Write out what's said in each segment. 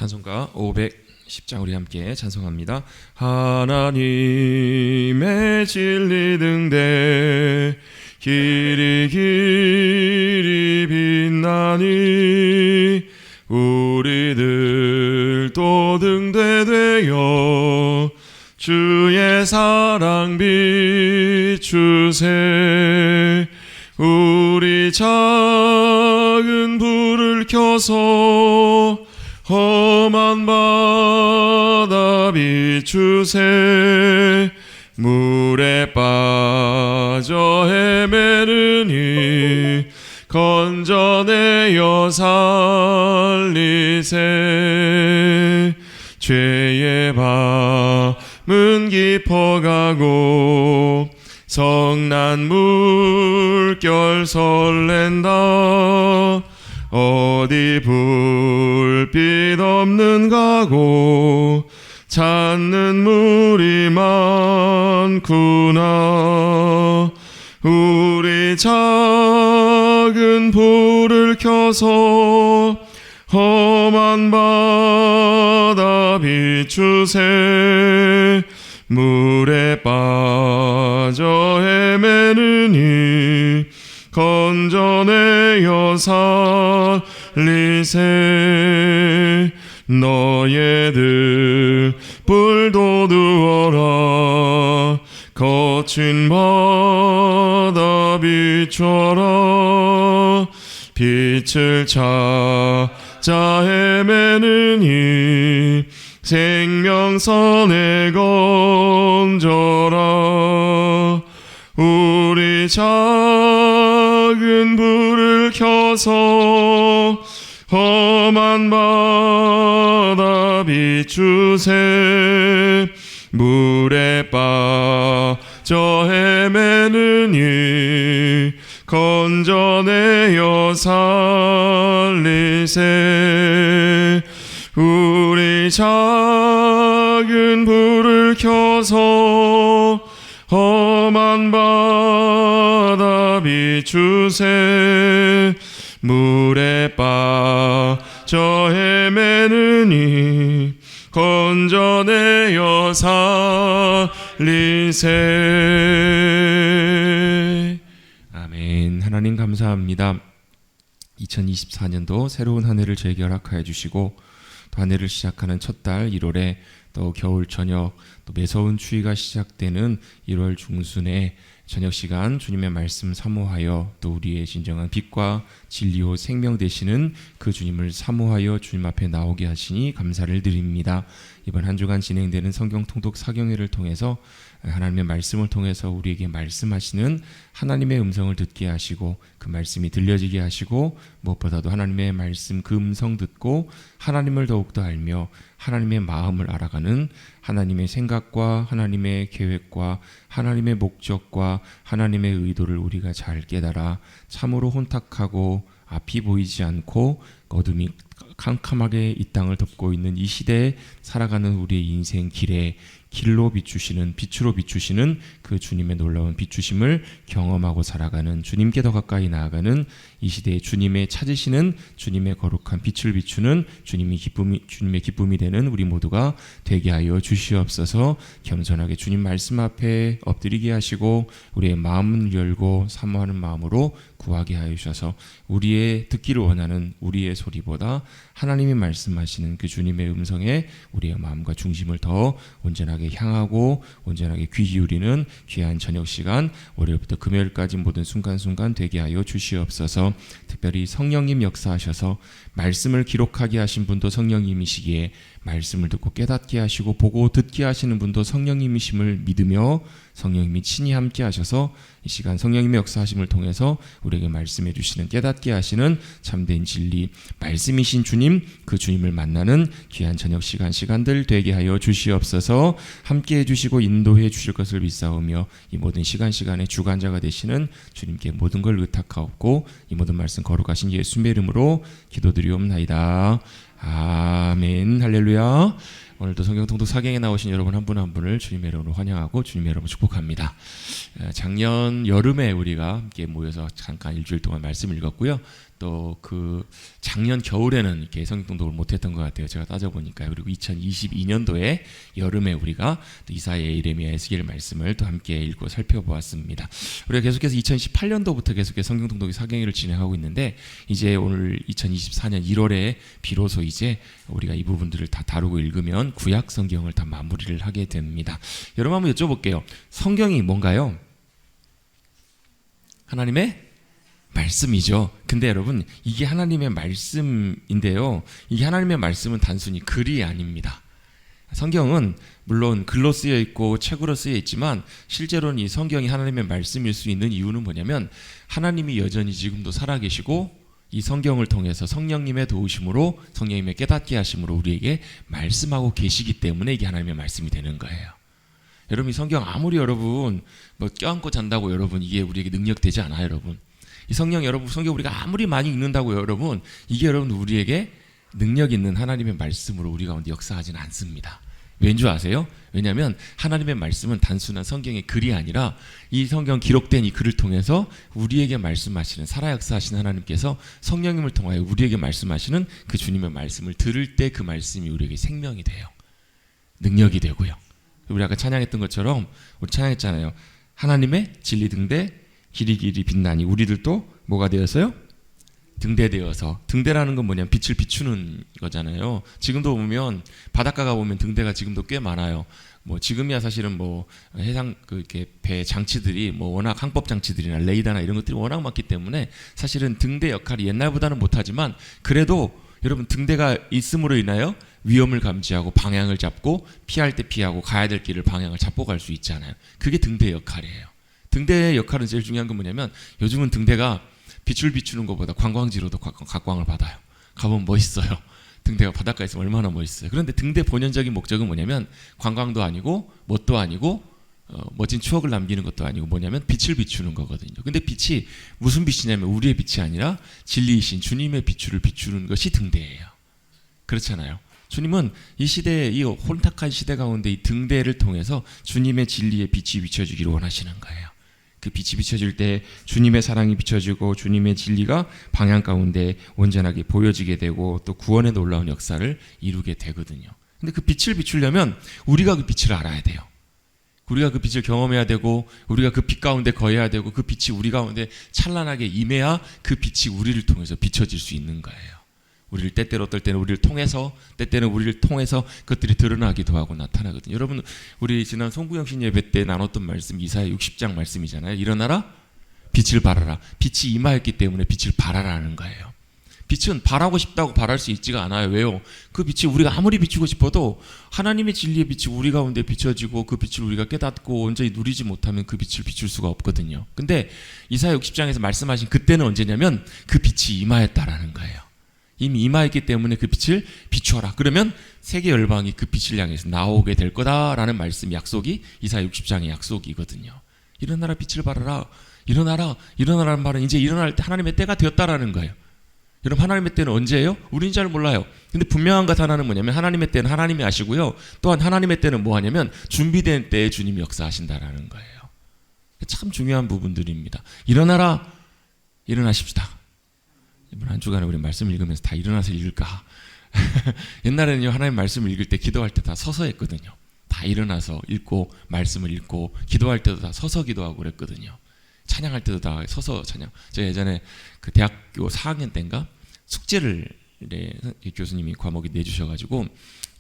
찬송가 510장 우리 함께 찬송합니다. 하나님의 진리 등대 길이 빛나니 우리들도 등대되어 주의 사랑 비추세. 우리 작은 불을 켜서 험한 바다 비추세. 물에 빠져 헤매느니 건져내어 살리세. 죄의 밤은 깊어가고 성난 물결 설렌다. 어디 불빛 없는 가고 찾는 물이 많구나. 우리 작은 불을 켜서 험한 바다 비추세. 물에 빠져 헤매느니 건져내어 살리세. 너희들 불도 두어라. 거친 바다 비춰라. 빛을 찾아 헤매느니 생명선에 건져라. 우리 작은 불을 켜서 험한 바다 비추세. 물에 빠져 헤매느니 건져내어 살리세. 우리 작은 불을 켜서 험한 바다 비추세. 물에 빠져 헤매느니 건져내어 살리세. 아멘. 하나님 감사합니다. 2024년도 새로운 한 해를 저에게 허락하여 주시고 또 한 해를 시작하는 첫 달 1월에 또 겨울 저녁 또 매서운 추위가 시작되는 1월 중순에 저녁 시간 주님의 말씀 사모하여 또 우리의 진정한 빛과 진리요 생명 되시는 그 주님을 사모하여 주님 앞에 나오게 하시니 감사를 드립니다. 이번 한 주간 진행되는 성경 통독 사경회를 통해서 하나님의 말씀을 통해서 우리에게 말씀하시는 하나님의 음성을 듣게 하시고 그 말씀이 들려지게 하시고 무엇보다도 하나님의 말씀 그 음성 듣고 하나님을 더욱더 알며 하나님의 마음을 알아가는 하나님의 생각과 하나님의 계획과 하나님의 목적과 하나님의 의도를 우리가 잘 깨달아 참으로 혼탁하고 앞이 보이지 않고 어둠이 캄캄하게 이 땅을 덮고 있는 이 시대에 살아가는 우리의 인생 길에 길로 비추시는 빛으로 비추시는 그 주님의 놀라운 비추심을 경험하고 살아가는 주님께 더 가까이 나아가는 이 시대에 주님의 찾으시는 주님의 거룩한 빛을 비추는 주님의 기쁨이 되는 우리 모두가 되게 하여 주시옵소서. 겸손하게 주님 말씀 앞에 엎드리게 하시고 우리의 마음을 열고 사모하는 마음으로 구하게 하여 주셔서 우리의 듣기를 원하는 우리의 소리보다 하나님이 말씀하시는 그 주님의 음성에 우리의 마음과 중심을 더 온전하게 향하고 온전하게 귀 기울이는 귀한 저녁 시간 월요일부터 금요일까지 모든 순간순간 되게 하여 주시옵소서. 특별히 성령님 역사하셔서 말씀을 기록하게 하신 분도 성령님이시기에 말씀을 듣고 깨닫게 하시고 보고 듣게 하시는 분도 성령님이심을 믿으며 성령님이 친히 함께 하셔서 이 시간 성령님의 역사하심을 통해서 우리에게 말씀해 주시는 깨닫게 하시는 참된 진리 말씀이신 주님 그 주님을 만나는 귀한 저녁 시간들 되게 하여 주시옵소서. 함께 해주시고 인도해 주실 것을 믿사오며 이 모든 시간에 주관자가 되시는 주님께 모든 걸 의탁하옵고 이 모든 말씀 거룩하신 예수님의 이름으로 기도드리옵나이다. 아멘. 할렐루야. 오늘도 성경 통독 사경에 나오신 여러분 한 분 한 분을 주님의 이름으로 환영하고 주님의 이름으로 축복합니다. 작년 여름에 우리가 함께 모여서 잠깐 일주일 동안 말씀 읽었고요. 또 그 작년 겨울에는 이렇게 성경 통독을 못했던 것 같아요. 제가 따져보니까. 그리고 2022년도에 여름에 우리가 또 이사야, 예레미야, 에스겔 말씀을 또 함께 읽고 살펴보았습니다. 우리가 계속해서 2018년도부터 계속해서 성경 통독의 사경회를 진행하고 있는데 이제 오늘 2024년 1월에 비로소 이제 우리가 이 부분들을 다 다루고 읽으면 구약 성경을 다 마무리를 하게 됩니다. 여러분 한번 여쭤볼게요. 성경이 뭔가요? 하나님의 말씀이죠. 근데 여러분 이게 하나님의 말씀인데요. 이게 하나님의 말씀은 단순히 글이 아닙니다. 성경은 물론 글로 쓰여 있고 책으로 쓰여 있지만 실제로는 이 성경이 하나님의 말씀일 수 있는 이유는 뭐냐면 하나님이 여전히 지금도 살아계시고 이 성경을 통해서 성령님의 도우심으로 성령님의 깨닫게 하심으로 우리에게 말씀하고 계시기 때문에 이게 하나님의 말씀이 되는 거예요. 여러분 이 성경 아무리 여러분 뭐 껴안고 잔다고 여러분 이게 우리에게 능력되지 않아요. 여러분 이 성경 여러분 성경 우리가 아무리 많이 읽는다고 여러분 이게 여러분 우리에게 능력 있는 하나님의 말씀으로 우리 가운데 역사하지는 않습니다. 왠 줄 아세요? 왜냐하면 하나님의 말씀은 단순한 성경의 글이 아니라 이 성경 기록된 이 글을 통해서 우리에게 말씀하시는 살아 역사하시는 하나님께서 성령님을 통하여 우리에게 말씀하시는 그 주님의 말씀을 들을 때 그 말씀이 우리에게 생명이 돼요. 능력이 되고요. 우리 아까 찬양했던 것처럼 우리 찬양했잖아요. 하나님의 진리 등대 길이 길이 빛나니 우리들도 뭐가 되었어요? 등대되어서. 등대라는 건 뭐냐면 빛을 비추는 거잖아요. 지금도 보면 바닷가가 보면 등대가 지금도 꽤 많아요. 뭐 지금이야 사실은 뭐 해상 이렇게 배 장치들이 뭐 워낙 항법 장치들이나 레이더나 이런 것들이 워낙 많기 때문에 사실은 등대 역할이 옛날보다는 못하지만 그래도 여러분 등대가 있음으로 인하여 위험을 감지하고 방향을 잡고 피할 때 피하고 가야 될 길을 방향을 잡고 갈 수 있잖아요. 그게 등대 역할이에요. 등대의 역할은 제일 중요한 건 뭐냐면 요즘은 등대가 빛을 비추는 것보다 관광지로도 각광을 받아요. 가보면 멋있어요. 등대가 바닷가에 있으면 얼마나 멋있어요. 그런데 등대 본연적인 목적은 뭐냐면 관광도 아니고 뭣도 아니고 멋진 추억을 남기는 것도 아니고 뭐냐면 빛을 비추는 거거든요. 근데 빛이 무슨 빛이냐면 우리의 빛이 아니라 진리이신 주님의 빛을 비추는 것이 등대예요. 그렇잖아요. 주님은 이 시대에 이 혼탁한 시대 가운데 이 등대를 통해서 주님의 진리의 빛이 비춰지기를 원하시는 거예요. 그 빛이 비춰질 때 주님의 사랑이 비춰지고 주님의 진리가 방향 가운데 온전하게 보여지게 되고 또 구원의 놀라운 역사를 이루게 되거든요. 근데 그 빛을 비추려면 우리가 그 빛을 알아야 돼요. 우리가 그 빛을 경험해야 되고 우리가 그 빛 가운데 거해야 되고 그 빛이 우리 가운데 찬란하게 임해야 그 빛이 우리를 통해서 비춰질 수 있는 거예요. 우리를 때때로 어떨 때는 우리를 통해서 때때는 우리를 통해서 그것들이 드러나기도 하고 나타나거든요. 여러분 우리 지난 송구영신 예배 때 나눴던 말씀 이사야 60장 말씀이잖아요. 일어나라 빛을 발하라. 빛이 임하였기 때문에 빛을 발하라는 거예요. 빛은 발하고 싶다고 발할 수 있지가 않아요. 왜요? 그 빛이 우리가 아무리 비추고 싶어도 하나님의 진리의 빛이 우리 가운데 비춰지고 그 빛을 우리가 깨닫고 온전히 누리지 못하면 그 빛을 비출 수가 없거든요. 근데 이사야 60장에서 말씀하신 그때는 언제냐면 그 빛이 임하였다라는 거예요. 이미 임하였기 때문에 그 빛을 비추어라. 그러면 세계 열방이 그 빛을 향해서 나오게 될 거다라는 말씀 약속이 이사야 60장의 약속이거든요. 일어나라 빛을 발하라. 일어나라. 일어나라는 말은 이제 일어날 때 하나님의 때가 되었다라는 거예요. 여러분 하나님의 때는 언제예요? 우리는 잘 몰라요. 근데 분명한 것 하나는 뭐냐면 하나님의 때는 하나님이 아시고요. 또한 하나님의 때는 뭐 하냐면 준비된 때에 주님이 역사하신다라는 거예요. 참 중요한 부분들입니다. 일어나라. 일어나십시다. 이번 한 주간에 우리 말씀 읽으면서 다 일어나서 읽을까? 옛날에는요 하나님 말씀을 읽을 때 기도할 때 다 서서 했거든요. 다 일어나서 읽고 말씀을 읽고 기도할 때도 다 서서 기도하고 그랬거든요. 찬양할 때도 다 서서 찬양. 제가 예전에 그 대학교 4학년 때인가 숙제를 교수님이 과목이 내주셔가지고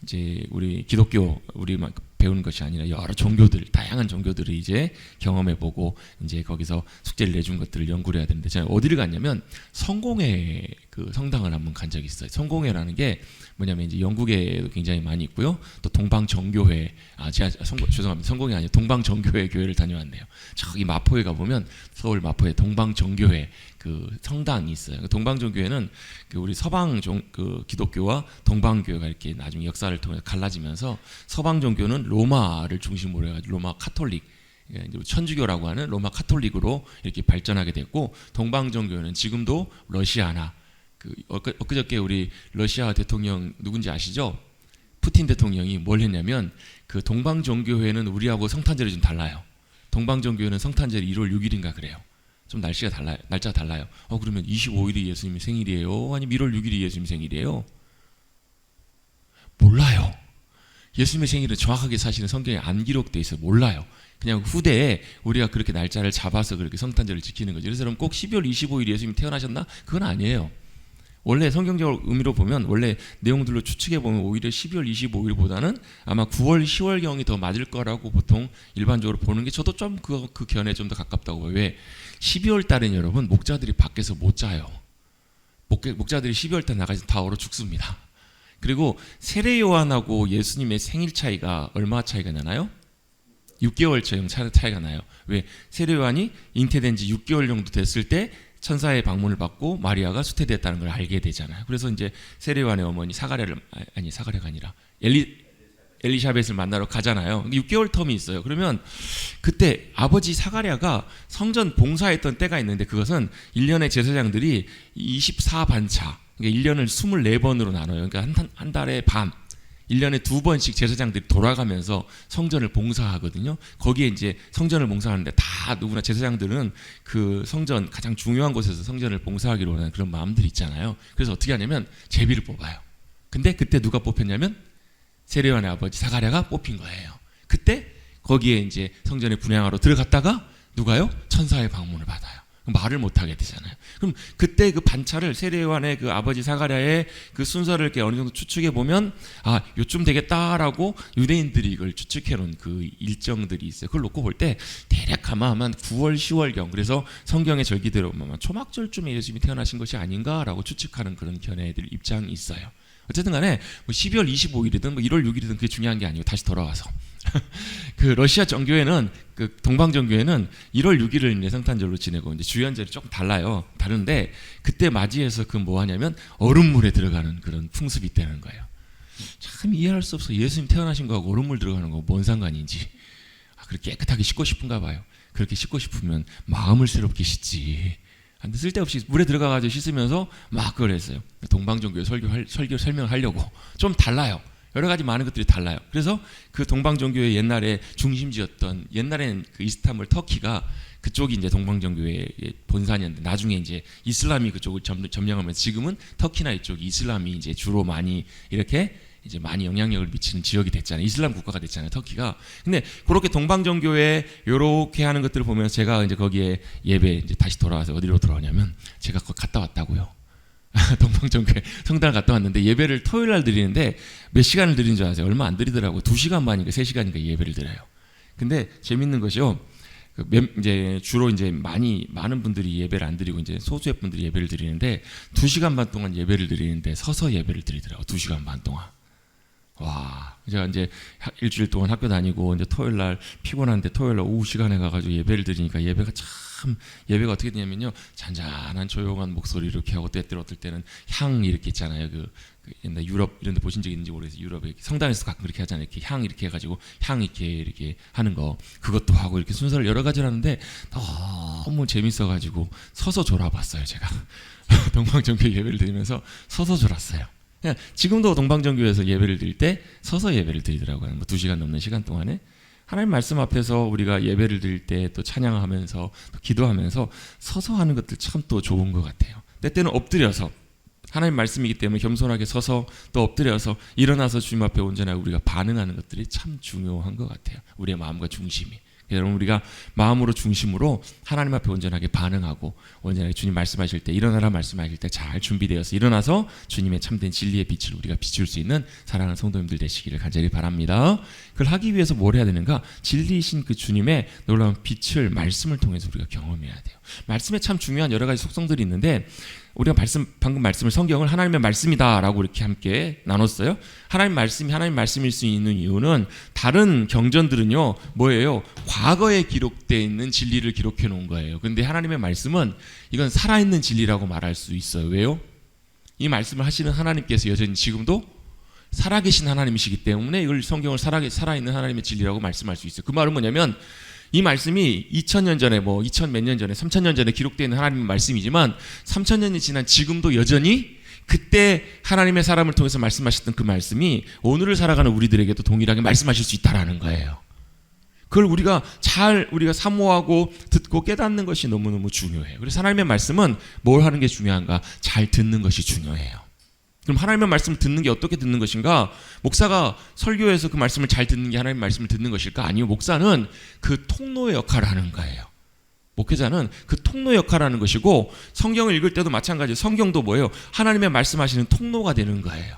이제 우리 기독교 우리만 배우는 것이 아니라 여러 종교들 다양한 종교들을 이제 경험해보고 이제 거기서 숙제를 내준 것들을 연구를 해야 되는데 제가 어디를 갔냐면 성공회 그 성당을 한번 간 적이 있어요. 성공회라는 게 뭐냐면 이제 영국에도 굉장히 많이 있고요. 또 동방정교회 제가 죄송합니다. 성공회 아니에요. 동방정교회 교회를 다녀왔네요. 저기 마포에 가보면 서울 마포에 동방정교회 그 성당이 있어요. 동방정교회는 그 우리 서방 그 기독교와 동방교회가 이렇게 나중에 역사를 통해 갈라지면서 서방 종교는 로마를 중심으로 해가지고 로마 카톨릭, 천주교라고 하는 로마 카톨릭으로 이렇게 발전하게 됐고 동방정교회는 지금도 러시아나 그 엊그저께 우리 러시아 대통령 누군지 아시죠? 푸틴 대통령이 뭘 했냐면 그 동방정교회는 우리하고 성탄절이 좀 달라요. 동방정교회는 성탄절이 1월 6일인가 그래요. 좀 날짜가 달라요. 그러면 25일이 예수님의 생일이에요? 아니면 1월 6일이 예수님 생일이에요? 몰라요. 예수님의 생일은 정확하게 사실은 성경에 안 기록되어 있어요. 몰라요. 그냥 후대에 우리가 그렇게 날짜를 잡아서 그렇게 성탄절을 지키는 거죠. 그래서 그럼 꼭 12월 25일 예수님이 태어나셨나? 그건 아니에요. 원래 성경적 의미로 보면 원래 내용들로 추측해 보면 오히려 12월 25일보다는 아마 9월, 10월경이 더 맞을 거라고 보통 일반적으로 보는 게 저도 좀 그 견해에 좀 더 가깝다고 봐요. 왜? 12월 달엔 여러분 목자들이 밖에서 못 자요. 목자들이 12월 달 나가서 다 얼어 죽습니다. 그리고 세례 요한하고 예수님의 생일 차이가 얼마 차이가 나나요? 6개월 차이가 나요. 왜? 세례 요한이 잉태된 지 6개월 정도 됐을 때 천사의 방문을 받고 마리아가 수태됐다는 걸 알게 되잖아요. 그래서 이제 세례 요한의 어머니 사가랴가 아니라 엘리샤벳을 만나러 가잖아요. 6개월 텀이 있어요. 그러면 그때 아버지 사가랴가 성전 봉사했던 때가 있는데 그것은 1년의 제사장들이 24반차, 그러니까 1년을 24번으로 나눠요. 그러니까 한 달에 반, 1년에 2번씩 제사장들이 돌아가면서 성전을 봉사하거든요. 거기에 이제 성전을 봉사하는데 다 누구나 제사장들은 그 성전 가장 중요한 곳에서 성전을 봉사하기로 하는 그런 마음들이 있잖아요. 그래서 어떻게 하냐면 제비를 뽑아요. 근데 그때 누가 뽑혔냐면 세례 요한의 아버지 사가랴가 뽑힌 거예요. 그때 거기에 이제 성전에 분향하러 들어갔다가 누가요? 천사의 방문을 받아요. 말을 못하게 되잖아요. 그럼 그때 그 반차를 세례 요한의 그 아버지 사가랴의 그 순서를 이렇게 어느 정도 추측해 보면 요쯤 되겠다라고 유대인들이 이걸 추측해 놓은 그 일정들이 있어요. 그걸 놓고 볼 때 대략 아마 9월 10월경, 그래서 성경의 절기대로 아마 초막절쯤에 예수님이 태어나신 것이 아닌가라고 추측하는 그런 견해들 입장이 있어요. 어쨌든 간에 12월 25일이든 1월 6일이든 그게 중요한 게 아니고 다시 돌아와서 그 러시아 정교회는 그 동방 정교회는 1월 6일을 이제 성탄절로 지내고 이제 주연절이 조금 다른데 그때 맞이해서 그 뭐 하냐면 얼음물에 들어가는 그런 풍습이 있다는 거예요. 참 이해할 수 없어. 예수님 태어나신 거하고 얼음물 들어가는 거 뭔 상관인지. 그렇게 깨끗하게 씻고 싶은가 봐요. 그렇게 씻고 싶으면 마음을 새롭게 씻지. 쓸데없이 물에 들어가가지고 씻으면서 막 그걸 했어요. 동방정교회 설교 설명하려고 좀 달라요. 여러 가지 많은 것들이 달라요. 그래서 그 동방정교회 옛날에 중심지였던, 옛날에는 그 이스탄불 터키가 그쪽이 이제 동방정교회의 본산이었는데 나중에 이제 이슬람이 그쪽을 점령하면서 지금은 터키나 이쪽이 이슬람이 이제 주로 많이 이렇게 이제 많이 영향력을 미치는 지역이 됐잖아요. 이슬람 국가가 됐잖아요, 터키가. 근데 그렇게 동방정교회 요렇게 하는 것들을 보면서 제가 이제 거기에 예배 이제 다시 돌아와서 어디로 돌아오냐면 제가 거기 갔다 왔다고요. 동방정교회 성당을 갔다 왔는데 예배를 토요일 날 드리는데 몇 시간을 드리는 줄 아세요? 얼마 안 드리더라고요. 2시간 반인가 3시간인가 예배를 드려요. 근데 재밌는 것이요. 이제 주로 이제 많은 분들이 예배를 안 드리고 이제 소수의 분들이 예배를 드리는데 2시간 반 동안 예배를 드리는데 서서 예배를 드리더라고요. 2시간 반 동안. 와, 제가 이제 일주일 동안 학교 다니고 이제 토요일 날 피곤한데 토요일 날 오후 시간에 가가지고 예배를 드리니까 예배가 어떻게 되냐면요, 잔잔한 조용한 목소리 이렇게 하고 때때로 어떨 때는 향 이렇게 있잖아요. 그 옛날 유럽 이런 데 보신 적 있는지 모르겠어요. 유럽에 성당에서 가끔 그렇게 하잖아요. 이렇게 향 이렇게 해가지고 향 이렇게 하는 거, 그것도 하고 이렇게 순서를 여러 가지를 하는데 너무 재밌어가지고 서서 졸아봤어요. 제가 동방정교회 예배를 드리면서 서서 졸았어요. 지금도 동방정교회에서 예배를 드릴 때 서서 예배를 드리더라고요. 2시간 넘는 시간 동안에 하나님 말씀 앞에서 우리가 예배를 드릴 때 또 찬양하면서 또 기도하면서 서서 하는 것들 참 또 좋은 것 같아요. 때때는 엎드려서 하나님 말씀이기 때문에 겸손하게 서서 또 엎드려서 일어나서 주님 앞에 온전하게 우리가 반응하는 것들이 참 중요한 것 같아요. 우리의 마음과 중심이. 여러분, 우리가 마음으로 중심으로 하나님 앞에 온전하게 반응하고 온전하게 주님 말씀하실 때, 일어나라 말씀하실 때 잘 준비되어서 일어나서 주님의 참된 진리의 빛을 우리가 비출 수 있는 사랑하는 성도님들 되시기를 간절히 바랍니다. 그걸 하기 위해서 뭘 해야 되는가? 진리이신 그 주님의 놀라운 빛을 말씀을 통해서 우리가 경험해야 돼요. 말씀에 참 중요한 여러 가지 속성들이 있는데 우리가 방금 말씀을 성경을 하나님의 말씀이다라고 이렇게 함께 나눴어요. 하나님 말씀이 하나님 말씀일 수 있는 이유는 다른 경전들은요, 뭐예요? 과거에 기록되어 있는 진리를 기록해 놓은 거예요. 근데 하나님의 말씀은 이건 살아있는 진리라고 말할 수 있어요. 왜요? 이 말씀을 하시는 하나님께서 여전히 지금도 살아계신 하나님이시기 때문에 이걸 성경을 살아있는 하나님의 진리라고 말씀할 수 있어요. 그 말은 뭐냐면 이 말씀이 2000년 전에 2000 몇 년 전에 3000년 전에 기록되어 있는 하나님의 말씀이지만 3000년이 지난 지금도 여전히 그때 하나님의 사람을 통해서 말씀하셨던 그 말씀이 오늘을 살아가는 우리들에게도 동일하게 말씀하실 수 있다라는 거예요. 그걸 우리가 사모하고 듣고 깨닫는 것이 너무너무 중요해요. 그래서 하나님의 말씀은 뭘 하는 게 중요한가? 잘 듣는 것이 중요해요. 그럼 하나님의 말씀을 듣는 게 어떻게 듣는 것인가? 목사가 설교에서 그 말씀을 잘 듣는 게 하나님의 말씀을 듣는 것일까? 아니요, 목사는 그 통로의 역할을 하는 거예요. 목회자는 그 통로 역할을 하는 것이고, 성경을 읽을 때도 마찬가지예요. 성경도 뭐예요? 하나님의 말씀하시는 통로가 되는 거예요.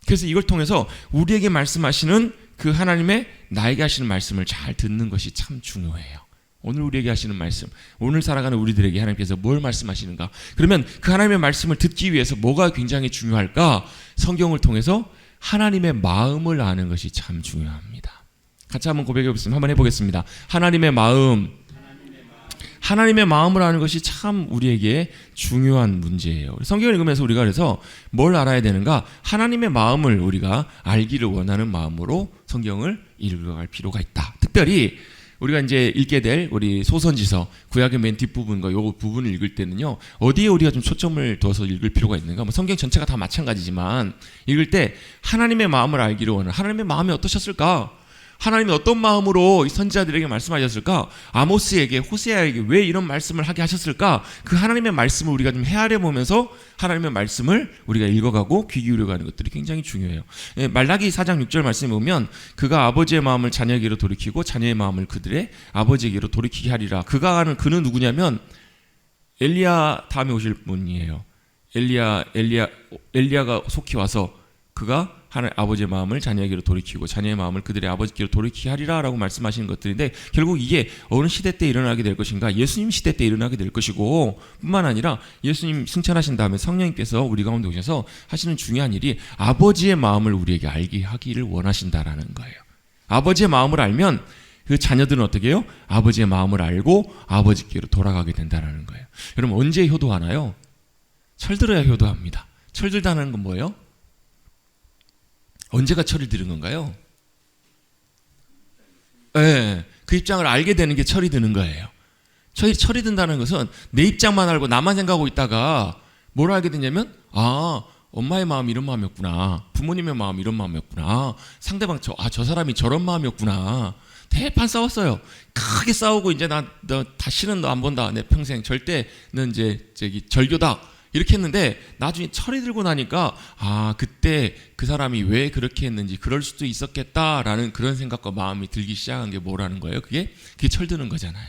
그래서 이걸 통해서 우리에게 말씀하시는 그 하나님의 나에게 하시는 말씀을 잘 듣는 것이 참 중요해요. 오늘 우리에게 하시는 말씀, 오늘 살아가는 우리들에게 하나님께서 뭘 말씀하시는가? 그러면 그 하나님의 말씀을 듣기 위해서 뭐가 굉장히 중요할까? 성경을 통해서 하나님의 마음을 아는 것이 참 중요합니다. 같이 한번 고백해 보겠습니다. 한번 해보겠습니다. 하나님의 마음을 아는 것이 참 우리에게 중요한 문제예요. 성경을 읽으면서 우리가 그래서 뭘 알아야 되는가? 하나님의 마음을 우리가 알기를 원하는 마음으로 성경을 읽어갈 필요가 있다. 특별히 우리가 이제 읽게 될 우리 소선지서 구약의 맨 뒷부분과 요 부분을 읽을 때는요, 어디에 우리가 좀 초점을 둬서 읽을 필요가 있는가? 뭐 성경 전체가 다 마찬가지지만 읽을 때 하나님의 마음을 알기를 원하는, 하나님의 마음이 어떠셨을까? 하나님이 어떤 마음으로 선지자들에게 말씀하셨을까? 아모스에게, 호세아에게 왜 이런 말씀을 하게 하셨을까? 그 하나님의 말씀을 우리가 좀 헤아려 보면서 하나님의 말씀을 우리가 읽어가고 귀 기울여가는 것들이 굉장히 중요해요. 말라기 4장 6절 말씀에 보면 그가 아버지의 마음을 자녀에게로 돌이키고 자녀의 마음을 그들의 아버지에게로 돌이키게 하리라. 그는 누구냐면 엘리야 다음에 오실 분이에요. 엘리야가 속히 와서 그가 아버지의 마음을 자녀에게로 돌이키고 자녀의 마음을 그들의 아버지께로 돌이키게 하리라 라고 말씀하시는 것들인데, 결국 이게 어느 시대 때 일어나게 될 것인가? 예수님 시대 때 일어나게 될 것이고, 뿐만 아니라 예수님 승천하신 다음에 성령님께서 우리 가운데 오셔서 하시는 중요한 일이 아버지의 마음을 우리에게 알게 하기를 원하신다라는 거예요. 아버지의 마음을 알면 그 자녀들은 어떻게 해요? 아버지의 마음을 알고 아버지께로 돌아가게 된다는 거예요. 여러분, 언제 효도하나요? 철들어야 효도합니다. 철들다는 건 뭐예요? 언제가 철이 드는 건가요? 네, 그 입장을 알게 되는 게 철이 드는 거예요. 철이 든다는 것은 내 입장만 알고 나만 생각하고 있다가 뭘 알게 되냐면, 엄마의 마음이 이런 마음이었구나, 부모님의 마음이 이런 마음이었구나, 상대방 저 사람이 저런 마음이었구나. 대판 싸웠어요. 크게 싸우고 이제 너 다시는 너 안 본다. 내 평생 절대 넌 이제 절교다. 이렇게 했는데 나중에 철이 들고 나니까 그때 그 사람이 왜 그렇게 했는지 그럴 수도 있었겠다라는 그런 생각과 마음이 들기 시작한 게 뭐라는 거예요? 그게 철드는 거잖아요.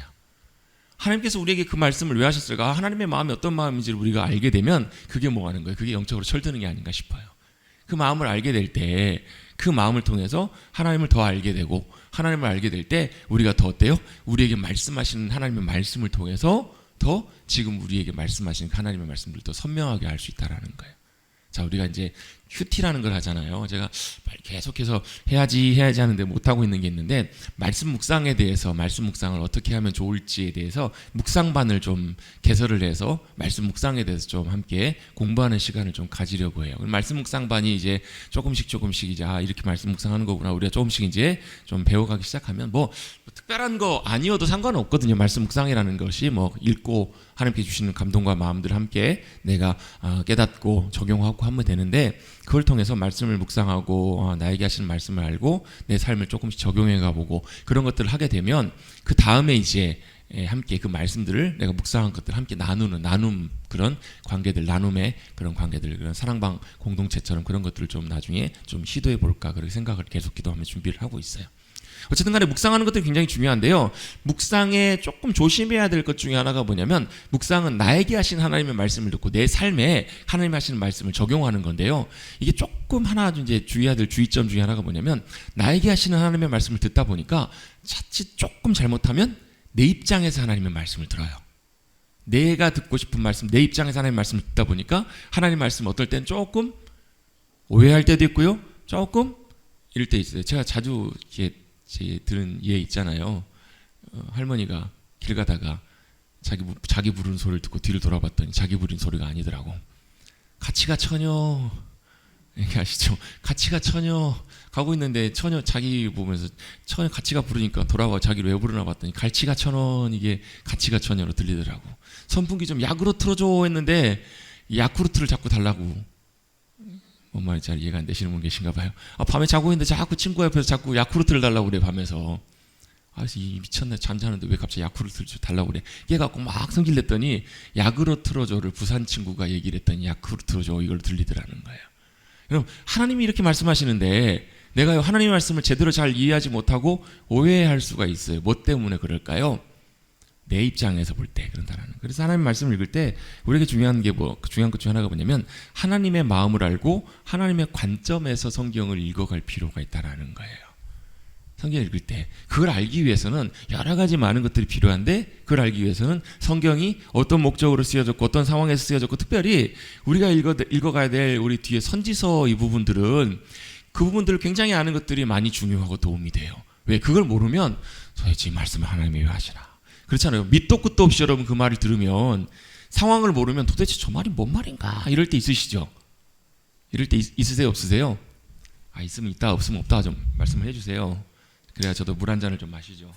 하나님께서 우리에게 그 말씀을 왜 하셨을까? 하나님의 마음이 어떤 마음인지를 우리가 알게 되면 그게 뭐 하는 거예요? 그게 영적으로 철드는 게 아닌가 싶어요. 그 마음을 알게 될 때 그 마음을 통해서 하나님을 더 알게 되고, 하나님을 알게 될 때 우리가 더 어때요? 우리에게 말씀하시는 하나님의 말씀을 통해서 더 지금 우리에게 말씀하시는 하나님의 말씀들을 더 선명하게 알 수 있다라는 거예요. 자, 우리가 이제 큐티라는 걸 하잖아요. 제가 계속해서 해야지 하는데 못하고 있는 게 있는데, 말씀 묵상에 대해서, 말씀 묵상을 어떻게 하면 좋을지에 대해서 묵상반을 좀 개설을 해서 말씀 묵상에 대해서 좀 함께 공부하는 시간을 좀 가지려고 해요. 말씀 묵상반이 이제 조금씩 이제 이렇게 말씀 묵상하는 거구나, 우리가 조금씩 이제 좀 배워가기 시작하면 뭐 특별한 거 아니어도 상관은 없거든요. 말씀 묵상이라는 것이 뭐 읽고 하나님께 주시는 감동과 마음들을 함께 내가 깨닫고 적용하고 하면 되는데, 그걸 통해서 말씀을 묵상하고 나에게 하시는 말씀을 알고 내 삶을 조금씩 적용해 가보고 그런 것들을 하게 되면, 그 다음에 이제 함께 그 말씀들을 내가 묵상한 것들을 함께 나눔 그런 관계들, 나눔의 그런 관계들, 그런 사랑방 공동체처럼 그런 것들을 좀 나중에 좀 시도해 볼까, 그렇게 생각을 계속 기도하며 준비를 하고 있어요. 어쨌든 간에 묵상하는 것들이 굉장히 중요한데요, 묵상에 조금 조심해야 될 것 중에 하나가 뭐냐면, 묵상은 나에게 하신 하나님의 말씀을 듣고 내 삶에 하나님 하시는 말씀을 적용하는 건데요, 이게 조금 하나 이제 주의해야 될 주의점 중에 하나가 뭐냐면, 나에게 하시는 하나님의 말씀을 듣다 보니까 자칫 조금 잘못하면 내 입장에서 하나님의 말씀을 들어요. 내가 듣고 싶은 말씀, 내 입장에서 하나님의 말씀을 듣다 보니까 하나님의 말씀 어떨 땐 조금 오해할 때도 있고요, 조금 이럴 때 있어요. 제가 자주 이렇게 들은 예 있잖아요. 할머니가 길 가다가 자기 부르는 소리를 듣고 뒤를 돌아봤더니 자기 부르는 소리가 아니더라고. 같이가 처녀, 이렇게 아시죠? 같이가 처녀 가고 있는데 처녀 자기 보면서 처녀 같이가 부르니까 돌아와 자기를 왜 부르나 봤더니 갈치가 천원, 이게 같이가 처녀로 들리더라고. 선풍기 좀 약으로 틀어줘 했는데 야쿠르트를 자꾸 달라고. 뭔 말인지 잘 이해가 안 되시는 분 계신가 봐요. 밤에 자고 있는데 자꾸 친구 옆에서 자꾸 야쿠르트를 달라고 그래, 밤에서. 그래서 이 미쳤네, 잠자는데 왜 갑자기 야쿠르트를 달라고 그래. 얘 갖고 막 성질냈더니 야그로 틀어줘를 부산 친구가 얘기를 했더니 야쿠르트 틀어줘 이걸 들리더라는 거예요. 여러분, 하나님이 이렇게 말씀하시는데 내가 하나님의 말씀을 제대로 잘 이해하지 못하고 오해할 수가 있어요. 뭐 때문에 그럴까요? 내 입장에서 볼 때 그런다라는. 그래서 하나님 말씀을 읽을 때 우리에게 중요한 것 중 하나가 뭐냐면 하나님의 마음을 알고 하나님의 관점에서 성경을 읽어갈 필요가 있다라는 거예요. 성경 읽을 때 그걸 알기 위해서는 여러 가지 많은 것들이 필요한데, 그걸 알기 위해서는 성경이 어떤 목적으로 쓰여졌고 어떤 상황에서 쓰여졌고, 특별히 우리가 읽어가야 될 우리 뒤에 선지서 이 부분들은 그 부분들을 굉장히 아는 것들이 많이 중요하고 도움이 돼요. 왜? 그걸 모르면 도대체 이 말씀을 하나님이 왜 하시나, 그렇잖아요. 밑도 끝도 없이 여러분 그 말을 들으면 상황을 모르면 도대체 저 말이 뭔 말인가 이럴 때 있으시죠? 이럴 때 있으세요? 없으세요? 있으면 있다, 없으면 없다 좀 말씀을 해주세요. 그래야 저도 물 한 잔을 좀 마시죠.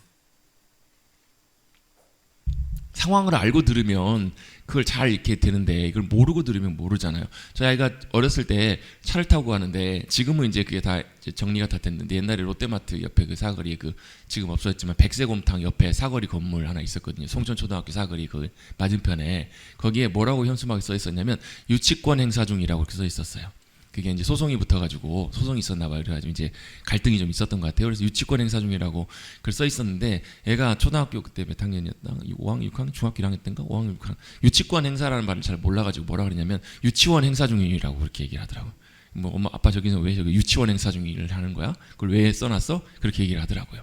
상황을 알고 들으면 그걸 잘 이렇게 되는데 이걸 모르고 들으면 모르잖아요. 저희 아이가 어렸을 때 차를 타고 가는데, 지금은 이제 그게 다 이제 정리가 다 됐는데, 옛날에 롯데마트 옆에 그 사거리에 지금 없어졌지만 백세곰탕 옆에 사거리 건물 하나 있었거든요. 송천초등학교 사거리 그 맞은편에. 거기에 뭐라고 현수막에 써 있었냐면 유치권 행사 중이라고 그렇게 써 있었어요. 그게 이제 소송이 붙어가지고 소송이 있었나 봐요. 그래가지고 이제 갈등이 좀 있었던 것 같아요. 그래서 유치권 행사 중이라고 글 써 있었는데, 애가 초등학교 그때 몇 학년이었나? 5학년, 6학년, 중학교 1학년 때인가? 5학년, 6학년. 유치권 행사라는 말을 잘 몰라가지고 뭐라 그러냐면 유치원 행사 중이라고 그렇게 얘기를 하더라고요. 뭐 엄마 아빠 저기서 왜 저기 유치원 행사 중이를 하는 거야? 그걸 왜 써놨어? 그렇게 얘기를 하더라고요.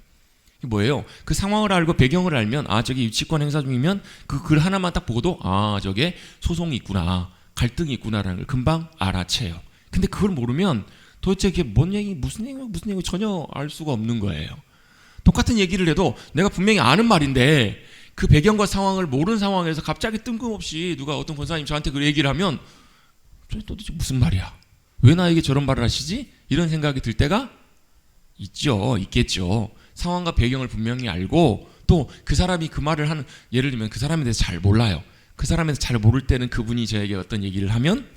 이게 뭐예요? 그 상황을 알고 배경을 알면, 저기 유치권 행사 중이면 그 글 하나만 딱 보고도 저게 소송이 있구나, 갈등이 있구나라는 걸 금방 알아채요. 근데 그걸 모르면 도대체 이게 뭔 얘기, 무슨 얘기 전혀 알 수가 없는 거예요. 똑같은 얘기를 해도 내가 분명히 아는 말인데 그 배경과 상황을 모르는 상황에서 갑자기 뜬금없이 누가 어떤 권사님 저한테 그 얘기를 하면 도대체 무슨 말이야? 왜 나에게 저런 말을 하시지? 이런 생각이 들 때가 있겠죠. 상황과 배경을 분명히 알고 또 그 사람이 그 말을 하는, 예를 들면 그 사람에 대해서 잘 몰라요. 그 사람에 대해서 잘 모를 때는 그분이 저에게 어떤 얘기를 하면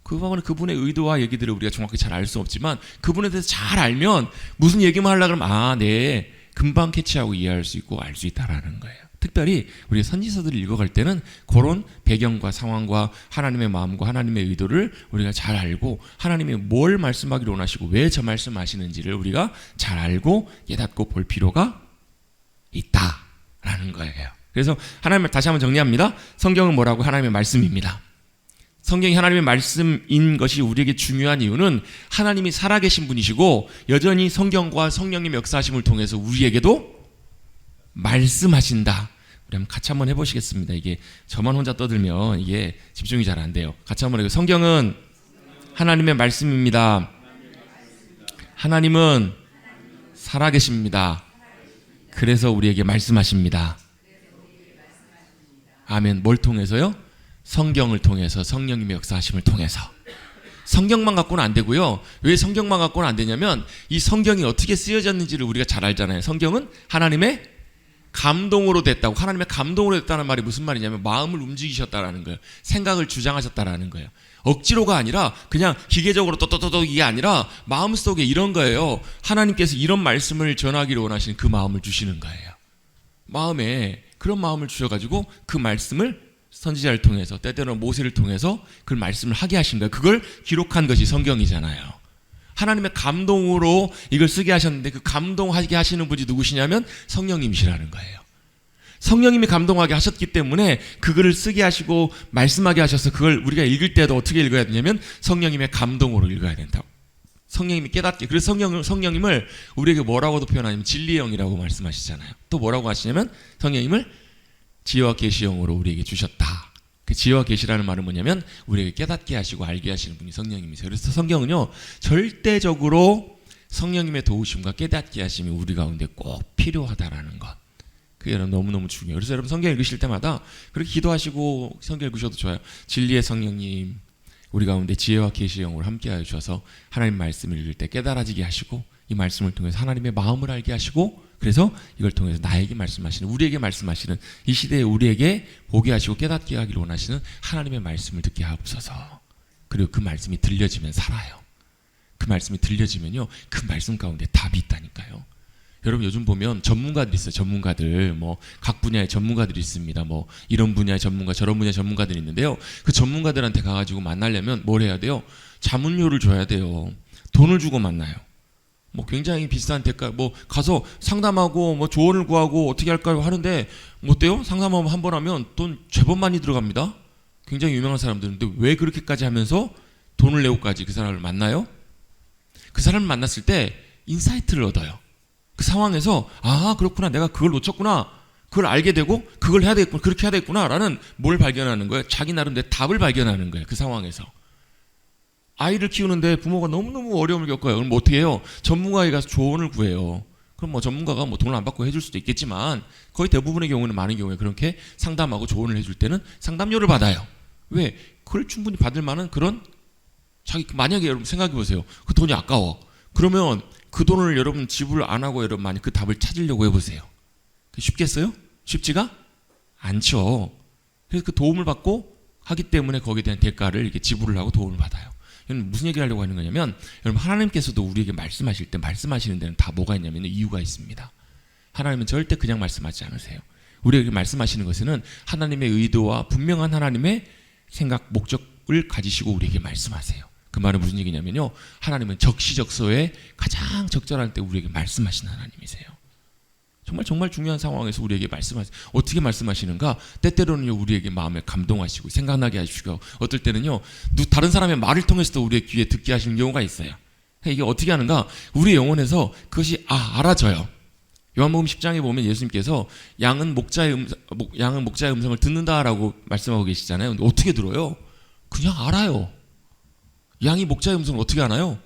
그분의 의도와 얘기들을 우리가 정확히 잘 알 수 없지만 그분에 대해서 잘 알면 무슨 얘기만 하려고 그러면 네, 금방 캐치하고 이해할 수 있고 알 수 있다라는 거예요. 특별히 우리가 선지서들을 읽어갈 때는 그런 배경과 상황과 하나님의 마음과 하나님의 의도를 우리가 잘 알고, 하나님이 뭘 말씀하기를 원하시고 왜 저 말씀하시는지를 우리가 잘 알고 깨닫고 볼 필요가 있다라는 거예요. 그래서 하나님을 다시 한번 정리합니다. 성경은 뭐라고? 하나님의 말씀입니다. 성경이 하나님의 말씀인 것이 우리에게 중요한 이유는 하나님이 살아계신 분이시고 여전히 성경과 성령님의 역사하심을 통해서 우리에게도 말씀하신다. 우리 한번 같이 한번 해보시겠습니다. 이게 저만 혼자 떠들면 이게 집중이 잘 안 돼요. 같이 한번 해요. 성경은 하나님의 말씀입니다. 하나님은 살아계십니다. 그래서 우리에게 말씀하십니다. 아멘. 뭘 통해서요? 성경을 통해서, 성령님의 역사하심을 통해서. 성경만 갖고는 안 되고요. 왜 성경만 갖고는 안 되냐면 이 성경이 어떻게 쓰여졌는지를 우리가 잘 알잖아요. 성경은 하나님의 감동으로 됐다고. 하나님의 감동으로 됐다는 말이 무슨 말이냐면 마음을 움직이셨다라는 거예요. 생각을 주장하셨다라는 거예요. 억지로가 아니라 그냥 기계적으로 또또또또 이게 아니라 마음속에 이런 거예요. 하나님께서 이런 말씀을 전하기를 원하시는 그 마음을 주시는 거예요. 마음에 그런 마음을 주셔가지고 그 말씀을 선지자를 통해서, 때때로는 모세를 통해서 그 말씀을 하게 하신 거예요. 그걸 기록한 것이 성경이잖아요. 하나님의 감동으로 이걸 쓰게 하셨는데 그 감동하게 하시는 분이 누구시냐면 성령님이시라는 거예요. 성령님이 감동하게 하셨기 때문에 그거를 쓰게 하시고 말씀하게 하셔서 그걸 우리가 읽을 때도 어떻게 읽어야 되냐면 성령님의 감동으로 읽어야 된다고. 성령님이 깨닫게. 그래서 성령님을 우리에게 뭐라고도 표현하냐면 진리의 영이라고 말씀하시잖아요. 또 뭐라고 하시냐면 성령님을 지혜와 계시형으로 우리에게 주셨다. 그 지혜와 계시라는 말은 뭐냐면 우리에게 깨닫게 하시고 알게 하시는 분이 성령님이세요. 그래서 성경은요 절대적으로 성령님의 도우심과 깨닫게 하심이 우리 가운데 꼭 필요하다라는 것. 그게 여러분 너무너무 중요해요. 그래서 여러분 성경 읽으실 때마다 그렇게 기도하시고 성경 읽으셔도 좋아요. 진리의 성령님, 우리 가운데 지혜와 계시형으로 함께하여 주셔서 하나님 말씀을 읽을 때 깨달아지게 하시고 이 말씀을 통해서 하나님의 마음을 알게 하시고, 그래서 이걸 통해서 나에게 말씀하시는, 우리에게 말씀하시는, 이 시대에 우리에게 보게 하시고 깨닫게 하기를 원하시는 하나님의 말씀을 듣게 하옵소서. 그리고 그 말씀이 들려지면 살아요. 그 말씀이 들려지면요 그 말씀 가운데 답이 있다니까요. 여러분 요즘 보면 전문가들이 있어요. 전문가들 뭐 각 분야의 전문가들이 있습니다. 뭐 이런 분야의 전문가 저런 분야의 전문가들이 있는데요. 그 전문가들한테 가가지고 만나려면 뭘 해야 돼요? 자문료를 줘야 돼요. 돈을 주고 만나요. 뭐 굉장히 비싼 대가 뭐 가서 상담하고 뭐 조언을 구하고 어떻게 할까요 하는데 뭐 어때요? 상담하면 한 번 하면 돈 제법 많이 들어갑니다. 굉장히 유명한 사람들인데 왜 그렇게까지 하면서 돈을 내고까지 그 사람을 만나요? 그 사람을 만났을 때 인사이트를 얻어요. 그 상황에서 아 그렇구나 내가 그걸 놓쳤구나 그걸 알게 되고 그걸 해야 되겠구나 그렇게 해야 되겠구나 라는 뭘 발견하는 거예요. 자기 나름대로 답을 발견하는 거예요. 그 상황에서. 아이를 키우는데 부모가 너무너무 어려움을 겪어요. 그럼 뭐 어떻게 해요? 전문가에 가서 조언을 구해요. 그럼 뭐 전문가가 뭐 돈을 안 받고 해줄 수도 있겠지만 거의 대부분의 경우는 많은 경우에 그렇게 상담하고 조언을 해줄 때는 상담료를 받아요. 왜? 그걸 충분히 받을 만한 그런 자기 만약에 여러분 생각해 보세요. 그 돈이 아까워. 그러면 그 돈을 여러분 지불 안 하고 여러분 만약 그 답을 찾으려고 해보세요. 쉽겠어요? 쉽지가 않죠. 그래서 그 도움을 받고 하기 때문에 거기에 대한 대가를 이렇게 지불을 하고 도움을 받아요. 여러분 무슨 얘기를 하려고 하는 거냐면 여러분 하나님께서도 우리에게 말씀하실 때 말씀하시는 데는 다 뭐가 있냐면 이유가 있습니다. 하나님은 절대 그냥 말씀하지 않으세요. 우리에게 말씀하시는 것에는 하나님의 의도와 분명한 하나님의 생각, 목적을 가지시고 우리에게 말씀하세요. 그 말은 무슨 얘기냐면요. 하나님은 적시적소에 가장 적절할 때 우리에게 말씀하시는 하나님이세요. 정말 중요한 상황에서 우리에게 말씀하세요. 어떻게 말씀하시는가? 때때로는요 우리에게 마음에 감동하시고 생각나게 하시고 어떨 때는요 다른 사람의 말을 통해서도 우리의 귀에 듣게 하시는 경우가 있어요. 이게 어떻게 하는가? 우리 영혼에서 그것이 알아져요. 요한복음 10장에 보면 예수님께서 양은 목자의 음성을 듣는다라고 말씀하고 계시잖아요. 근데 어떻게 들어요? 그냥 알아요. 양이 목자의 음성을 어떻게 아나요?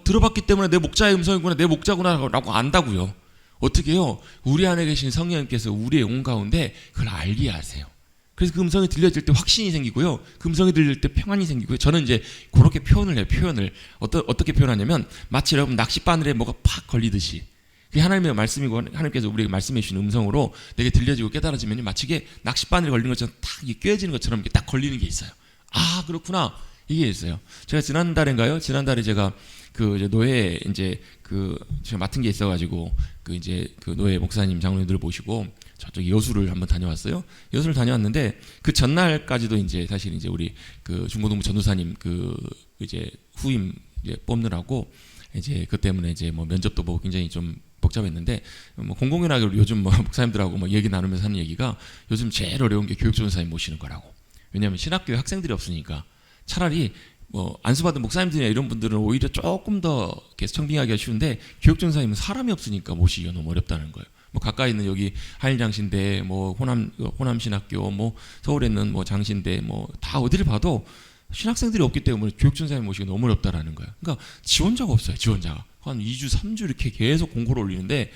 들어봤기 때문에 내 목자의 음성이구나 내 목자구나 라고 안다고요. 어떻게 해요? 우리 안에 계신 성령님께서 우리의 영혼 가운데 그걸 알게 하세요. 그래서 그 음성이 들려질 때 확신이 생기고요. 그 음성이 들릴 때 평안이 생기고요. 저는 이제 그렇게 표현을 해요. 표현을 어떻게 표현하냐면 마치 여러분 낚싯바늘에 뭐가 팍 걸리듯이 그게 하나님의 말씀이고 하나님께서 우리에게 말씀해 주시는 음성으로 내게 들려지고 깨달아지면 마치 이게 낚싯바늘에 걸린 것처럼 탁 꿰어지는 것처럼 이렇게 딱 걸리는 게 있어요. 아 그렇구나 이게 있어요. 제가 지난달에 제가 그 이제 노예 이제 그 제가 맡은 게 있어가지고 그 이제 그 노예 목사님 장로님들을 모시고 저쪽 여수를 한번 다녀왔어요. 여수를 다녀왔는데 그 전날까지도 이제 사실 이제 우리 그 중고등부 전도사님 그 이제 후임 이제 뽑느라고 이제 그 때문에 이제 뭐 면접도 보고 굉장히 좀 복잡했는데 뭐 공공연하게 요즘 뭐 목사님들하고 뭐 얘기 나누면서 하는 얘기가 요즘 제일 어려운 게 교육전도사님 모시는 거라고. 왜냐하면 신학교에 학생들이 없으니까 차라리 뭐 안수받은 목사님들이나 이런 분들은 오히려 조금 더 청빙하기가 쉬운데 교육전사님은 사람이 없으니까 모시기가 너무 어렵다는 거예요. 뭐 가까이 있는 여기 한일장신대, 뭐 호남신학교, 뭐 서울에 있는 뭐 장신대, 뭐 다 어디를 봐도 신학생들이 없기 때문에 교육전사님 모시기 너무 어렵다라는 거예요. 그러니까 지원자가 없어요. 지원자가 한 2주, 3주 이렇게 계속 공고를 올리는데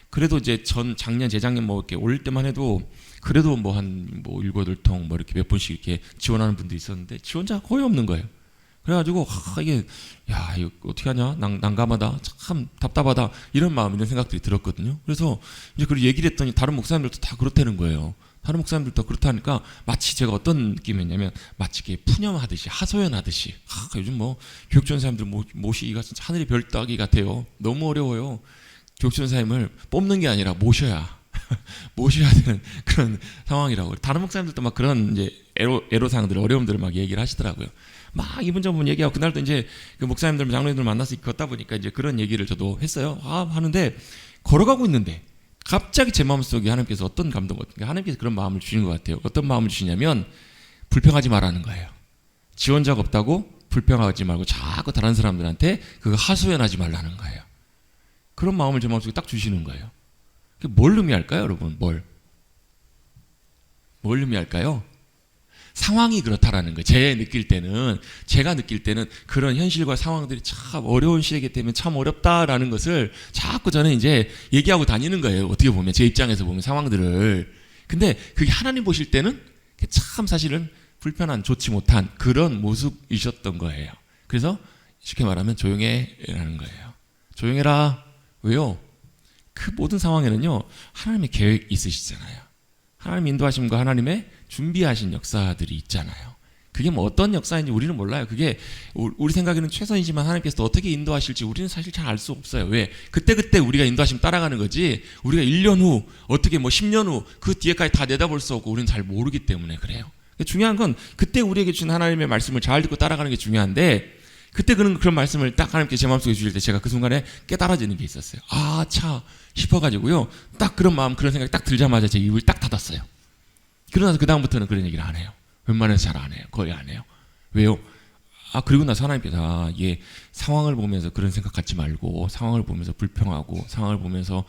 그래도 이제 작년, 재작년 뭐 이렇게 올릴 때만 해도 그래도 뭐 한 뭐 7-8통 뭐 이렇게 몇 분씩 이렇게 지원하는 분도 있었는데 지원자가 거의 없는 거예요. 그래가지고 이게 이거 어떻게 하냐 난감하다 참 답답하다 이런 마음 이런 생각들이 들었거든요. 그래서 이제 그 얘기를 했더니 다른 목사님들도 다 그렇다는 거예요. 다른 목사님들도 그렇다니까 마치 제가 어떤 느낌이었냐면 마치 이게 푸념하듯이 하소연하듯이 요즘 뭐 교육전사님들 모시기가 진짜 하늘의 별 따기 같아요. 너무 어려워요. 교육전사님을 뽑는 게 아니라 모셔야 되는 그런 상황이라고. 다른 목사님들도 막 그런 이제 애로사항들 어려움들을 막 얘기를 하시더라고요. 막 이분 저분 얘기하고 그날도 이제 그 목사님들 장로님들 만나서 걷다 보니까 이제 그런 얘기를 저도 했어요. 하는데 걸어가고 있는데 갑자기 제 마음속에 하나님께서 어떤 감동 같은 게 하나님께서 그런 마음을 주신 것 같아요. 어떤 마음을 주시냐면 불평하지 말라는 거예요. 지원자가 없다고 불평하지 말고 자꾸 다른 사람들한테 그거 하소연하지 말라는 거예요. 그런 마음을 제 마음속에 딱 주시는 거예요. 그게 뭘 의미할까요, 여러분? 뭘 의미할까요? 상황이 그렇다라는 거예요. 제가 느낄 때는 그런 현실과 상황들이 참 어려운 시기이기 때문에 참 어렵다라는 것을 자꾸 저는 이제 얘기하고 다니는 거예요. 어떻게 보면 제 입장에서 보면 상황들을. 근데 그게 하나님 보실 때는 참 사실은 불편한 좋지 못한 그런 모습이셨던 거예요. 그래서 쉽게 말하면 조용해라는 거예요. 조용해라. 왜요? 그 모든 상황에는요 하나님의 계획이 있으시잖아요. 하나님 인도하심과 하나님의 준비하신 역사들이 있잖아요. 그게 뭐 어떤 역사인지 우리는 몰라요. 그게 우리 생각에는 최선이지만 하나님께서 어떻게 인도하실지 우리는 사실 잘 알 수 없어요. 왜? 그때그때 우리가 인도하시면 따라가는 거지, 우리가 1년 후, 어떻게 뭐 10년 후 그 뒤에까지 다 내다볼 수 없고 우리는 잘 모르기 때문에 그래요. 중요한 건 그때 우리에게 주신 하나님의 말씀을 잘 듣고 따라가는 게 중요한데, 그때 그런 말씀을 딱 하나님께 제 마음속에 주실 때 제가 그 순간에 깨달아지는 게 있었어요. 아, 차 싶어가지고요. 딱 그런 마음, 그런 생각이 딱 들자마자 제 입을 딱 닫았어요. 그러나서 그 다음부터는 그런 얘기를 안 해요. 웬만해서 잘 안 해요. 거의 안 해요. 왜요? 그리고 나서 하나님께서 이게 상황을 보면서 그런 생각 갖지 말고, 상황을 보면서 불평하고, 상황을 보면서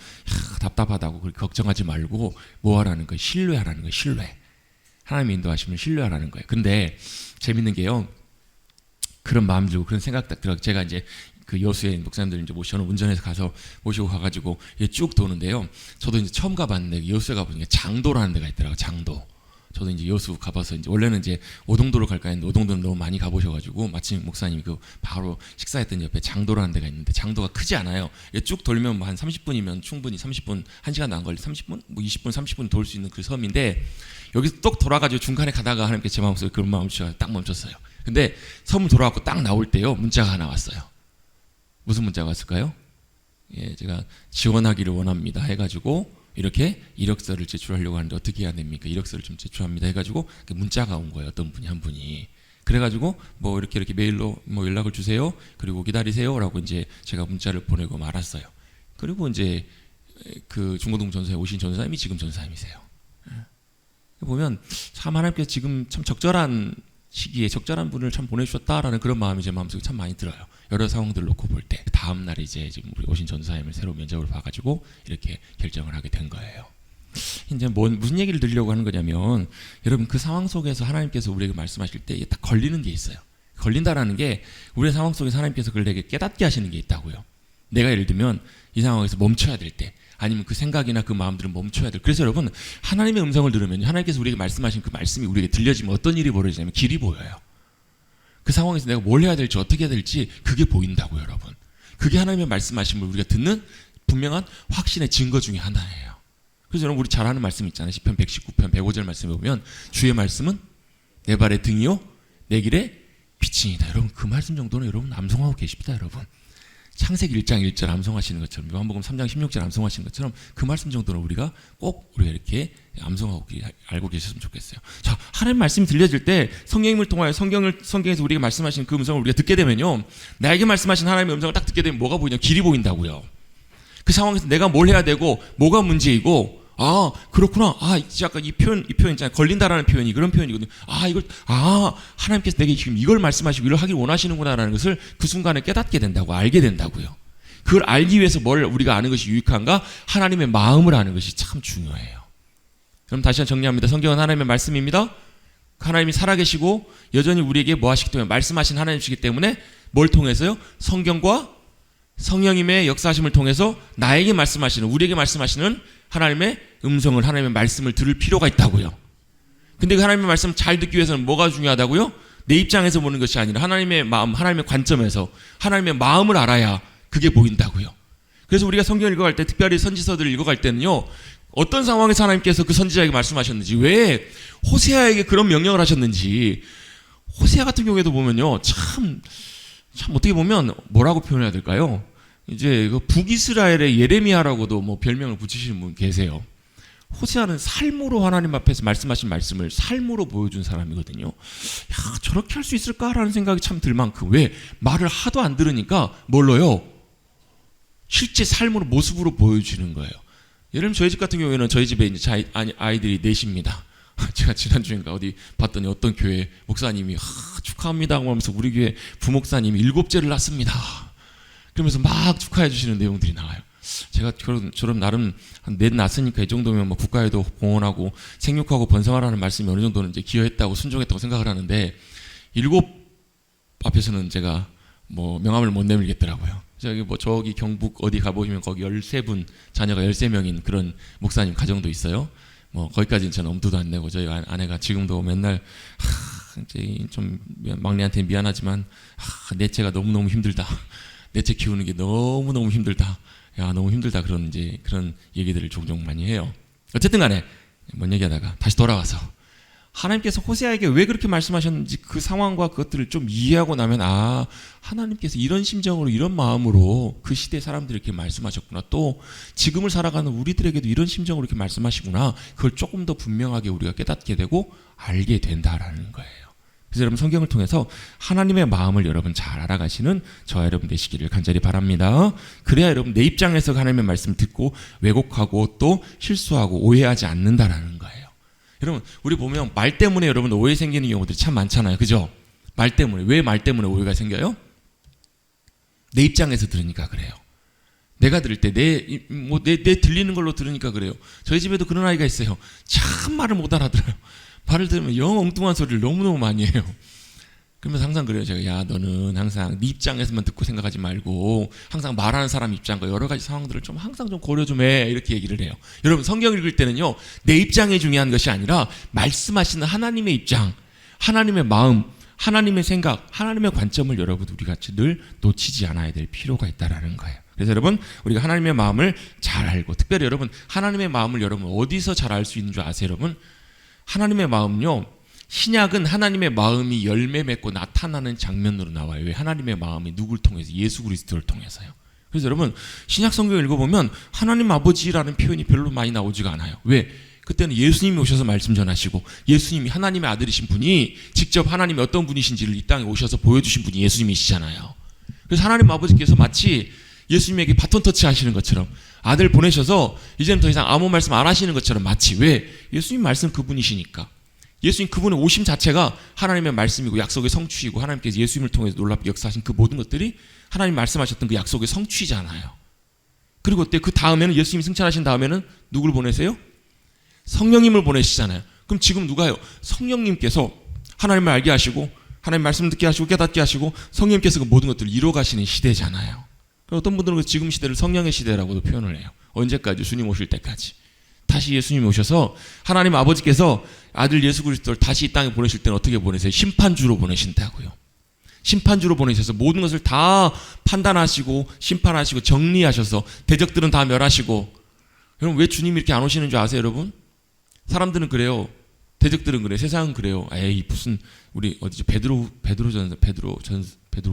답답하다고 그렇게 걱정하지 말고 뭐 하라는 거예요? 신뢰하라는 거예요. 신뢰. 하나님의 인도하시면 신뢰하라는 거예요. 근데 재밌는 게요, 그런 마음 들고 그런 생각 딱 들어, 제가 이제 그 여수의 목사님들 이제 모셔놓은 운전해서 가서 모시고 가가지고 쭉 도는데요. 저도 이제 처음 가봤는데 여수에 가보니까 장도라는 데가 있더라고요. 장도. 저도 이제 여수 가봐서 이제 원래는 이제 오동도로 갈까 했는데 오동도는 너무 많이 가보셔가지고 마침 목사님이 그 바로 식사했던 옆에 장도라는 데가 있는데, 장도가 크지 않아요. 쭉 돌면 뭐 한 30분이면 충분히 30분, 1시간도 안 걸려. 30분? 뭐 20분, 30분 돌 수 있는 그 섬인데, 여기서 똑 돌아가지고 중간에 가다가 하나님께 제 마음속에 그런 마음을 주셔서 딱 멈췄어요. 근데 섬을 돌아가고 딱 나올 때요, 문자가 하나 왔어요. 무슨 문자가 왔을까요? 제가 지원하기를 원합니다 해가지고 이렇게 이력서를 제출하려고 하는데 어떻게 해야 됩니까? 이력서를 좀 제출합니다 해가지고 문자가 온 거예요. 어떤 분이, 한 분이. 그래가지고 뭐 이렇게 메일로 뭐 연락을 주세요. 그리고 기다리세요라고 이제 제가 문자를 보내고 말았어요. 그리고 이제 그 중고등 전사에 오신 전사님이 지금 전사님이세요. 보면 참 하나님께서 지금 참 적절한 시기에 적절한 분을 참 보내주셨다라는 그런 마음이 제 마음속에 참 많이 들어요. 여러 상황들 놓고 볼 때 다음 날 이제 지금 우리 오신 전사님을 새로 면접을 봐가지고 이렇게 결정을 하게 된 거예요. 이제 무슨 얘기를 드리려고 하는 거냐면, 여러분 그 상황 속에서 하나님께서 우리에게 말씀하실 때 딱 걸리는 게 있어요. 걸린다라는 게 우리의 상황 속에서 하나님께서 그걸 내게 깨닫게 하시는 게 있다고요. 내가 예를 들면 이 상황에서 멈춰야 될 때, 아니면 그 생각이나 그 마음들은 멈춰야 될. 그래서 여러분 하나님의 음성을 들으면, 하나님께서 우리에게 말씀하신 그 말씀이 우리에게 들려지면 어떤 일이 벌어지냐면 길이 보여요. 그 상황에서 내가 뭘 해야 될지 어떻게 해야 될지 그게 보인다고요, 여러분. 그게 하나님의 말씀하신 걸 우리가 듣는 분명한 확신의 증거 중에 하나예요. 그래서 여러분 우리 잘 아는 말씀 있잖아요. 시편 119편 105절 말씀에 보면 주의 말씀은 내 발의 등이요 내 길의 빛이니다. 여러분 그 말씀 정도는 여러분 암송하고 계십니다, 여러분. 창세기 1장 1절 암송하시는 것처럼, 요한복음 3장 16절 암송하시는 것처럼 그 말씀 정도는 우리가 이렇게 암송하고 알고 계셨으면 좋겠어요. 자, 하나님 말씀이 들려질 때 성령님을 통하여 성경에서 우리가 말씀하시는 그 음성을 우리가 듣게 되면요, 나에게 말씀하신 하나님의 음성을 딱 듣게 되면 뭐가 보이냐? 길이 보인다고요. 그 상황에서 내가 뭘 해야 되고 뭐가 문제이고, 그렇구나. 아까 이 표현 있잖아요. 걸린다라는 표현이 그런 표현이거든요. 하나님께서 내게 지금 이걸 말씀하시고 이걸 하길 원하시는구나라는 것을 그 순간에 깨닫게 된다고, 알게 된다고요. 그걸 알기 위해서 뭘 우리가 아는 것이 유익한가? 하나님의 마음을 아는 것이 참 중요해요. 그럼 다시 한번 정리합니다. 성경은 하나님의 말씀입니다. 하나님이 살아계시고 여전히 우리에게 뭐 하시기 때문에, 말씀하신 하나님이시기 때문에 뭘 통해서요? 성경과 성령님의 역사하심을 통해서 나에게 말씀하시는, 우리에게 말씀하시는 하나님의 음성을, 하나님의 말씀을 들을 필요가 있다고요. 근데 그 하나님의 말씀을 잘 듣기 위해서는 뭐가 중요하다고요? 내 입장에서 보는 것이 아니라 하나님의 마음, 하나님의 관점에서 하나님의 마음을 알아야 그게 보인다고요. 그래서 우리가 성경을 읽어갈 때, 특별히 선지서들을 읽어갈 때는요, 어떤 상황에서 하나님께서 그 선지자에게 말씀하셨는지, 왜 호세아에게 그런 명령을 하셨는지, 호세아 같은 경우에도 보면요, 참 어떻게 보면 뭐라고 표현해야 될까요? 이제 그 북이스라엘의 예레미야라고도 뭐 별명을 붙이시는 분 계세요. 호세아는 삶으로 하나님 앞에서 말씀하신 말씀을 삶으로 보여준 사람이거든요. 저렇게 할 수 있을까라는 생각이 참 들 만큼, 왜 말을 하도 안 들으니까 뭘로요? 실제 삶으로, 모습으로 보여주는 거예요. 예를 들면 저희 집 같은 경우에는 저희 집에 이제 아이들이 넷입니다. 제가 지난주인가 어디 봤더니 어떤 교회 목사님이 축하합니다 하면서 우리 교회 부목사님이 7째를 낳습니다. 그러면서 막 축하해 주시는 내용들이 나와요. 제가 저런 나름 한 넷 낳았으니까 이 정도면 뭐 국가에도 봉헌하고 생육하고 번성하라는 말씀이 어느 정도는 이제 기여했다고, 순종했다고 생각을 하는데, 7 앞에서는 제가 뭐 명함을 못 내밀겠더라고요. 저기 경북 어디 가보시면 거기 13분 자녀가 13명인 그런 목사님 가정도 있어요. 뭐 거기까지는 저는 엄두도 안 내고, 저희 아내가 지금도 맨날 이제 좀 막내한테 미안하지만 넷째가 너무너무 힘들다. 넷째 키우는 게 너무너무 힘들다. 너무 힘들다. 그런 얘기들을 종종 많이 해요. 어쨌든 간에 뭔 얘기하다가 다시 돌아와서, 하나님께서 호세아에게 왜 그렇게 말씀하셨는지 그 상황과 그것들을 좀 이해하고 나면 하나님께서 이런 심정으로 이런 마음으로 그 시대 사람들에게 이렇게 말씀하셨구나. 또 지금을 살아가는 우리들에게도 이런 심정으로 이렇게 말씀하시구나. 그걸 조금 더 분명하게 우리가 깨닫게 되고 알게 된다라는 거예요. 그래서 여러분 성경을 통해서 하나님의 마음을 여러분 잘 알아가시는 저와 여러분 되시기를 간절히 바랍니다. 그래야 여러분 내 입장에서 하나님의 말씀을 듣고 왜곡하고 또 실수하고 오해하지 않는다라는 거예요. 여러분 우리 보면 말 때문에 여러분 오해 생기는 경우들이 참 많잖아요. 그죠? 말 때문에. 왜 말 때문에 오해가 생겨요? 내 입장에서 들으니까 그래요. 내가 들을 때 내 들리는 걸로 들으니까 그래요. 저희 집에도 그런 아이가 있어요. 참 말을 못 알아들어요. 말을 들으면 영 엉뚱한 소리를 너무너무 많이 해요. 그러면서 항상 그래요. 제가 야 너는 항상 네 입장에서만 듣고 생각하지 말고 항상 말하는 사람 입장과 여러 가지 상황들을 좀 항상 좀 고려 좀 해. 이렇게 얘기를 해요. 여러분 성경 읽을 때는요. 내 입장이 중요한 것이 아니라 말씀하시는 하나님의 입장, 하나님의 마음, 하나님의 생각, 하나님의 관점을 여러분 우리 같이 늘 놓치지 않아야 될 필요가 있다라는 거예요. 그래서 여러분 우리가 하나님의 마음을 잘 알고 특별히 여러분 하나님의 마음을 여러분 어디서 잘 알 수 있는 줄 아세요 여러분? 하나님의 마음요. 신약은 하나님의 마음이 열매 맺고 나타나는 장면으로 나와요. 왜? 하나님의 마음이 누굴 통해서? 예수 그리스도를 통해서요. 그래서 여러분 신약 성경 읽어보면 하나님 아버지라는 표현이 별로 많이 나오지가 않아요. 왜? 그때는 예수님이 오셔서 말씀 전하시고 예수님이 하나님의 아들이신 분이 직접 하나님이 어떤 분이신지를 이 땅에 오셔서 보여주신 분이 예수님이시잖아요. 그래서 하나님 아버지께서 마치 예수님에게 바톤 터치 하시는 것처럼 아들 보내셔서 이제는 더 이상 아무 말씀 안 하시는 것처럼 마치 왜? 예수님 말씀 그분이시니까. 예수님 그분의 오심 자체가 하나님의 말씀이고 약속의 성취이고 하나님께서 예수님을 통해서 놀랍게 역사하신 그 모든 것들이 하나님 말씀하셨던 그 약속의 성취잖아요. 그리고 그때 그 다음에는 예수님이 승천하신 다음에는 누굴 보내세요? 성령님을 보내시잖아요. 그럼 지금 누가요? 성령님께서 하나님을 알게 하시고 하나님 말씀 듣게 하시고 깨닫게 하시고 성령님께서 그 모든 것들을 이뤄가시는 시대잖아요. 어떤 분들은 지금 시대를 성령의 시대라고도 표현을 해요. 언제까지? 주님 오실 때까지. 다시 예수님이 오셔서 하나님 아버지께서 아들 예수 그리스도를 다시 이 땅에 보내실 때는 어떻게 보내세요? 심판주로 보내신다고요. 심판주로 보내셔서 모든 것을 다 판단하시고 심판하시고 정리하셔서 대적들은 다 멸하시고. 여러분 왜 주님이 이렇게 안 오시는 줄 아세요 여러분? 사람들은 그래요. 대적들은 그래요. 세상은 그래요. 에이 무슨 우리 어디지 베드로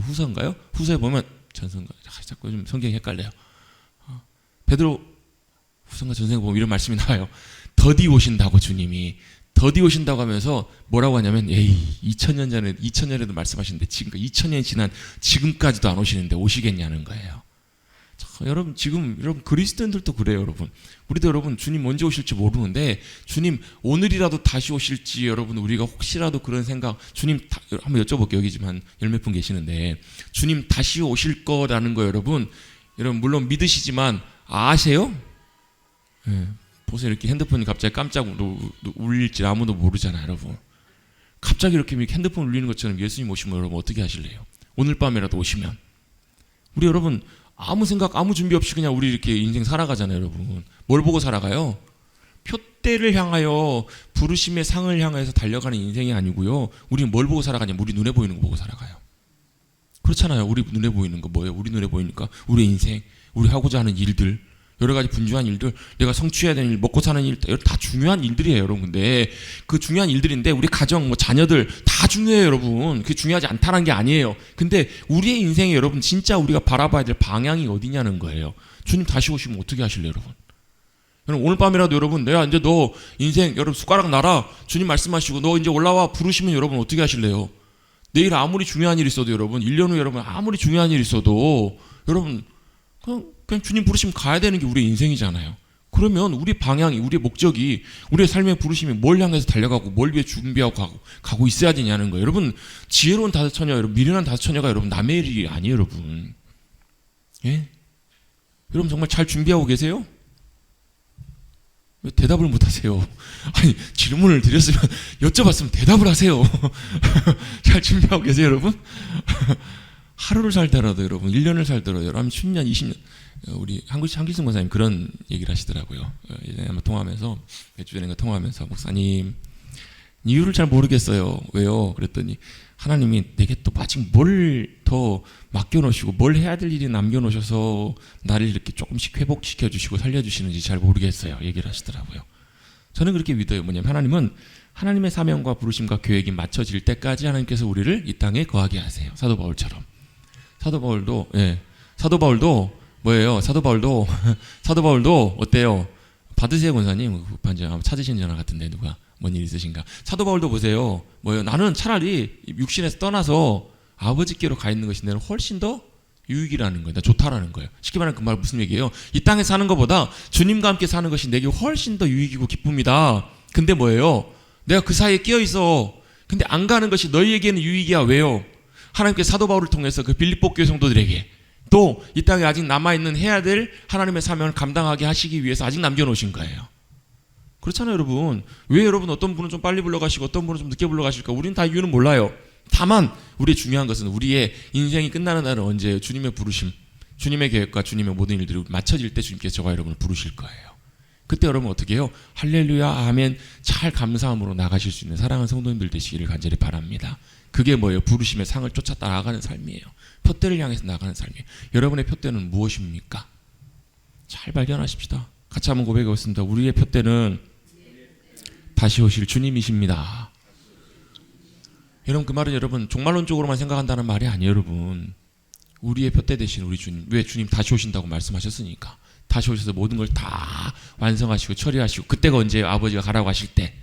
후서인가요? 후서에 보면 전서인가 자꾸 좀 성경이 헷갈려요. 베드로 후서인가 전서에 보면 이런 말씀이 나와요. 더디 오신다고 주님이 더디 오신다고 하면서 뭐라고 하냐면 2000년에도 말씀하시는데 지금 2000년이 지난 지금까지도 안 오시는데 오시겠냐는 거예요. 여러분 지금 여러분 그리스도인들도 그래요 여러분. 우리도 여러분 주님 언제 오실지 모르는데 주님 오늘이라도 다시 오실지 여러분 우리가 혹시라도 그런 생각 주님 한번 여쭤볼게요. 여기 지금 한 열 몇 분 계시는데 주님 다시 오실 거라는 거 여러분 물론 믿으시지만 아세요? 네. 보세요. 이렇게 핸드폰이 갑자기 깜짝 울릴지 아무도 모르잖아요 여러분. 갑자기 이렇게 핸드폰 울리는 것처럼 예수님 오시면 여러분 어떻게 하실래요? 오늘 밤에라도 오시면 우리 여러분 아무 생각 아무 준비 없이 그냥 우리 이렇게 인생 살아가잖아요 여러분. 뭘 보고 살아가요? 표대를 향하여 부르심의 상을 향해서 달려가는 인생이 아니고요. 우리는 뭘 보고 살아가냐면 우리 눈에 보이는 거 보고 살아가요. 그렇잖아요. 우리 눈에 보이는 거 뭐예요? 우리 눈에 보이니까 우리 인생 우리 하고자 하는 일들 여러 가지 분주한 일들 내가 성취해야 되는 일 먹고 사는 일 다 중요한 일들이에요 여러분. 근데 그 중요한 일들인데 우리 가정 자녀들 다 중요해요 여러분. 그게 중요하지 않다는 게 아니에요. 근데 우리의 인생에 여러분 진짜 우리가 바라봐야 될 방향이 어디냐는 거예요. 주님 다시 오시면 어떻게 하실래요 여러분? 여러분 오늘 밤이라도 여러분 내가 이제 너 인생 여러분 숟가락 놔라 주님 말씀하시고 너 이제 올라와 부르시면 여러분 어떻게 하실래요? 내일 아무리 중요한 일이 있어도 여러분 1년 후에 여러분 아무리 중요한 일이 있어도 여러분 그냥 주님 부르시면 가야 되는 게 우리의 인생이잖아요. 그러면 우리 방향이 우리의 목적이 우리의 삶의 부르심이 뭘 향해서 달려가고 뭘 위해 준비하고 가고 있어야 되냐는 거예요. 여러분 지혜로운 다섯 처녀 여러분 미련한 다섯 처녀가 여러분 남의 일이 아니에요 여러분. 예? 여러분 정말 잘 준비하고 계세요? 왜 대답을 못 하세요? 아니 질문을 드렸으면 여쭤봤으면 대답을 하세요. 잘 준비하고 계세요 여러분? 하루를 살더라도 여러분 1년을 살더라도 여러분 10년 20년 우리 한길승 권사님 그런 얘기를 하시더라고요. 예전에 한번 통화하면서 몇 주 전에 통화하면서 목사님 이유를 잘 모르겠어요. 왜요? 그랬더니 하나님이 내게 또 아직 뭘 더 맡겨놓으시고 뭘 해야 될 일이 남겨놓으셔서 나를 이렇게 조금씩 회복시켜 주시고 살려주시는지 잘 모르겠어요. 얘기를 하시더라고요. 저는 그렇게 믿어요. 뭐냐면 하나님은 하나님의 사명과 부르심과 계획이 맞춰질 때까지 하나님께서 우리를 이 땅에 거하게 하세요. 사도 바울처럼. 사도 바울도 뭐예요? 사도 바울도 어때요? 받으세요, 권사님. 반지 찾으신 전화 같은데 누가 뭔 일 있으신가? 사도 바울도 보세요. 뭐예요? 나는 차라리 육신에서 떠나서 아버지께로 가 있는 것이 내는 훨씬 더 유익이라는 거예요. 나 좋다라는 거예요. 쉽게 말하면 그 말 무슨 얘기예요? 이 땅에 사는 것보다 주님과 함께 사는 것이 내게 훨씬 더 유익이고 기쁨이다. 근데 뭐예요? 내가 그 사이에 끼어 있어. 근데 안 가는 것이 너희에게는 유익이야. 왜요? 하나님께서 사도 바울을 통해서 그 빌립보 교회 성도들에게 또 이 땅에 아직 남아있는 해야 될 하나님의 사명을 감당하게 하시기 위해서 아직 남겨놓으신 거예요. 그렇잖아요, 여러분. 왜 여러분 어떤 분은 좀 빨리 불러가시고 어떤 분은 좀 늦게 불러가실까? 우리는 다 이유는 몰라요. 다만 우리의 중요한 것은 우리의 인생이 끝나는 날은 언제예요? 주님의 부르심, 주님의 계획과 주님의 모든 일들이 맞춰질 때 주님께서 저와 여러분을 부르실 거예요. 그때 여러분 어떻게 해요? 할렐루야 아멘 잘 감사함으로 나가실 수 있는 사랑하는 성도님들 되시기를 간절히 바랍니다. 그게 뭐예요? 부르심의 상을 쫓아 나아가는 삶이에요. 표대를 향해서 나가는 삶이에요. 여러분의 표대는 무엇입니까? 잘 발견하십시다. 같이 한번 고백해 보겠습니다. 우리의 표대는 다시 오실 주님이십니다. 여러분 그 말은 여러분 종말론적으로만 생각한다는 말이 아니에요. 여러분 우리의 표대 되신 우리 주님, 왜 주님 다시 오신다고 말씀하셨으니까 다시 오셔서 모든 걸 다 완성하시고 처리하시고, 그때가 언제예요? 아버지가 가라고 하실 때.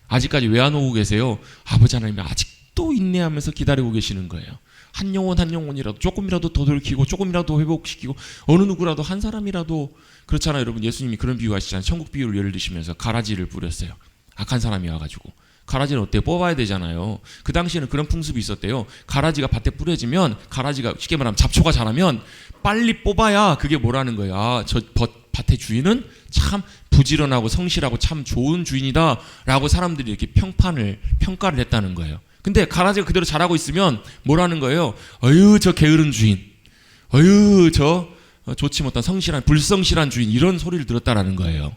아직까지 왜 안 오고 계세요? 아버지 하나님이 아직도 인내하면서 기다리고 계시는 거예요. 한 영혼 한 영혼이라도 조금이라도 더 돌이키고 조금이라도 회복시키고, 어느 누구라도 한 사람이라도. 그렇잖아요 여러분. 예수님이 그런 비유 하시잖아요. 천국 비유를 예를 드시면서 가라지를 뿌렸어요. 악한 사람이 와가지고. 가라지는 어때요? 뽑아야 되잖아요. 그 당시에는 그런 풍습이 있었대요. 가라지가 밭에 뿌려지면, 가라지가 쉽게 말하면 잡초가 자라면 빨리 뽑아야 그게 뭐라는 거예요. 아, 저 밭의 주인은 참 부지런하고 성실하고 참 좋은 주인이다 라고 사람들이 이렇게 평가를 했다는 거예요. 근데 가라지가 그대로 자라고 있으면 뭐라는 거예요? 어휴 저 게으른 주인, 어휴 저 좋지 못한 성실한 불성실한 주인, 이런 소리를 들었다라는 거예요.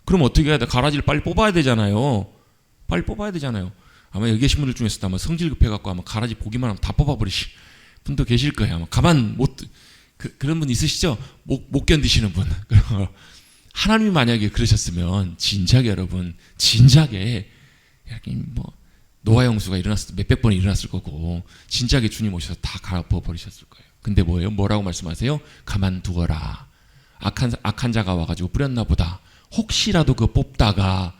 그럼 어떻게 해야 돼? 가라지를 빨리 뽑아야 되잖아요. 빨리 뽑아야 되잖아요. 아마 여기 계신 분들 중에서도 아마 성질 급해갖고 아마 가라지 보기만 하면 다 뽑아버리실 분도 계실 거예요. 아마 가만 못 그런 분 있으시죠? 못 견디시는 분. 하나님이 만약에 그러셨으면 진작에 여러분, 진작에 뭐 노아 홍수가 일어났을 때 몇백 번이 일어났을 거고, 진작에 주님 오셔서 다 갈아엎어 버리셨을 거예요. 근데 뭐예요? 뭐라고 말씀하세요? 가만두어라. 악한 자가 와가지고 뿌렸나 보다. 혹시라도 그거 뽑다가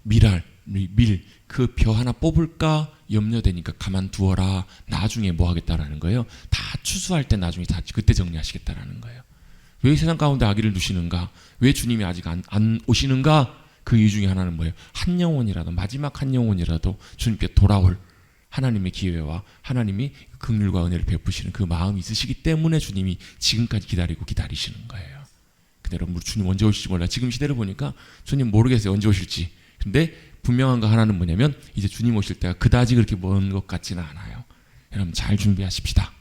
밀 그 벼 하나 뽑을까 염려되니까 가만두어라. 나중에 뭐 하겠다라는 거예요? 다 추수할 때 나중에 다 그때 정리하시겠다라는 거예요. 왜 세상 가운데 아기를 두시는가? 왜 주님이 아직 안 오시는가? 그 이유 중에 하나는 뭐예요? 한 영혼이라도, 마지막 한 영혼이라도 주님께 돌아올 하나님의 기회와 하나님이 긍휼과 은혜를 베푸시는 그 마음이 있으시기 때문에 주님이 지금까지 기다리시는 거예요. 근데 여러분, 주님 언제 오실지 몰라. 지금 시대를 보니까 주님 모르겠어요, 언제 오실지. 근데 분명한 거 하나는 뭐냐면, 이제 주님 오실 때가 그다지 그렇게 먼 것 같지는 않아요. 여러분 잘 준비하십시다.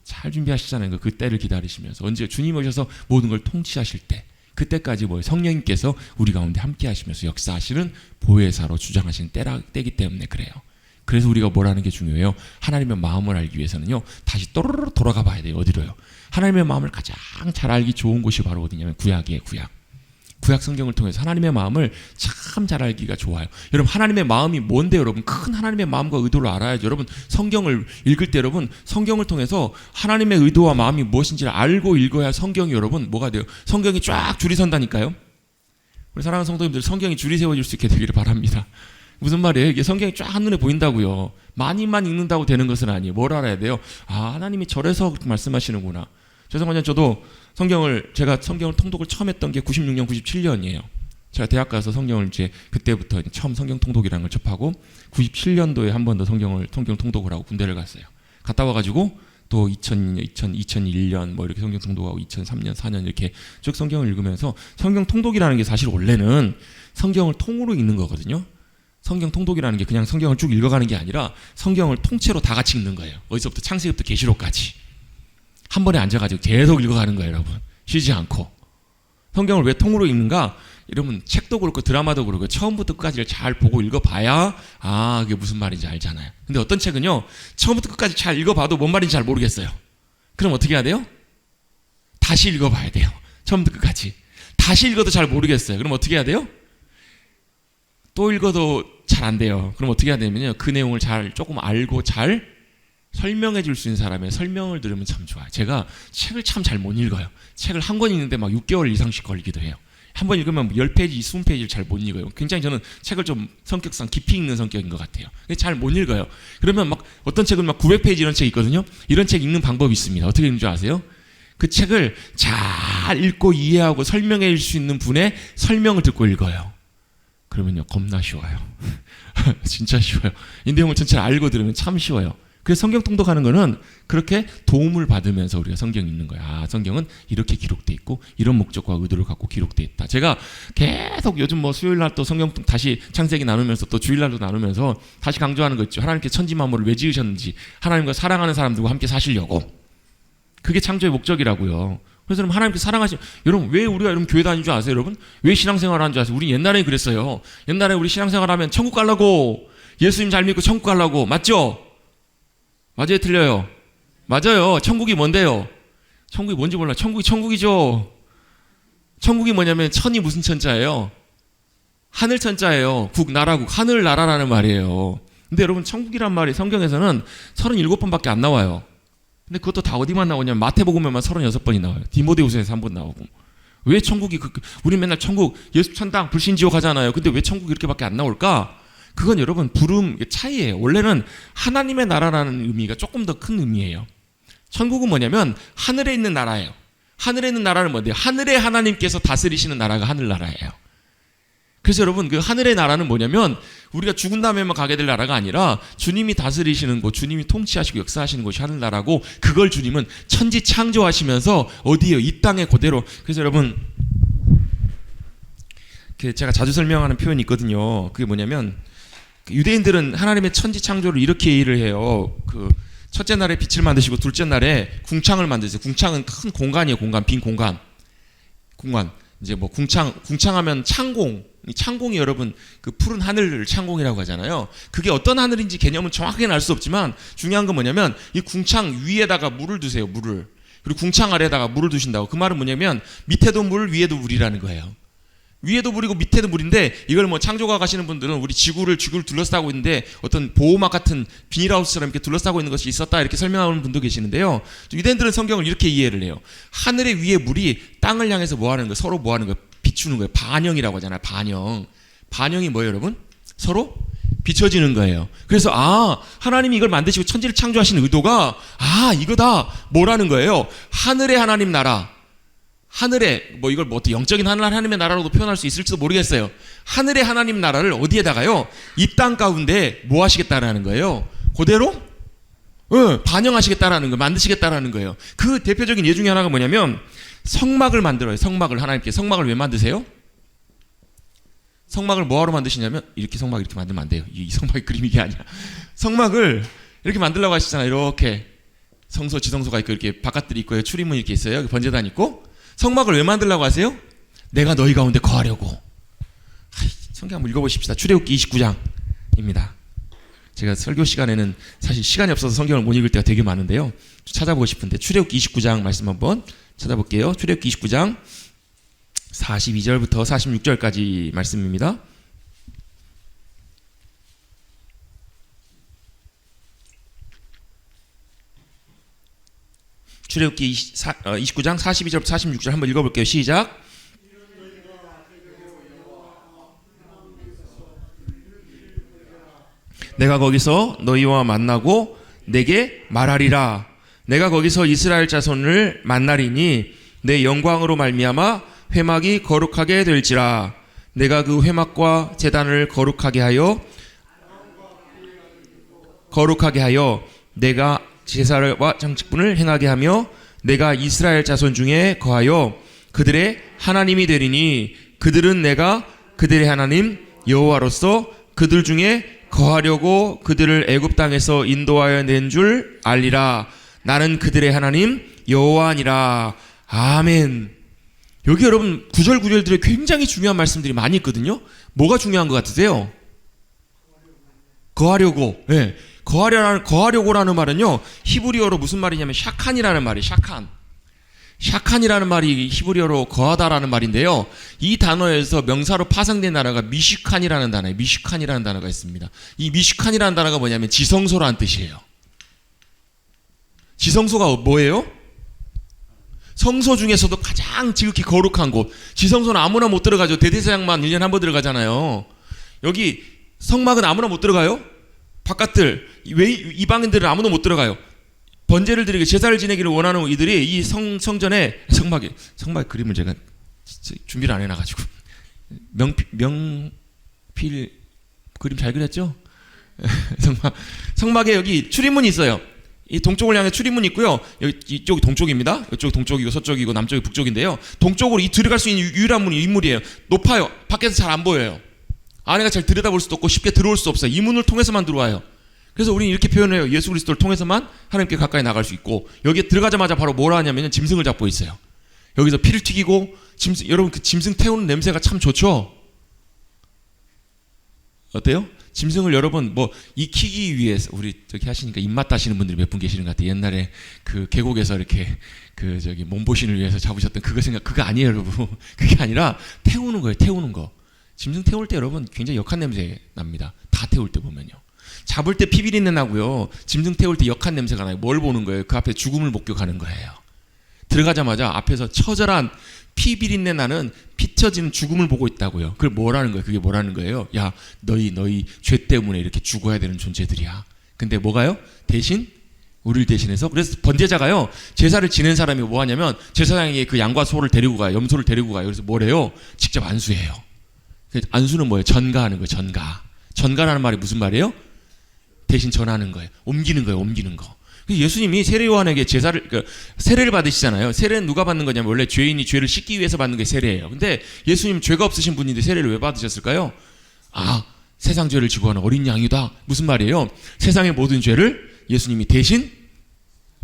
잘 준비하시잖아요. 그 때를 기다리시면서 언제 주님 오셔서 모든 걸 통치하실 때, 그때까지 뭐예요? 성령님께서 우리 가운데 함께 하시면서 역사하시는 보혜사로 주장하시는 때기 때문에 그래요. 그래서 우리가 뭘 하는 게 중요해요? 하나님의 마음을 알기 위해서는요, 다시 또르르 돌아가 봐야 돼요. 어디로요? 하나님의 마음을 가장 잘 알기 좋은 곳이 바로 어디냐면 구약이에요. 구약 성경을 통해서 하나님의 마음을 참 잘 알기가 좋아요. 여러분, 하나님의 마음이 뭔데? 여러분, 큰 하나님의 마음과 의도를 알아야죠. 여러분, 성경을 읽을 때 여러분, 성경을 통해서 하나님의 의도와 마음이 무엇인지를 알고 읽어야 성경이 여러분 뭐가 돼요? 성경이 쫙 줄이 선다니까요. 우리 사랑하는 성도님들, 성경이 줄이 세워질 수 있게 되기를 바랍니다. 무슨 말이에요? 이게 성경이 쫙 한눈에 보인다고요. 많이만 읽는다고 되는 것은 아니에요. 뭘 알아야 돼요? 아, 하나님이 저래서 그렇게 말씀하시는구나. 죄송하지만 저도 제가 성경을 통독을 처음 했던 게 96년, 97년이에요. 제가 대학 가서 성경을 이제 그때부터 처음 성경 통독이라는 걸 접하고, 97년도에 한 번 더 성경 통독을 하고 군대를 갔어요. 갔다 와가지고 또 2001년 뭐 이렇게 성경 통독하고 2003년, 4년 이렇게 쭉 성경을 읽으면서, 성경 통독이라는 게 사실 원래는 성경을 통으로 읽는 거거든요. 성경 통독이라는 게 그냥 성경을 쭉 읽어가는 게 아니라 성경을 통째로 다 같이 읽는 거예요. 어디서부터 창세기부터 계시록까지 한 번에 앉아가지고 계속 읽어가는 거예요. 여러분, 쉬지 않고. 성경을 왜 통으로 읽는가? 여러분, 책도 그렇고 드라마도 그렇고 처음부터 끝까지를 잘 보고 읽어봐야 그게 무슨 말인지 알잖아요. 근데 어떤 책은요, 처음부터 끝까지 잘 읽어봐도 뭔 말인지 잘 모르겠어요. 그럼 어떻게 해야 돼요? 다시 읽어봐야 돼요. 처음부터 끝까지. 다시 읽어도 잘 모르겠어요. 그럼 어떻게 해야 돼요? 또 읽어도 잘 안 돼요. 그럼 어떻게 해야 되냐면요. 그 내용을 조금 알고 잘 설명해 줄 수 있는 사람의 설명을 들으면 참 좋아요. 제가 책을 참 잘 못 읽어요. 책을 한 권 읽는데 막 6개월 이상씩 걸리기도 해요. 한 번 읽으면 10페이지, 20페이지를 잘 못 읽어요. 굉장히 저는 책을 좀 성격상 깊이 읽는 성격인 것 같아요. 잘 못 읽어요. 그러면 막 어떤 책은 막 900페이지 이런 책 있거든요. 이런 책 읽는 방법이 있습니다. 어떻게 읽는 줄 아세요? 그 책을 잘 읽고 이해하고 설명해 줄 수 있는 분의 설명을 듣고 읽어요. 그러면요, 겁나 쉬워요. 진짜 쉬워요. 이 내용을 전체를 알고 들으면 참 쉬워요. 그래서 성경 통독하는 거는 그렇게 도움을 받으면서 우리가 성경 읽는 거야. 아, 성경은 이렇게 기록돼 있고 이런 목적과 의도를 갖고 기록돼 있다. 제가 계속 요즘 뭐 수요일 날 또 성경 다시 창세기 나누면서 또 주일 날도 나누면서 다시 강조하는 거 있죠. 하나님께 천지 만물을 왜 지으셨는지, 하나님과 사랑하는 사람들과 함께 사시려고. 그게 창조의 목적이라고요. 그래서 여러분, 하나님께 사랑하시면, 여러분 왜 우리가 여러분 교회 다니는 줄 아세요? 여러분 왜 신앙생활 하는 줄 아세요? 우리 옛날에 그랬어요. 옛날에 우리 신앙생활 하면 천국 가려고, 예수님 잘 믿고 천국 가려고. 맞죠? 맞아요, 틀려요? 맞아요. 천국이 뭔데요? 천국이 뭔지 몰라. 천국이 천국이죠. 천국이 뭐냐면 천이 무슨 천자예요? 하늘 천자예요. 국, 나라국, 하늘 나라라는 말이에요. 근데 여러분, 천국이란 말이 성경에서는 37번밖에 안 나와요. 근데 그것도 다 어디만 나오냐면 마태복음에만 36번이 나와요. 디모데후서에서 1번 나오고. 왜 천국이 우리 맨날 천국, 예수 천당, 불신지옥 하잖아요. 근데 왜 천국이 이렇게밖에 안 나올까? 그건 여러분 부름 차이예요. 원래는 하나님의 나라라는 의미가 조금 더 큰 의미예요. 천국은 뭐냐면 하늘에 있는 나라예요. 하늘에 있는 나라는 뭔데요? 하늘에 하나님께서 다스리시는 나라가 하늘나라예요. 그래서 여러분, 그 하늘의 나라는 뭐냐면 우리가 죽은 다음에만 가게 될 나라가 아니라 주님이 다스리시는 곳, 주님이 통치하시고 역사하시는 곳이 하늘나라고, 그걸 주님은 천지 창조하시면서 어디에요? 이 땅에 그대로. 그래서 여러분, 제가 자주 설명하는 표현이 있거든요. 그게 뭐냐면, 유대인들은 하나님의 천지 창조를 이렇게 이해를 해요. 첫째 날에 빛을 만드시고 둘째 날에 궁창을 만드세요. 궁창은 큰 공간이에요. 공간, 빈 공간. 이제 뭐 궁창하면 창공이 여러분 그 푸른 하늘을 창공이라고 하잖아요. 그게 어떤 하늘인지 개념은 정확하게는 알 수 없지만 중요한 건 뭐냐면 이 궁창 위에다가 물을 두세요. 물을. 그리고 궁창 아래에다가 물을 두신다고. 그 말은 뭐냐면 밑에도 물, 위에도 물이라는 거예요. 위에도 물이고 밑에도 물인데, 이걸 뭐 창조가 가시는 분들은 우리 지구를 둘러싸고 있는데 어떤 보호막 같은 비닐하우스처럼 이렇게 둘러싸고 있는 것이 있었다, 이렇게 설명하는 분도 계시는데요. 유대인들은 성경을 이렇게 이해를 해요. 하늘의 위에 물이 땅을 향해서 뭐 하는 거예요? 서로 뭐 하는 거예요? 비추는 거예요. 반영이라고 하잖아요. 반영이 뭐예요, 여러분? 서로 비춰지는 거예요. 그래서 하나님이 이걸 만드시고 천지를 창조하시는 의도가 이거다. 뭐라는 거예요? 하늘의 하나님 나라. 하늘에 이걸 어떻게 영적인 하나님의 나라로도 표현할 수 있을지도 모르겠어요. 하늘의 하나님 나라를 어디에다가요? 이 땅 가운데 뭐 하시겠다라는 거예요? 그대로 반영하시겠다라는 거예요. 만드시겠다라는 거예요. 그 대표적인 예 중에 하나가 뭐냐면 성막을 만들어요. 하나님께 성막을 왜 만드세요? 성막을 뭐하러 만드시냐면, 이렇게 성막 이렇게 만들면 안 돼요. 이 성막의 그림이 이게 아니야. 성막을 이렇게 만들려고 하시잖아요. 이렇게 지성소가 있고 이렇게 바깥들이 있고 출입문 이렇게 있어요. 번제단 있고. 성막을 왜 만들려고 하세요? 내가 너희 가운데 거하려고. 성경 한번 읽어보십시다. 출애굽기 29장입니다. 제가 설교 시간에는 사실 시간이 없어서 성경을 못 읽을 때가 되게 많은데요. 찾아보고 싶은데 출애굽기 29장 말씀 한번 찾아볼게요. 출애굽기 29장 42절부터 46절까지 말씀입니다. 출애굽기 29장 42절부터 46절 한번 읽어볼게요. 시작. 내가 거기서 너희와 만나고 내게 말하리라. 내가 거기서 이스라엘 자손을 만나리니 내 영광으로 말미암아 회막이 거룩하게 될지라. 내가 그 회막과 제단을 거룩하게 하여 내가 제사와 장직분을 행하게 하며 내가 이스라엘 자손 중에 거하여 그들의 하나님이 되리니 그들은 내가 그들의 하나님 여호와로서 그들 중에 거하려고 그들을 애굽 땅에서 인도하여 낸 줄 알리라. 나는 그들의 하나님 여호와니라. 아멘. 여기 여러분 구절들에 굉장히 중요한 말씀들이 많이 있거든요. 뭐가 중요한 것 같으세요? 거하려고. 네. 거하려고라는 말은요, 히브리어로 무슨 말이냐면 샤칸이라는 말이에요. 샤칸. 샤칸이라는 말이 히브리어로 거하다라는 말인데요. 이 단어에서 명사로 파생된 단어가 미슈칸이라는 단어예요. 미슈칸이라는 단어가 있습니다. 이 미슈칸이라는 단어가 뭐냐면 지성소라는 뜻이에요. 지성소가 뭐예요? 성소 중에서도 가장 지극히 거룩한 곳. 지성소는 아무나 못 들어가죠. 대제사장만 1년에 한 번 들어가잖아요. 여기 성막은 아무나 못 들어가요. 바깥들 이방인들은 아무나 못 들어가요. 번제를 드리고 제사를 지내기를 원하는 이들이 이 성전에 성막 그림을 제가 준비를 안 해놔가지고 명필 그림 잘 그렸죠? 성막에 여기 출입문이 있어요. 이 동쪽을 향해 출입문이 있고요. 여기 이쪽이 동쪽입니다. 이쪽 동쪽이고 서쪽이고 남쪽이 북쪽인데요. 동쪽으로 이 들어갈 수 있는 유일한 문이 이 문이에요. 높아요. 밖에서 잘 안 보여요. 안에가 잘 들여다볼 수도 없고 쉽게 들어올 수 없어요. 이 문을 통해서만 들어와요. 그래서 우리는 이렇게 표현해요. 예수 그리스도를 통해서만 하나님께 가까이 나갈 수 있고, 여기에 들어가자마자 바로 뭐라 하냐면 짐승을 잡고 있어요. 여기서 피를 튀기고 여러분 그 짐승 태우는 냄새가 참 좋죠? 어때요? 짐승을 여러분 뭐 익히기 위해서 우리 저기 하시니까 입맛 다시는 분들이 몇 분 계시는 것 같아요. 옛날에 그 계곡에서 이렇게 그 저기 몸보신을 위해서 잡으셨던 그거 아니에요, 여러분. 그게 아니라 태우는 거예요. 태우는 거. 짐승 태울 때 여러분 굉장히 역한 냄새 납니다. 다 태울 때 보면요. 잡을 때 피비린내 나고요. 짐승 태울 때 역한 냄새가 나요. 뭘 보는 거예요? 그 앞에 죽음을 목격하는 거예요. 들어가자마자 앞에서 처절한 피비린내 나는 피쳐지는 죽음을 보고 있다고요. 그걸 뭐라는 거예요? 그게 뭐라는 거예요? 야, 너희 죄 때문에 이렇게 죽어야 되는 존재들이야. 근데 뭐가요? 대신 우리를 대신해서, 그래서 번제자가요, 제사를 지낸 사람이 뭐 하냐면 제사장에게 그 양과 소를 데리고 가요. 염소를 데리고 가요. 그래서 뭐래요? 직접 안수해요. 안수는 뭐예요? 전가하는 거예요. 전가라는 말이 무슨 말이에요? 대신 전하는 거예요. 옮기는 거예요. 옮기는 거. 예수님이 세례 요한에게 세례를 받으시잖아요. 세례는 누가 받는 거냐면 원래 죄인이 죄를 씻기 위해서 받는 게 세례예요. 근데 예수님 죄가 없으신 분인데 세례를 왜 받으셨을까요? 세상 죄를 지고 하는 어린 양이다. 무슨 말이에요? 세상의 모든 죄를 예수님이 대신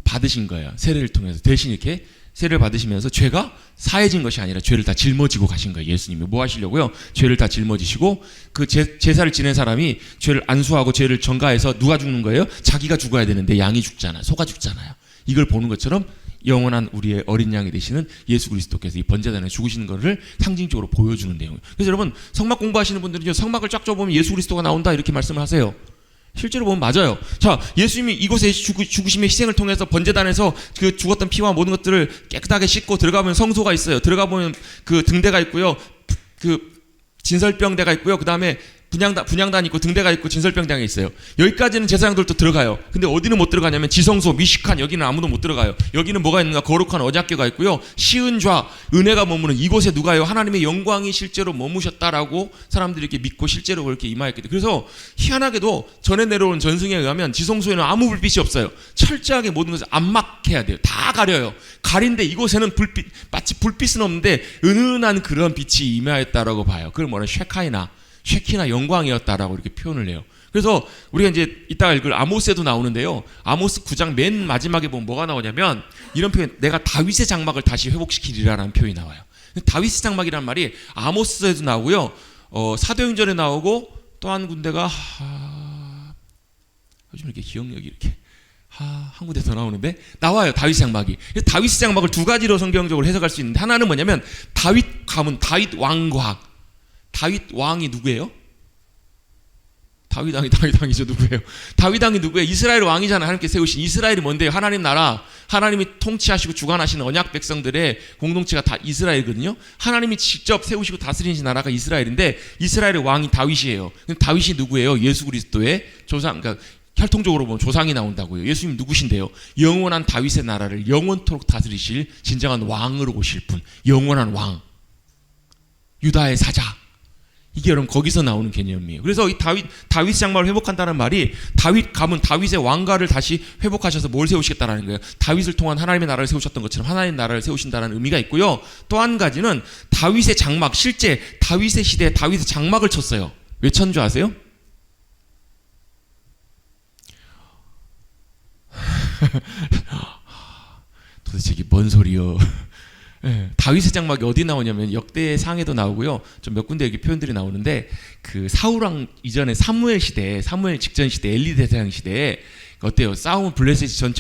받으신 거예요. 세례를 통해서 대신 이렇게 세례를 받으시면서 죄가 사해진 것이 아니라 죄를 다 짊어지고 가신 거예요. 예수님이 뭐 하시려고요? 죄를 다 짊어지시고 그 제사를 지낸 사람이 죄를 안수하고 죄를 전가해서 누가 죽는 거예요? 자기가 죽어야 되는데 양이 죽잖아요. 소가 죽잖아요. 이걸 보는 것처럼 영원한 우리의 어린 양이 되시는 예수 그리스도께서 이 번제단에 죽으시는 것을 상징적으로 보여주는 내용이에요. 그래서 여러분 성막 공부하시는 분들은 성막을 쫙 쪄보면 예수 그리스도가 나온다 이렇게 말씀을 하세요. 실제로 보면 맞아요. 자, 예수님이 이곳에 죽으심의 희생을 통해서 번제단에서 그 죽었던 피와 모든 것들을 깨끗하게 씻고 들어가면 성소가 있어요. 들어가 보면 그 등대가 있고요. 그 진설병대가 있고요. 그 다음에 분향단 있고 등대가 있고 진설병대가 있어요. 여기까지는 제사장들도 들어가요. 근데 어디는 못 들어가냐면 지성소, 미식한 여기는 아무도 못 들어가요. 여기는 뭐가 있는가? 거룩한 언약궤가 있고요. 시은좌, 은혜가 머무는 이곳에 누가요? 하나님의 영광이 실제로 머무셨다라고 사람들이 이렇게 믿고 실제로 그렇게 임하였기 때문에. 그래서 희한하게도 전에 내려온 전승에 의하면 지성소에는 아무 불빛이 없어요. 철저하게 모든 것을 안막해야 돼요. 다 가려요. 가린데 이곳에는 마치 불빛은 없는데 은은한 그런 빛이 임하였다라고 봐요. 그걸 뭐냐? 쉐키나 영광이었다라고 이렇게 표현을 해요. 그래서 우리가 이제 이따가 읽을 아모스에도 나오는데요. 아모스 9장 맨 마지막에 보면 뭐가 나오냐면 이런 표현, 내가 다윗의 장막을 다시 회복시키리라라는 표현이 나와요. 다윗의 장막이라는 말이 아모스에도 나오고요. 사도행전에 나오고 또 한 군데가 요즘 이렇게 기억력이 이렇게 한 군데 더 나오는데 나와요. 다윗 장막이. 다윗 장막을 두 가지로 성경적으로 해석할 수 있는데, 하나는 뭐냐면 다윗 가문, 다윗 왕과 다윗 왕이 누구예요? 다윗 왕이죠. 누구예요? 다윗 왕이 누구예요? 이스라엘 왕이잖아요. 하나님께 세우신 이스라엘이 뭔데요? 하나님 나라, 하나님이 통치하시고 주관하시는 언약 백성들의 공동체가 다 이스라엘이거든요. 하나님이 직접 세우시고 다스리신 나라가 이스라엘인데 이스라엘의 왕이 다윗이에요. 다윗이 누구예요? 예수 그리스도의 조상, 그러니까 혈통적으로 보면 조상이 나온다고요. 예수님 누구신데요? 영원한 다윗의 나라를 영원토록 다스리실 진정한 왕으로 오실 분, 영원한 왕, 유다의 사자. 이게 여러분 거기서 나오는 개념이에요. 그래서 이 다윗 장막을 회복한다는 말이 다윗 가문, 다윗의 왕가를 다시 회복하셔서 뭘 세우시겠다라는 거예요. 다윗을 통한 하나님의 나라를 세우셨던 것처럼 하나님의 나라를 세우신다는 의미가 있고요. 또 한 가지는 다윗의 장막, 실제 다윗의 시대에 다윗의 장막을 쳤어요. 왜 쳤는 줄 아세요? 도대체 이게 뭔 소리요? 다윗의 장막이 어디 나오냐면 역대 상에도 나오고요. 좀 몇 군데 여기 표현들이 나오는데, 그 사울왕 이전에 사무엘 시대, 사무엘 직전 시대, 엘리 대장 시대에 어때요? 싸움 블레셋이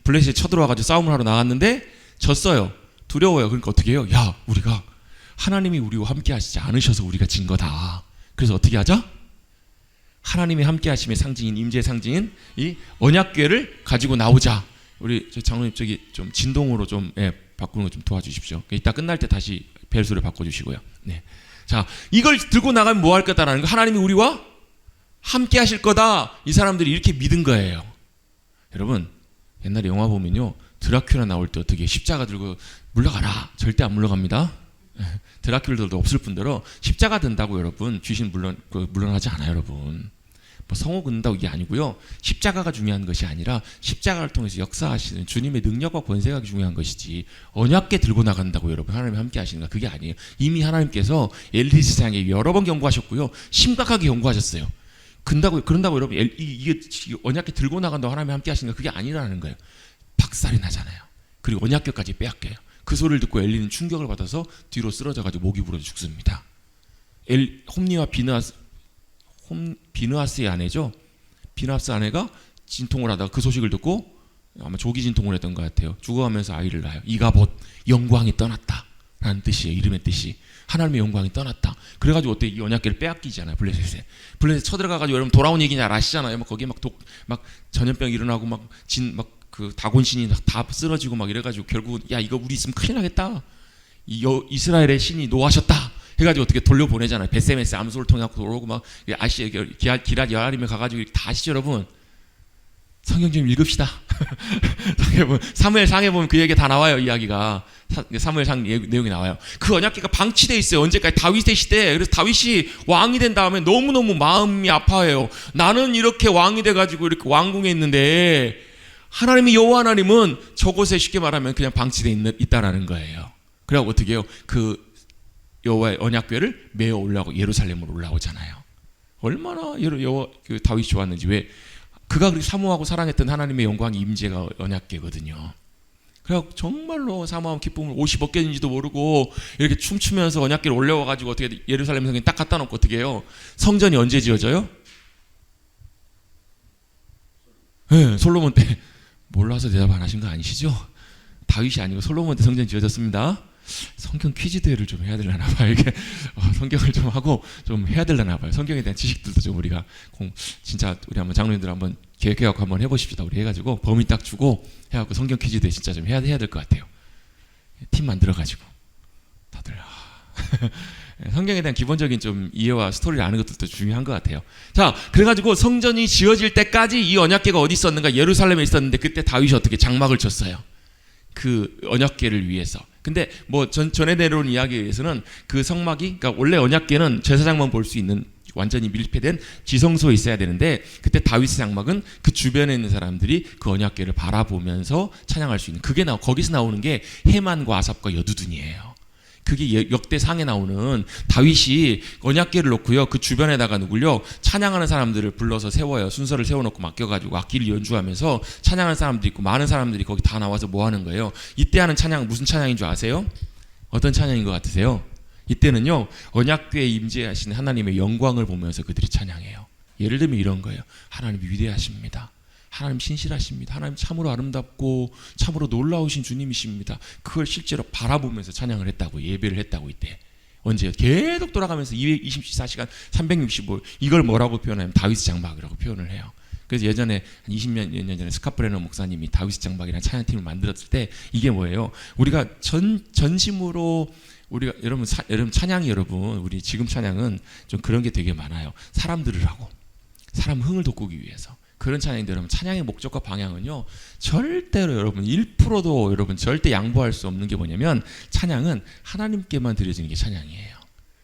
블레셋이 쳐들어와가지고 싸움을 하러 나갔는데 졌어요. 두려워요. 그러니까 어떻게 해요? 야, 우리가 하나님이 우리와 함께 하시지 않으셔서 우리가 진 거다. 그래서 어떻게 하자? 하나님이 함께 하심의 상징인, 임재의 상징인 이 언약궤를 가지고 나오자. 우리 장로님 저기 좀 진동으로 좀 바꾸는 거 좀 도와주십시오. 이따 끝날 때 다시 벨소리 바꿔주시고요. 네. 자, 이걸 들고 나가면 뭐 할 거다라는 거. 하나님이 우리와 함께 하실 거다. 이 사람들이 이렇게 믿은 거예요. 여러분, 옛날에 영화 보면요, 드라큘라 나올 때 어떻게 십자가 들고 물러가라. 절대 안 물러갑니다. 드라큘라도 없을 뿐더러 십자가 든다고 여러분 귀신 물러나지 않아요. 여러분, 뭐 성호 긋는다고 이게 아니고요, 십자가가 중요한 것이 아니라 십자가를 통해서 역사하시는 주님의 능력과 권세가 중요한 것이지 언약궤 들고 나간다고 여러분 하나님이 함께 하시는가, 그게 아니에요. 이미 하나님께서 엘리 세상에 여러 번 경고하셨고요, 심각하게 경고하셨어요. 그런다고 여러분 이게 언약궤 들고 나간다고 하나님이 함께 하시는가, 그게 아니라는 거예요. 박살이 나잖아요. 그리고 언약궤까지 빼앗겨요. 그 소리를 듣고 엘리는 충격을 받아서 뒤로 쓰러져가지고 목이 부러져 죽습니다. 홈니와 비느하스의 아내죠. 비느하스 아내가 진통을 하다가 그 소식을 듣고 아마 조기 진통을 했던 것 같아요. 죽어가면서 아이를 낳아요. 이가봇, 영광이 떠났다 라는 뜻이에요. 이름의 뜻이 하나님의 영광이 떠났다. 그래가지고 어때, 이 언약궤를 빼앗기잖아요. 블레셋에 쳐들어가가지고 여러분 돌아온 얘기냐 아시잖아요. 막 거기에 막 전염병 일어나고 그 다곤신이 다 쓰러지고 막 이래가지고 결국 야, 이거 우리 있으면 큰일 나겠다. 이스라엘의 신이 노하셨다 해가지고 어떻게 돌려보내잖아요. 베세메스 암소를 통해 돌아오고 막 아시 기랏 여아림에 가가지고 다 아시죠 여러분? 성경 좀 읽읍시다. 사무엘상에 보면 그 얘기 다 나와요. 이야기가 사무엘상 내용이 나와요. 그 언약궤가 방치돼 있어요. 언제까지? 다윗의 시대에. 그래서 다윗이 왕이 된 다음에 너무너무 마음이 아파해요. 나는 이렇게 왕이 돼가지고 이렇게 왕궁에 있는데 하나님이 여호와 하나님은 저곳에 쉽게 말하면 그냥 방치돼 있다라는 거예요. 그래갖고 어떻게 해요? 그 여호와의 언약궤를 메어 올라오고 예루살렘으로 올라오잖아요. 얼마나 그 다윗이 좋았는지. 왜? 그가 그렇게 사모하고 사랑했던 하나님의 영광 임재가 언약궤거든요. 그래갖고 정말로 사모하고 기쁨을 옷이 벗겨진지도 모르고 이렇게 춤추면서 언약궤를 올려와가지고 어떻게 예루살렘 성에 딱 갖다 놓고 어떻게 해요? 성전이 언제 지어져요? 네, 솔로몬 때. 몰라서 대답 안 하신 거 아니시죠? 다윗이 아니고 솔로몬 때 성전 지어졌습니다. 성경 퀴즈 대회를 좀 해야 되려나 봐요. 이게 성경을 좀 하고 좀 해야 되려나 봐요. 성경에 대한 지식들도 좀 우리가 진짜 우리 한번 장로님들 한번 계획해갖고 한번 해보십시다. 우리 해가지고 범위 딱 주고 해갖고 성경 퀴즈 대회 진짜 좀 해야 될 것 같아요. 팀 만들어가지고 다들 성경에 대한 기본적인 좀 이해와 스토리를 아는 것도 중요한 것 같아요. 자, 그래가지고 성전이 지어질 때까지 이 언약궤가 어디 있었는가? 예루살렘에 있었는데 그때 다윗이 어떻게 장막을 쳤어요? 그 언약궤를 위해서. 근데 뭐 전에 내려온 이야기에 의해서는 그 성막이, 그러니까 원래 언약궤는 제사장만 볼 수 있는 완전히 밀폐된 지성소에 있어야 되는데 그때 다윗의 장막은 그 주변에 있는 사람들이 그 언약궤를 바라보면서 찬양할 수 있는, 그게 거기서 나오는 게 헤만과 아삽과 여두둔이에요. 그게 역대상에 나오는 다윗이 언약궤를 놓고요, 그 주변에다가 누굴요, 찬양하는 사람들을 불러서 세워요. 순서를 세워놓고 맡겨가지고 악기를 연주하면서 찬양하는 사람들이 있고 많은 사람들이 거기 다 나와서 뭐 하는 거예요? 이때 하는 찬양 무슨 찬양인 줄 아세요? 어떤 찬양인 것 같으세요? 이때는요, 언약궤에 임재하신 하나님의 영광을 보면서 그들이 찬양해요. 예를 들면 이런 거예요. 하나님 위대하십니다. 하나님 신실하십니다. 하나님 참으로 아름답고 참으로 놀라우신 주님이십니다. 그걸 실제로 바라보면서 찬양을 했다고, 예배를 했다고. 이때 언제요? 계속 돌아가면서 224시간 365일. 이걸 뭐라고 표현하면 다윗의 장막이라고 표현을 해요. 그래서 예전에 한 20년 전에 스카프레너 목사님이 다윗의 장막이라는 찬양팀을 만들었을 때 이게 뭐예요? 우리가 전심으로 우리가 여러분 찬양이, 여러분 우리 지금 찬양은 좀 그런 게 되게 많아요. 사람들을 하고 사람 흥을 돋구기 위해서 그런 찬양인데, 여러분 찬양의 목적과 방향은요, 절대로 여러분 1%도 여러분 절대 양보할 수 없는 게 뭐냐면, 찬양은 하나님께만 드려지는 게 찬양이에요.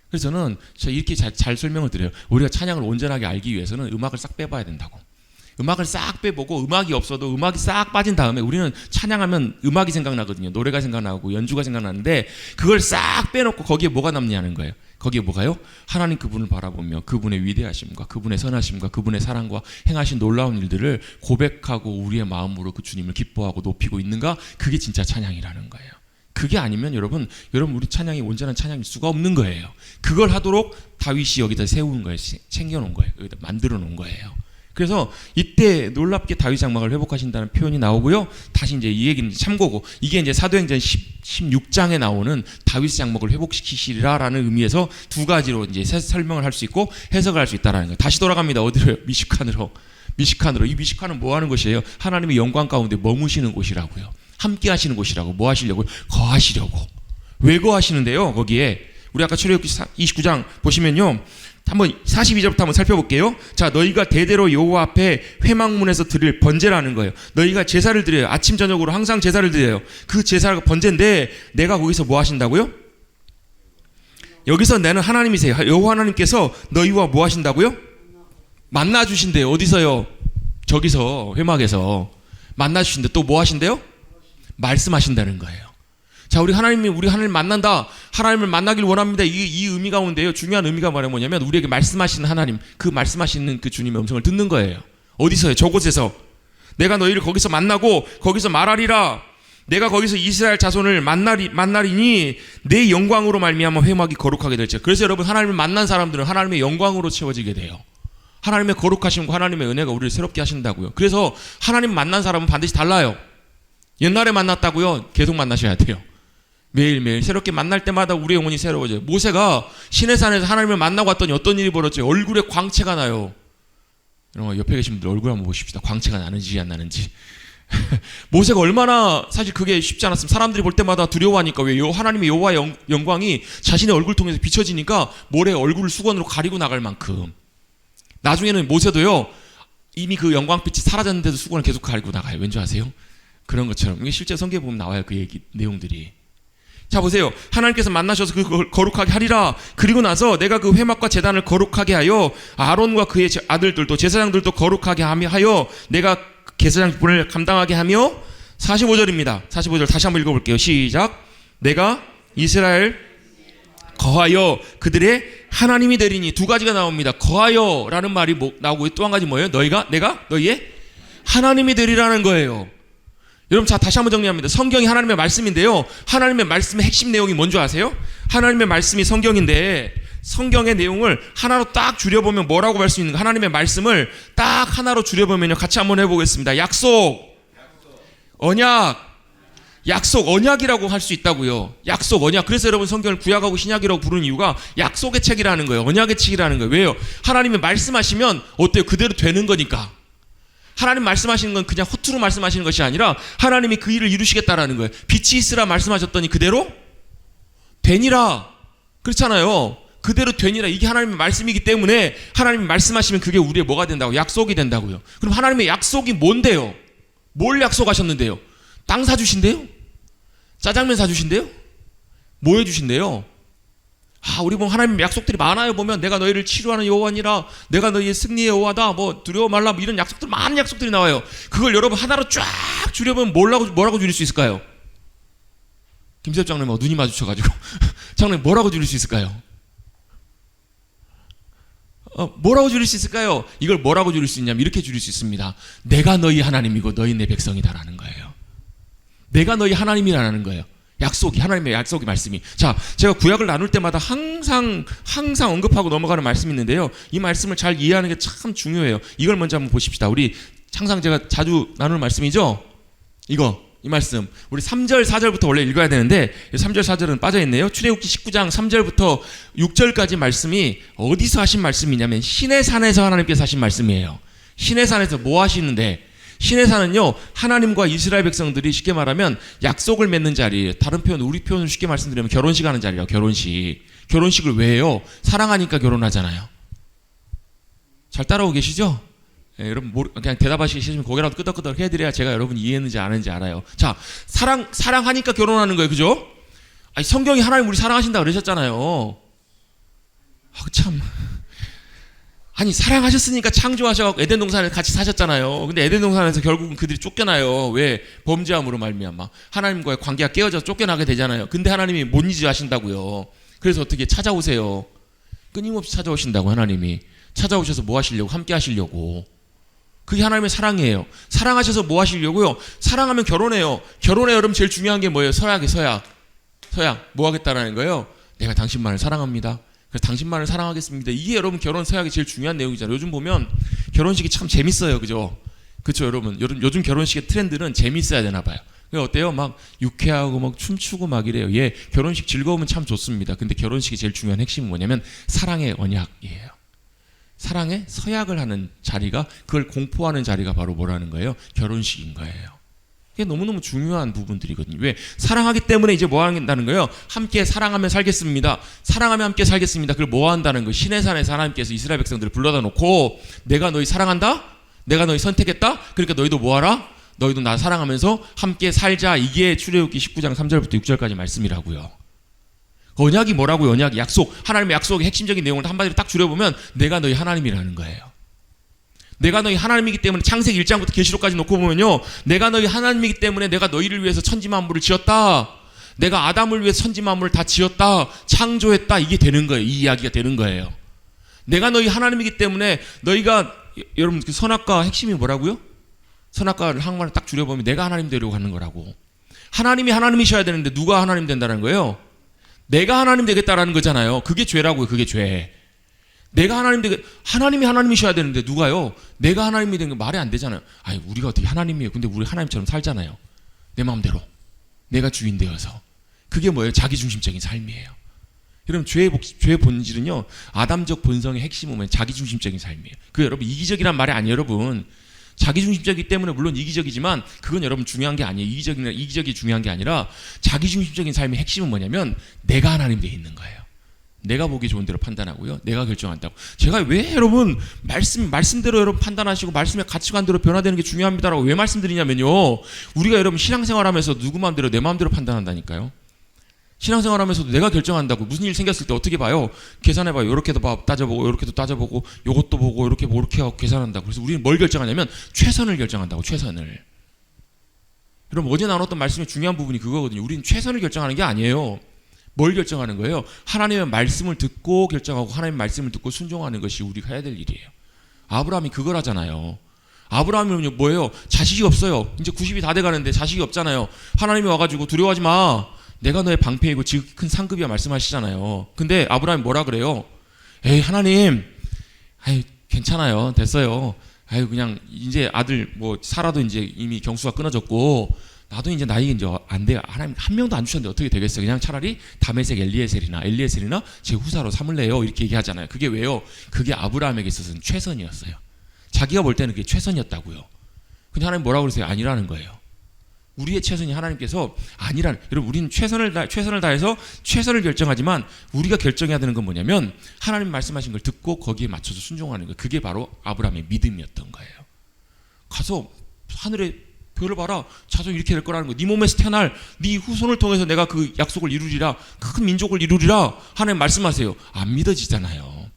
그래서 저는 이렇게 잘 설명을 드려요. 우리가 찬양을 온전하게 알기 위해서는 음악을 싹 빼봐야 된다고. 음악을 싹 빼보고 음악이 없어도 음악이 싹 빠진 다음에, 우리는 찬양하면 음악이 생각나거든요. 노래가 생각나고 연주가 생각나는데 그걸 싹 빼놓고 거기에 뭐가 남냐는 거예요. 거기에 뭐가요? 하나님 그분을 바라보며 그분의 위대하심과 그분의 선하심과 그분의 사랑과 행하신 놀라운 일들을 고백하고 우리의 마음으로 그 주님을 기뻐하고 높이고 있는가? 그게 진짜 찬양이라는 거예요. 그게 아니면 여러분 우리 찬양이 온전한 찬양일 수가 없는 거예요. 그걸 하도록 다윗이 여기다 세우는 거예요. 챙겨놓은 거예요. 여기다 만들어 놓은 거예요. 그래서 이때 놀랍게 다윗 장막을 회복하신다는 표현이 나오고요. 다시 이제 이 얘기는 참고고, 이게 이제 사도행전 16장에 나오는 다윗 장막을 회복시키시리라라는 의미에서 두 가지로 이제 설명을 할 수 있고 해석을 할 수 있다라는 거예요. 다시 돌아갑니다. 어디로요? 미시칸으로. 이 미시칸은 뭐 하는 곳이에요? 하나님의 영광 가운데 머무시는 곳이라고요. 함께 하시는 곳이라고. 뭐 하시려고? 거하시려고. 왜 거하시는데요? 거기에 우리 아까 출애굽기 29장 보시면요, 한번 42절부터 한번 살펴볼게요. 자, 너희가 대대로 여호와 앞에 회막문에서 드릴 번제라는 거예요. 너희가 제사를 드려요. 아침 저녁으로 항상 제사를 드려요. 그 제사가 번제인데 내가 거기서 뭐 하신다고요? 여기서 나는 하나님이세요. 여호와 하나님께서 너희와 뭐 하신다고요? 만나 주신대요. 어디서요? 저기서 회막에서 만나 주신대. 또 뭐 하신대요? 말씀하신다는 거예요. 자, 우리 하나님을 만난다. 하나님을 만나길 원합니다. 이 의미 가운데요, 중요한 의미가 뭐냐면 우리에게 말씀하시는 하나님, 그 말씀하시는 그 주님의 음성을 듣는 거예요. 어디서요? 저곳에서. 내가 너희를 거기서 만나고 거기서 말하리라. 내가 거기서 이스라엘 자손을 만나리니 내 영광으로 말미암아 회막이 거룩하게 될지. 그래서 여러분, 하나님을 만난 사람들은 하나님의 영광으로 채워지게 돼요. 하나님의 거룩하심과 하나님의 은혜가 우리를 새롭게 하신다고요. 그래서 하나님 만난 사람은 반드시 달라요. 옛날에 만났다고요? 계속 만나셔야 돼요. 매일매일 새롭게 만날 때마다 우리의 영혼이 새로워져요. 모세가 시내산에서 하나님을 만나고 왔더니 어떤 일이 벌어졌죠? 얼굴에 광채가 나요. 여러분, 옆에 계신 분들 얼굴 한번 보십시다. 광채가 나는지 안 나는지. 모세가 얼마나, 사실 그게 쉽지 않았으면 사람들이 볼 때마다 두려워하니까, 왜 하나님의 여호와의 영광이 자신의 얼굴 통해서 비춰지니까 모래 얼굴을 수건으로 가리고 나갈 만큼. 나중에는 모세도요, 이미 그 영광빛이 사라졌는데도 수건을 계속 가리고 나가요. 왠지 아세요? 그런 것처럼. 이게 실제 성경에 보면 나와요. 그 얘기 내용들이. 자, 보세요. 하나님께서 만나셔서 그걸 거룩하게 하리라. 그리고 나서 내가 그 회막과 제단을 거룩하게 하여 아론과 그의 아들들도 제사장들도 거룩하게 하여 내가 제사장분을 감당하게 하며. 45절입니다. 45절 다시 한번 읽어볼게요. 시작. 내가 이스라엘 거하여 그들의 하나님이 되리니. 두 가지가 나옵니다. 거하여라는 말이 나오고 또 한 가지 뭐예요? 내가 너희의 하나님이 되리라는 거예요. 여러분, 자, 다시 한번 정리합니다. 성경이 하나님의 말씀인데요, 하나님의 말씀의 핵심 내용이 뭔지 아세요? 하나님의 말씀이 성경인데 성경의 내용을 하나로 딱 줄여보면 뭐라고 할 수 있는가? 하나님의 말씀을 딱 하나로 줄여보면요, 같이 한번 해보겠습니다. 약속, 언약, 약속, 언약이라고 할 수 있다고요. 약속, 언약. 그래서 여러분, 성경을 구약하고 신약이라고 부르는 이유가 약속의 책이라는 거예요. 언약의 책이라는 거예요. 왜요? 하나님이 말씀하시면 어때요? 그대로 되는 거니까. 하나님 말씀하시는 건 그냥 허투루 말씀하시는 것이 아니라 하나님이 그 일을 이루시겠다라는 거예요. 빛이 있으라 말씀하셨더니 그대로 되니라. 그렇잖아요. 그대로 되니라. 이게 하나님의 말씀이기 때문에 하나님이 말씀하시면 그게 우리의 뭐가 된다고? 약속이 된다고요. 그럼 하나님의 약속이 뭔데요? 뭘 약속하셨는데요? 땅 사주신대요? 짜장면 사주신대요? 뭐 해주신대요? 우리 보면 하나님 약속들이 많아요. 보면 내가 너희를 치료하는 여호와니라, 내가 너희의 승리의 여호와다, 뭐 두려워 말라, 뭐 이런 약속들, 많은 약속들이 나와요. 그걸 여러분 하나로 쫙 줄여보면 뭐라고 줄일 수 있을까요? 김세엽 장로님 눈이 마주쳐가지고 장로님 뭐라고 줄일 수 있을까요? 뭐라고 줄일 수 있을까요? 이걸 뭐라고 줄일 수 있냐면 이렇게 줄일 수 있습니다. 내가 너희 하나님이고 너희 내 백성이다라는 거예요. 내가 너희 하나님이라는 거예요. 약속이, 하나님의 약속의 말씀이. 자, 제가 구약을 나눌 때마다 항상 언급하고 넘어가는 말씀이 있는데요, 이 말씀을 잘 이해하는 게 참 중요해요. 이걸 먼저 한번 보십시다. 우리 항상 제가 자주 나누는 말씀이죠. 이 말씀 우리 3절 4절부터 원래 읽어야 되는데 3절 4절은 빠져있네요. 출애굽기 19장 3절부터 6절까지 말씀이 어디서 하신 말씀이냐면 시내산에서 하나님께서 하신 말씀이에요. 시내산에서 뭐 하시는데, 시내산은요, 하나님과 이스라엘 백성들이 쉽게 말하면 약속을 맺는 자리예요. 다른 표현, 우리 표현을 쉽게 말씀드리면 결혼식 하는 자리라고. 결혼식을 왜 해요? 사랑하니까 결혼하잖아요. 잘 따라오고 계시죠? 여러분 그냥 대답하시기 싫으면 고개라도 끄덕끄덕 해드려야 제가 여러분 이해했는지 안 했는지 알아요. 자, 사랑하니까 결혼하는 거예요. 그죠? 아니, 성경이 하나님 우리 사랑하신다 그러셨잖아요. 참. 아니, 사랑하셨으니까 창조하셔갖고 에덴 동산에 같이 사셨잖아요. 근데 에덴 동산에서 결국은 그들이 쫓겨나요. 왜? 범죄함으로 말미암아 하나님과의 관계가 깨어져서 쫓겨나게 되잖아요. 근데 하나님이 못 잊으신다고요. 그래서 어떻게 찾아오세요? 끊임없이 찾아오신다고. 하나님이 찾아오셔서 뭐 하시려고? 함께 하시려고. 그게 하나님의 사랑이에요. 사랑하셔서 뭐 하시려고요? 사랑하면 결혼해요. 결혼해 여러분 제일 중요한 게 뭐예요? 서약. 뭐 하겠다라는 거예요? 내가 당신만을 사랑합니다. 그래서 당신만을 사랑하겠습니다. 이게 여러분 결혼 서약이 제일 중요한 내용이잖아요. 요즘 보면 결혼식이 참 재밌어요, 그죠? 그렇죠, 여러분. 요즘 결혼식의 트렌드는 재밌어야 되나 봐요. 어때요? 막 유쾌하고 막 춤추고 막 이래요. 예, 결혼식 즐거우면 참 좋습니다. 근데 결혼식이 제일 중요한 핵심은 뭐냐면 사랑의 언약이에요. 사랑의 서약을 하는 자리가, 그걸 공포하는 자리가 바로 뭐라는 거예요? 결혼식인 거예요. 이게 너무너무 중요한 부분들이거든요. 왜? 사랑하기 때문에 이제 뭐 한다는 거예요? 함께 사랑하며 살겠습니다. 사랑하며 함께 살겠습니다. 그걸 뭐 한다는 거예요? 신의 산에서 하나님께서 이스라엘 백성들을 불러다 놓고 내가 너희 사랑한다? 내가 너희 선택했다? 그러니까 너희도 뭐 하라? 너희도 나 사랑하면서 함께 살자. 이게 출애굽기 19장 3절부터 6절까지 말씀이라고요. 언약이 뭐라고요? 언약이 약속. 하나님의 약속의 핵심적인 내용을 한마디로 딱 줄여보면 내가 너희 하나님이라는 거예요. 내가 너희 하나님이기 때문에 창세기 1장부터 계시록까지 놓고 보면요, 내가 너희 하나님이기 때문에 내가 너희를 위해서 천지만물을 지었다. 내가 아담을 위해서 천지만물을 다 지었다. 창조했다. 이게 되는 거예요. 이 이야기가 되는 거예요. 내가 너희 하나님이기 때문에 너희가, 여러분 그 선악과 핵심이 뭐라고요? 선악과를 한국말로 딱 줄여보면 내가 하나님 되려고 하는 거라고. 하나님이 하나님이셔야 되는데 누가 하나님 된다는 거예요? 내가 하나님 되겠다라는 거잖아요. 그게 죄라고요. 그게 죄. 내가 하나님이 하나님이셔야 되는데 누가요? 내가 하나님이 된 거 말이 안 되잖아요. 아니, 우리가 어떻게 하나님이에요? 근데 우리 하나님처럼 살잖아요. 내 마음대로. 내가 주인 되어서. 그게 뭐예요? 자기중심적인 삶이에요. 여러분, 죄의 본질은요, 아담적 본성의 핵심은 뭐예요? 자기중심적인 삶이에요. 그 여러분, 이기적이란 말이 아니에요, 여러분. 자기중심적이기 때문에 물론 이기적이지만 그건 여러분 중요한 게 아니에요. 이기적이 중요한 게 아니라 자기중심적인 삶의 핵심은 뭐냐면 내가 하나님 되어 있는 거예요. 내가 보기 좋은 대로 판단하고요. 내가 결정한다고. 제가 왜 여러분 말씀대로 여러분 판단하시고 말씀의 가치관대로 변화되는 게 중요합니다라고 왜 말씀드리냐면요, 우리가 여러분 신앙생활하면서 누구 마음대로 내 마음대로 판단한다니까요. 신앙생활하면서도 내가 결정한다고. 무슨 일 생겼을 때 어떻게 봐요? 계산해봐요. 요렇게도 따져보고 요렇게도 따져보고 요것도 보고 요렇게 하고 계산한다고. 그래서 우리는 뭘 결정하냐면 최선을 결정한다고. 최선을. 여러분, 어제 나눴던 말씀의 중요한 부분이 그거거든요. 우리는 최선을 결정하는 게 아니에요. 뭘 결정하는 거예요? 하나님의 말씀을 듣고 결정하고 하나님의 말씀을 듣고 순종하는 것이 우리가 해야 될 일이에요. 아브라함이 그걸 하잖아요. 아브라함은 뭐예요? 자식이 없어요. 이제 90이 다 돼가는데 자식이 없잖아요. 하나님이 와가지고 두려워하지 마. 내가 너의 방패이고 지극히 큰 상급이야 말씀하시잖아요. 근데 아브라함이 뭐라 그래요? 에이, 하나님, 아이, 괜찮아요. 됐어요. 아이, 그냥 이제 아들 뭐 사라도 이제 이미 경수가 끊어졌고 나도 이제 나이 이제 안 돼요. 하나님 한 명도 안 주셨는데 어떻게 되겠어요? 그냥 차라리 다메섹 엘리에셀이나 제 후사로 삼을래요. 이렇게 얘기하잖아요. 그게 왜요? 그게 아브라함에게 있어서는 최선이었어요. 자기가 볼 때는 그게 최선이었다고요. 근데 하나님 뭐라고 그러세요? 아니라는 거예요. 우리의 최선이 하나님께서 아니라는. 여러분, 우리는 최선을 다해서 최선을 결정하지만 우리가 결정해야 되는 건 뭐냐면 하나님 말씀하신 걸 듣고 거기에 맞춰서 순종하는 거. 그게 바로 아브라함의 믿음이었던 거예요. 가서 하늘에 별을 봐라. 자손 이렇게 될 거라는 거. 네 몸에서 태어날 네 후손을 통해서 내가 그 약속을 이루리라. 큰 민족을 이루리라. 하나님 말씀하세요. 안 믿어지잖아요.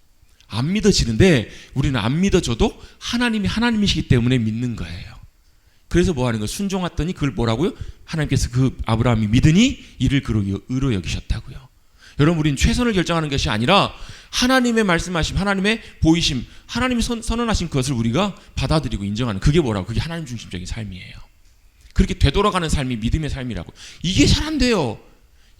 안 믿어지는데 우리는 안 믿어져도 하나님이 하나님이시기 때문에 믿는 거예요. 그래서 뭐 하는 거예요? 순종했더니 그걸 뭐라고요? 하나님께서 그 아브라함이 믿으니 이를 그로 의로 여기셨다고요. 여러분, 우리는 최선을 결정하는 것이 아니라 하나님의 말씀하심, 하나님의 보이심, 하나님이 선언하신 그것을 우리가 받아들이고 인정하는, 그게 뭐라고? 그게 하나님 중심적인 삶이에요. 그렇게 되돌아가는 삶이 믿음의 삶이라고. 이게 잘 안 돼요.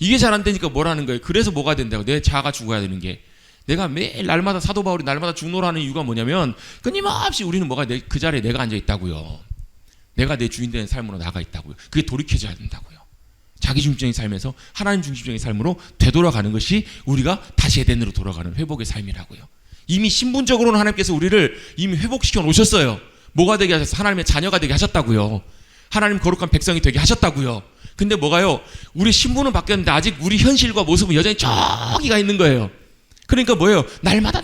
이게 잘 안 되니까 뭐라는 거예요? 그래서 뭐가 된다고? 내 자아가 죽어야 되는 게. 내가 매일 날마다 사도 바울이 날마다 죽노라는 이유가 뭐냐면 끊임없이 우리는 뭐가 그 자리에 내가 앉아 있다고요. 내가 내 주인 되는 삶으로 나가 있다고요. 그게 돌이켜져야 된다고요. 자기 중심적인 삶에서 하나님 중심적인 삶으로 되돌아가는 것이 우리가 다시 에덴으로 돌아가는 회복의 삶이라고요. 이미 신분적으로는 하나님께서 우리를 이미 회복시켜 놓으셨어요. 뭐가 되게 하셨어요? 하나님의 자녀가 되게 하셨다고요. 하나님 거룩한 백성이 되게 하셨다고요. 근데 뭐가요? 우리 신분은 바뀌었는데 아직 우리 현실과 모습은 여전히 저기가 있는 거예요. 그러니까 뭐예요? 날마다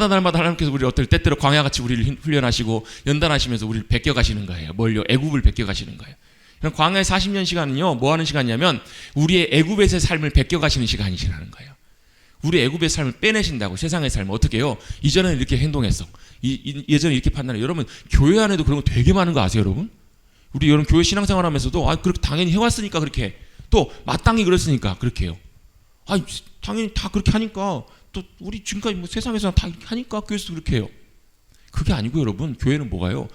하나님께서 우리를 어떨 때때로 광야같이 우리를 훈련하시고 연단하시면서 우리를 베껴가시는 거예요. 뭘요? 애굽을 베껴가시는 거예요. 광야의 40년 시간은요, 뭐 하는 시간이냐면 우리의 애굽에서의 삶을 베껴가시는 시간이시라는 거예요. 우리 애굽의 삶을 빼내신다고. 세상의 삶을 어떻게 해요? 이전에는 이렇게 행동했어. 예전에 이렇게 판단해. 여러분, 교회 안에도 그런 거 되게 많은 거 아세요, 여러분? 우리 여러분 교회 신앙생활 하면서도 그렇게 당연히 해왔으니까 그렇게, 또 마땅히 그랬으니까 그렇게 해요. 당연히 다 그렇게 하니까, 또 우리 지금까지 뭐 세상에서 다 이렇게 하니까 교회에서도 그렇게 해요. 그게 아니고 여러분, 교회는 뭐가요?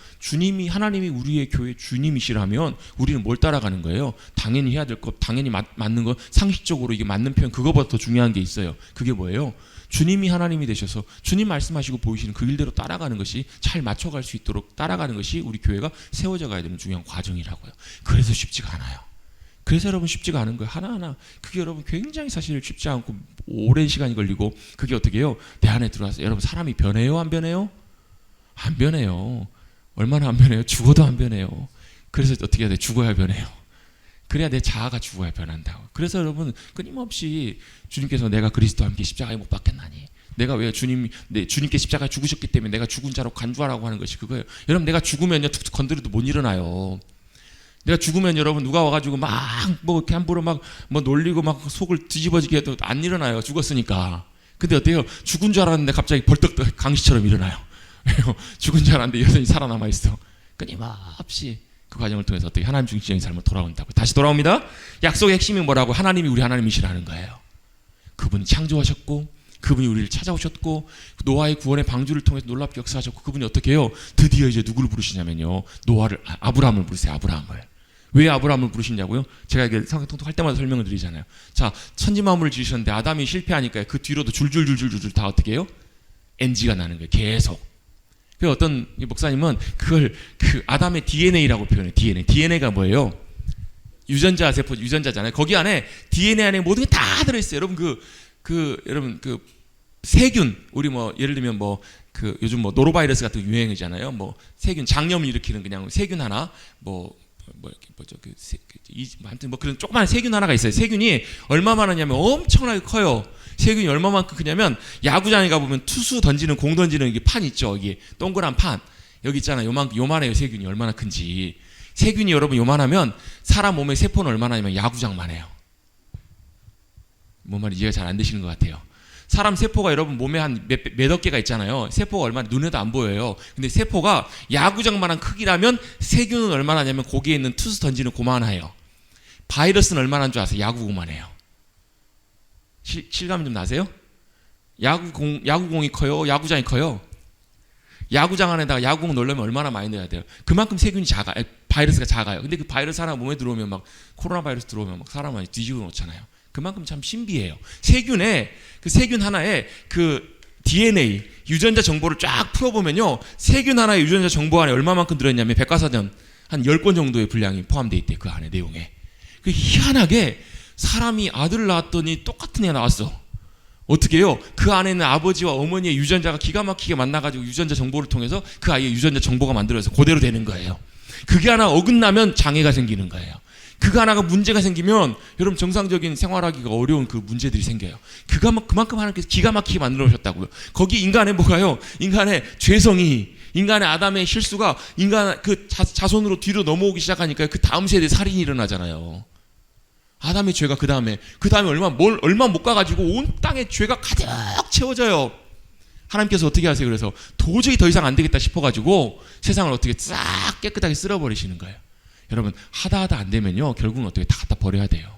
하나님이 우리의 교회 주님이시라면 우리는 뭘 따라가는 거예요? 당연히 해야 될 것, 당연히 맞는 거, 상식적으로 이게 맞는 표현, 그거보다 더 중요한 게 있어요. 그게 뭐예요? 주님이 하나님이 되셔서 주님 말씀하시고 보이시는 그 일대로 따라가는 것이, 잘 맞춰갈 수 있도록 따라가는 것이 우리 교회가 세워져 가야 되는 중요한 과정이라고요. 그래서 쉽지가 않아요. 그래서 여러분 쉽지가 않은 거예요. 하나하나. 그게 여러분 굉장히 사실 쉽지 않고 오랜 시간이 걸리고, 그게 어떻게 해요? 내 안에 들어와서 여러분, 사람이 변해요? 안 변해요? 안 변해요. 얼마나 안 변해요? 죽어도 안 변해요. 그래서 어떻게 해야 돼? 죽어야 변해요. 그래야 내 자아가 죽어야 변한다고. 그래서 여러분, 끊임없이 주님께서 내가 그리스도와 함께 십자가에 못 박혔나니, 내가 왜 주님께 십자가에 죽으셨기 때문에 내가 죽은 자로 간주하라고 하는 것이 그거예요. 여러분, 내가 죽으면요, 툭툭 건드려도 못 일어나요. 내가 죽으면 여러분, 누가 와가지고 막 뭐 이렇게 함부로 막 뭐 놀리고 막 속을 뒤집어지게 해도 안 일어나요. 죽었으니까. 근데 어때요? 죽은 줄 알았는데 갑자기 벌떡 강시처럼 일어나요. 죽은 줄 알았는데 여전히 살아남아 있어. 끊임없이 그 과정을 통해서 어떻게 하나님 중심적인 삶으로 돌아온다고. 다시 돌아옵니다. 약속의 핵심이 뭐라고? 하나님이 우리 하나님이시라는 거예요. 그분이 창조하셨고, 그분이 우리를 찾아오셨고, 노아의 구원의 방주를 통해서 놀랍게 역사하셨고, 그분이 어떻게 해요? 드디어 이제 누구를 부르시냐면요, 아브라함을 부르세요. 아브라함을. 왜 아브라함을 부르시냐고요? 제가 이게 성경통독 할 때마다 설명을 드리잖아요. 자, 천지만물을 지으셨는데 아담이 실패하니까 그 뒤로도 줄줄줄줄줄 다 어떻게 해요? NG가 나는 거예요. 계속. 그 어떤 목사님은 그걸 그 아담의 DNA라고 표현해요. DNA가 뭐예요? 유전자 세포, 유전자잖아요. 거기 안에 DNA 안에 모든 게 다 들어있어요. 여러분 여러분 그 세균, 우리 뭐 예를 들면 뭐 그 요즘 뭐 노로바이러스 같은 거 유행이잖아요. 뭐 세균, 장염을 일으키는 그냥 세균 하나, 아무튼 뭐 그런 조그만 세균 하나가 있어요. 세균이 얼마만 하냐면 엄청나게 커요. 세균이 얼마만큼 크냐면, 야구장에 가보면 투수 던지는 공 던지는 이게 판 있죠. 이게 동그란 판 여기 있잖아요. 요만해요. 세균이 얼마나 큰지. 세균이 여러분 요만하면 사람 몸의 세포는 얼마나냐면 야구장만 해요. 뭔 말인지 이해가 잘 안 되시는 것 같아요. 사람 세포가 여러분 몸에 한 몇억 개가 있잖아요. 세포가 얼마나 눈에도 안 보여요. 근데 세포가 야구장만한 크기라면 세균은 얼마나냐면 거기에 있는 투수 던지는 고만해요. 바이러스는 얼마나인 줄 아세요? 야구공만 해요. 실감 좀 나세요? 야구공이 커요? 야구장이 커요? 야구장 안에다가 야구공 넣으려면 얼마나 많이 넣어야 돼요? 그만큼 세균이 바이러스가 작아요. 근데 그 바이러스 하나 몸에 들어오면 막 코로나 바이러스 들어오면 막 사람 많이 뒤집어 놓잖아요. 그만큼 참 신비해요. 그 세균 하나에 그 DNA, 유전자 정보를 쫙 풀어보면요, 세균 하나의 유전자 정보 안에 얼마만큼 들어있냐면 백과사전 한 10권 정도의 분량이 포함되어 있대요. 그 안에 내용에. 그 희한하게 사람이 아들을 낳았더니 똑같은 애가 나왔어. 어떻게 해요? 그 안에는 아버지와 어머니의 유전자가 기가 막히게 만나가지고 유전자 정보를 통해서 그 아이의 유전자 정보가 만들어져서 그대로 되는 거예요. 그게 하나 어긋나면 장애가 생기는 거예요. 그거 하나가 문제가 생기면 여러분 정상적인 생활하기가 어려운 그 문제들이 생겨요. 그만큼 하나님께서 기가 막히게 만들어 오셨다고요. 거기 인간의 뭐가요? 인간의 죄성이, 인간의 아담의 실수가 인간 그 자손으로 뒤로 넘어오기 시작하니까 그 다음 세대에 살인이 일어나잖아요. 아담의 죄가 그 다음에 얼마 못 가가지고 온 땅에 죄가 가득 채워져요. 하나님께서 어떻게 하세요? 그래서 도저히 더 이상 안 되겠다 싶어가지고 세상을 어떻게 싹 깨끗하게 쓸어버리시는 거예요. 여러분, 하다 안 되면요, 결국은 어떻게 다 갖다 버려야 돼요.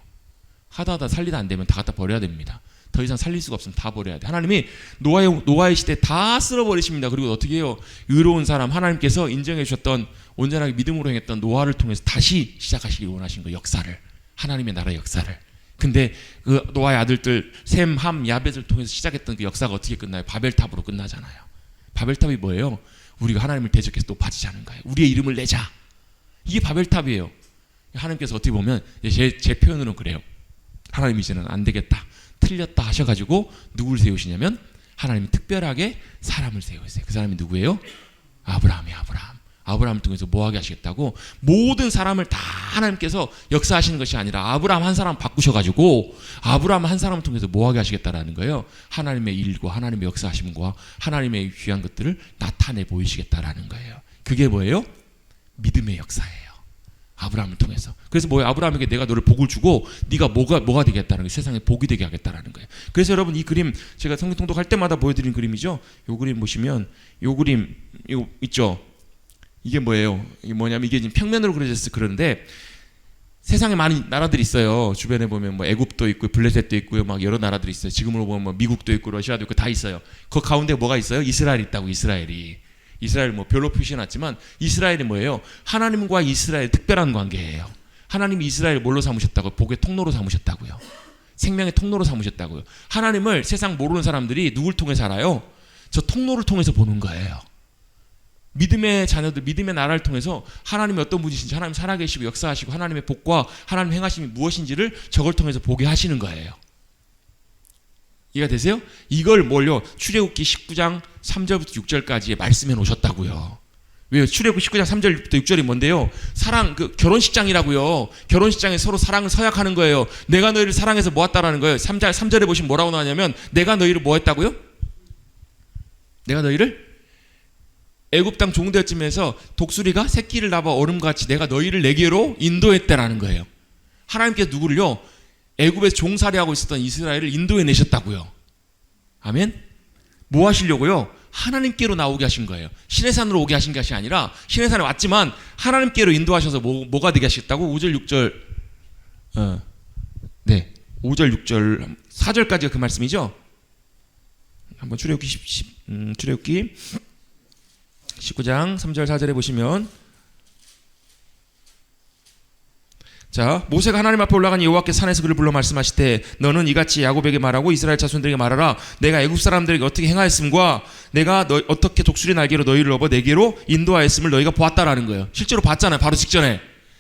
하다 살리다 안 되면 다 갖다 버려야 됩니다. 더 이상 살릴 수가 없으면 다 버려야 돼. 하나님이 노아의 시대 다 쓸어버리십니다. 그리고 어떻게 해요? 의로운 사람, 하나님께서 인정해 주셨던, 온전하게 믿음으로 행했던 노아를 통해서 다시 시작하시길 원하신 거예요. 역사를. 하나님의 나라의 역사를. 근데 그 노아의 아들들 셈, 함, 야벳을 통해서 시작했던 그 역사가 어떻게 끝나요? 바벨탑으로 끝나잖아요. 바벨탑이 뭐예요? 우리가 하나님을 대적해서 높아지자는 거예요. 우리의 이름을 내자. 이게 바벨탑이에요. 하나님께서 어떻게 보면 제 표현으로는 그래요. 하나님 이제는 안 되겠다, 틀렸다 하셔가지고 누구를 세우시냐면 하나님이 특별하게 사람을 세우세요. 그 사람이 누구예요? 아브라함을 통해서 뭐하게 하시겠다고? 모든 사람을 다 하나님께서 역사하시는 것이 아니라 아브라함 한 사람 바꾸셔가지고 아브라함 한 사람을 통해서 뭐하게 하시겠다라는 거예요. 하나님의 일과 하나님의 역사하심과 하나님의 귀한 것들을 나타내 보이시겠다라는 거예요. 그게 뭐예요? 믿음의 역사예요. 아브라함을 통해서. 그래서 뭐예요? 아브라함에게 내가 너를 복을 주고 네가 뭐가 되겠다는 거예요. 세상에 복이 되게 하겠다라는 거예요. 그래서 여러분, 이 그림 제가 성경 통독할 때마다 보여드린 그림이죠. 이 그림 보시면 이 그림 이거 있죠. 이게 뭐예요? 이게 뭐냐면 이게 지금 평면으로 그려졌어. 그런데 세상에 많은 나라들이 있어요. 주변에 보면 뭐 애굽도 있고 블레셋도 있고요. 막 여러 나라들이 있어요. 지금으로 보면 뭐 미국도 있고 러시아도 있고 다 있어요. 그 가운데 뭐가 있어요? 이스라엘이 있다고. 이스라엘이 이스라엘 뭐 별로 표시해놨지만 이스라엘이 뭐예요? 하나님과 이스라엘 특별한 관계예요. 하나님이 이스라엘 뭘로 삼으셨다고? 복의 통로로 삼으셨다고요. 생명의 통로로 삼으셨다고요. 하나님을 세상 모르는 사람들이 누굴 통해서 알아요? 저 통로를 통해서 보는 거예요. 믿음의 자녀들, 믿음의 나라를 통해서 하나님이 어떤 분이신지, 하나님 살아계시고 역사하시고 하나님의 복과 하나님 행하심이 무엇인지를 저걸 통해서 보게 하시는 거예요. 이해가 되세요? 이걸 뭘요? 출애굽기 19장 3절부터 6절까지에 말씀해 놓으셨다고요. 왜요? 출애굽기 19장 3절부터 6절이 뭔데요? 사랑, 결혼식장이라고요. 결혼식장에 서로 사랑을 서약하는 거예요. 내가 너희를 사랑해서 모았다라는 거예요. 3절에 보시면 뭐라고 나오냐면 내가 너희를 뭐 했다고요? 내가 너희를 애굽 땅 종되어짐에서 독수리가 새끼를 낳아 얼음같이 내가 너희를 내게로 인도했다라는 거예요. 하나님께서 누구를요? 애굽에서 종살이하고 있었던 이스라엘을 인도해 내셨다고요. 아멘? 뭐 하시려고요? 하나님께로 나오게 하신 거예요. 시내산으로 오게 하신 것이 아니라 시내산에 왔지만 하나님께로 인도하셔서 뭐가 되게 하셨다고? 5절 6절 네, 5절 6절 4절까지가 그 말씀이죠. 한번 출애굽기 19장 3절 4절에 보시면, 자, 모세가 하나님 앞에 올라간 여호와께서 산에서 그를 불러 말씀하시되 너는 이같이 야곱에게 말하고 이스라엘 자손들에게 말하라. 내가 애굽 사람들에게 어떻게 행하였음과 내가 어떻게 독수리 날개로 너희를 업어 내게로 인도하였음을 너희가 보았다라는 거예요. 실제로 봤잖아요. 바로 직전에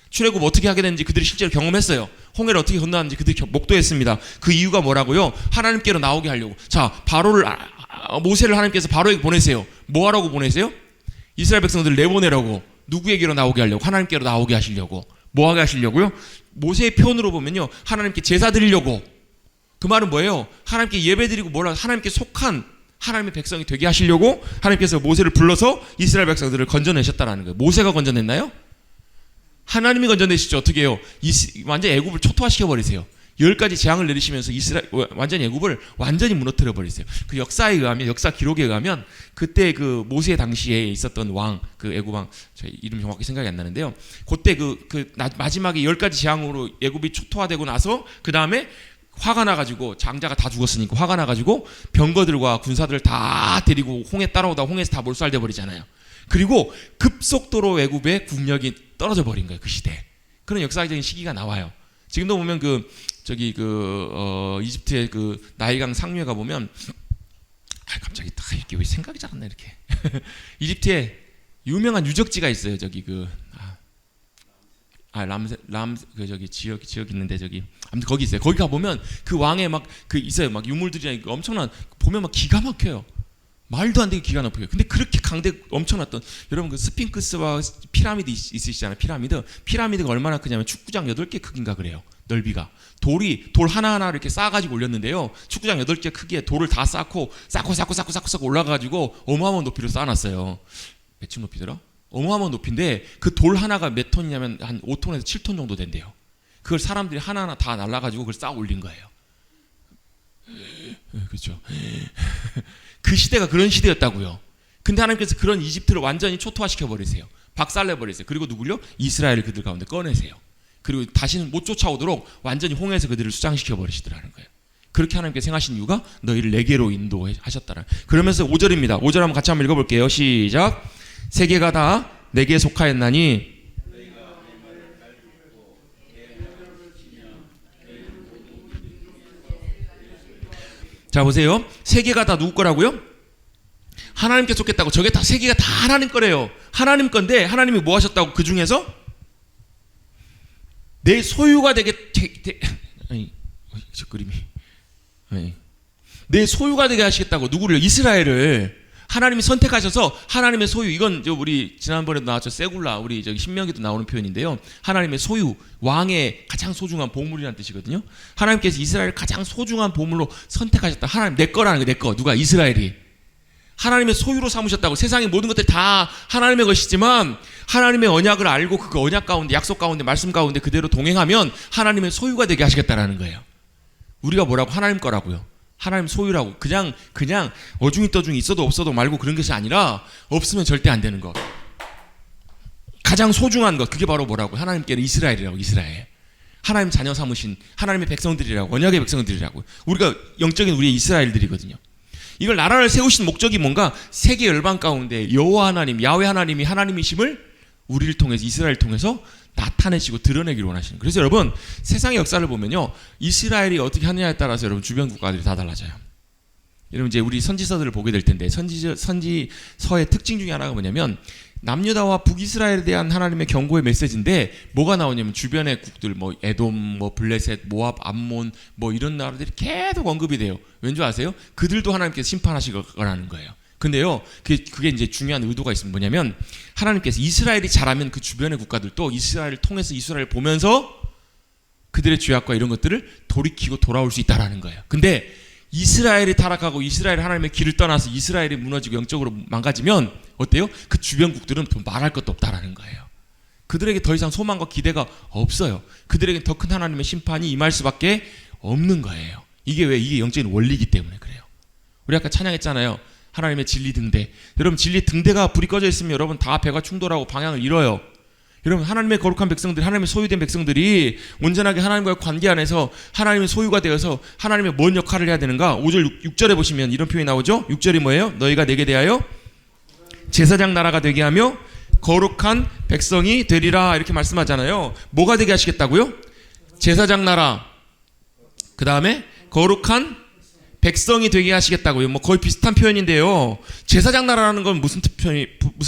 출애굽 어떻게 하게 되는지 그들이 실제로 경험했어요. 홍해를 어떻게 건너는지 그들이 목도했습니다. 그 이유가 뭐라고요? 하나님께로 나오게 하려고. 자, 바로를 모세를 하나님께서 바로에게 보내세요. 뭐 하라고 보내세요? 이스라엘 백성들을 내보내라고. 누구에게로 나오게 하려고? 하나님께로 나오게 하시려고. 뭐 하게 하시려고요? 모세의 표현으로 보면요, 하나님께 제사 드리려고. 그 말은 뭐예요? 하나님께 예배 드리고 뭐라, 하나님께 속한 하나님의 백성이 되게 하시려고 하나님께서 모세를 불러서 이스라엘 백성들을 건져내셨다라는 거예요. 모세가 건져냈나요? 하나님이 건져내시죠. 어떻게 해요? 완전히 애굽을 초토화시켜 버리세요. 10가지 재앙을 내리시면서 완전히 애굽을 완전히 무너뜨려 버리세요. 그 역사에 의하면, 역사 기록에 의하면 그때 그 모세 당시에 있었던 왕, 그 애굽 왕, 저 이름 정확히 생각이 안 나는데요. 그때 마지막에 10가지 재앙으로 애굽이 초토화되고 나서 그 다음에 화가 나가지고, 장자가 다 죽었으니까 화가 나가지고 병거들과 군사들을 다 데리고 홍해 따라오다 홍해에서 다 몰살돼 버리잖아요. 그리고 급속도로 애굽의 국력이 떨어져 버린 거예요. 그 시대에. 그런 역사적인 시기가 나와요. 지금도 보면 이집트의 그 나일강 상류에 가 보면, 갑자기 딱 이렇게 왜 생각이 잘 안 나 이렇게. 이집트에 유명한 유적지가 있어요. 지역 있는데 아무튼 거기 있어요. 거기 가 보면 그 왕의 있어요. 막 유물들이 엄청난, 보면 막 기가 막혀요. 말도 안 되게 기가 막혀요. 근데 그렇게 엄청났던, 여러분 그 스핑크스와 피라미드 있으시잖아요. 피라미드가 얼마나 크냐면 축구장 8개 크기인가 그래요. 넓이가. 돌 하나하나 이렇게 쌓아가지고 올렸는데요. 축구장 8개 크기에 돌을 다 쌓고 올라가가지고 어마어마한 높이로 쌓아놨어요. 몇층 높이더라? 어마어마한 높이인데 그 돌 하나가 몇 톤이냐면 한 5톤에서 7톤 정도 된대요. 그걸 사람들이 하나하나 다 날라가지고 그걸 쌓아 올린 거예요. 그렇죠. 그 시대가 그런 시대였다고요. 근데 하나님께서 그런 이집트를 완전히 초토화시켜 버리세요. 박살내 버리세요. 그리고 누구요? 이스라엘을 그들 가운데 꺼내세요. 그리고 다시는 못 쫓아오도록 완전히 홍해에서 그들을 수장시켜 버리시더라는 거예요. 그렇게 하나님께서 행하신 이유가 너희를 내게로 인도하셨다는. 그러면서 5절입니다. 5절 한번 같이 한번 읽어볼게요. 시작. 세계가 다 내게 속하였나니 자 보세요. 세계가 다 누구 거라고요? 하나님께 속했다고. 저게 다 세계가 다 하나님 거래요. 하나님 건데 하나님이 뭐 하셨다고? 그 중에서 내 소유가 되게 저 그림이 내 소유가 되게 하시겠다고. 누구를? 이스라엘을 하나님이 선택하셔서 하나님의 소유. 이건 우리 지난번에도 나왔죠. 세굴라, 우리 신명기도 나오는 표현인데요. 하나님의 소유, 왕의 가장 소중한 보물이라는 뜻이거든요. 하나님께서 이스라엘을 가장 소중한 보물로 선택하셨다. 하나님 내 거라는 거, 내 거. 누가? 이스라엘이. 하나님의 소유로 삼으셨다고. 세상의 모든 것들이 다 하나님의 것이지만 하나님의 언약을 알고 그 언약 가운데, 약속 가운데, 말씀 가운데 그대로 동행하면 하나님의 소유가 되게 하시겠다라는 거예요. 우리가 뭐라고? 하나님 거라고요. 하나님 소유라고. 그냥 어중이 떠중이 있어도 없어도 말고 그런 것이 아니라 없으면 절대 안 되는 것. 가장 소중한 것. 그게 바로 뭐라고? 하나님께는 이스라엘이라고. 이스라엘. 하나님 자녀 삼으신 하나님의 백성들이라고. 언약의 백성들이라고. 우리가 영적인 우리의 이스라엘들이거든요. 이걸 나라를 세우신 목적이 뭔가 세계 열방 가운데 여호와 하나님, 야훼 하나님이 하나님이심을 우리를 통해서, 이스라엘을 통해서 나타내시고 드러내기를 원하시는 거예요. 그래서 여러분, 세상의 역사를 보면요, 이스라엘이 어떻게 하느냐에 따라서 여러분 주변 국가들이 다 달라져요. 여러분, 이제 우리 선지서들을 보게 될 텐데, 선지서의 특징 중에 하나가 뭐냐면 남유다와 북이스라엘에 대한 하나님의 경고의 메시지인데, 뭐가 나오냐면 주변의 국들, 뭐 에돔, 뭐 블레셋, 모압, 암몬, 뭐 이런 나라들이 계속 언급이 돼요. 왠지 아세요? 그들도 하나님께서 심판하실 거라는 거예요. 근데요, 그게 이제 중요한 의도가 있으면 뭐냐면, 하나님께서 이스라엘이 잘하면 그 주변의 국가들도 이스라엘을 통해서 이스라엘을 보면서 그들의 죄악과 이런 것들을 돌이키고 돌아올 수 있다라는 거예요. 근데 이스라엘이 타락하고 이스라엘이 하나님의 길을 떠나서 이스라엘이 무너지고 영적으로 망가지면 어때요? 그 주변국들은 더 말할 것도 없다라는 거예요. 그들에게 더 이상 소망과 기대가 없어요. 그들에게 더 큰 하나님의 심판이 임할 수밖에 없는 거예요. 이게 왜? 이게 영적인 원리이기 때문에 그래요. 우리 아까 찬양했잖아요. 하나님의 진리 등대. 여러분, 진리 등대가 불이 꺼져 있으면 여러분 다 배가 충돌하고 방향을 잃어요. 여러분, 하나님의 거룩한 백성들, 하나님의 소유된 백성들이 온전하게 하나님과의 관계 안에서 하나님의 소유가 되어서 하나님의 뭔 역할을 해야 되는가? 5절 6절에 보시면 이런 표현이 나오죠. 6절이 뭐예요? 너희가 내게 대하여 제사장 나라가 되게 하며 거룩한 백성이 되리라, 이렇게 말씀하잖아요. 뭐가 되게 하시겠다고요? 제사장 나라, 그 다음에 거룩한 백성이 되게 하시겠다고요. 뭐 거의 비슷한 표현인데요. 제사장 나라라는 건 무슨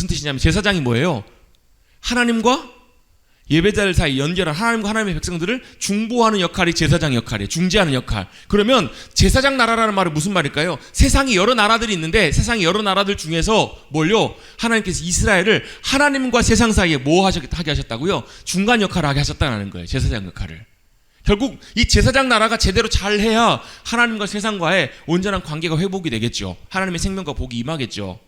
뜻이냐면, 제사장이 뭐예요? 하나님과 예배자들 사이 연결한, 하나님과 하나님의 백성들을 중보하는 역할이 제사장 역할이에요. 중재하는 역할. 그러면 제사장 나라라는 말은 무슨 말일까요? 세상에 여러 나라들이 있는데, 세상의 여러 나라들 중에서 뭘요? 하나님께서 이스라엘을 하나님과 세상 사이에 뭐 하게 하셨다고요? 중간 역할을 하게 하셨다는 거예요. 제사장 역할을. 결국 이 제사장 나라가 제대로 잘해야 하나님과 세상과의 온전한 관계가 회복이 되겠죠. 하나님의 생명과 복이 임하겠죠.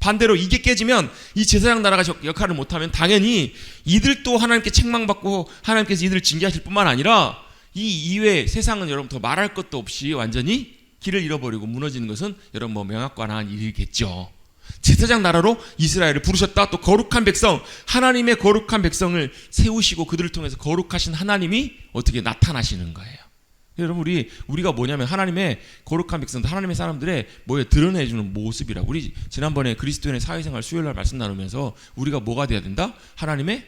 반대로 이게 깨지면, 이 제사장 나라가 역할을 못하면 당연히 이들도 하나님께 책망받고 하나님께서 이들을 징계하실 뿐만 아니라 이 이외의 세상은 여러분 더 말할 것도 없이 완전히 길을 잃어버리고 무너지는 것은 여러분 뭐 명확관한 일이겠죠. 제사장 나라로 이스라엘을 부르셨다. 또 거룩한 백성, 하나님의 거룩한 백성을 세우시고 그들을 통해서 거룩하신 하나님이 어떻게 나타나시는 거예요. 여러분, 우리가 뭐냐면 하나님의 거룩한 백성들, 하나님의 사람들의 뭐에 드러내주는 모습이라고. 우리 지난번에 그리스도인의 사회생활 수요일날 말씀 나누면서 우리가 뭐가 돼야 된다? 하나님의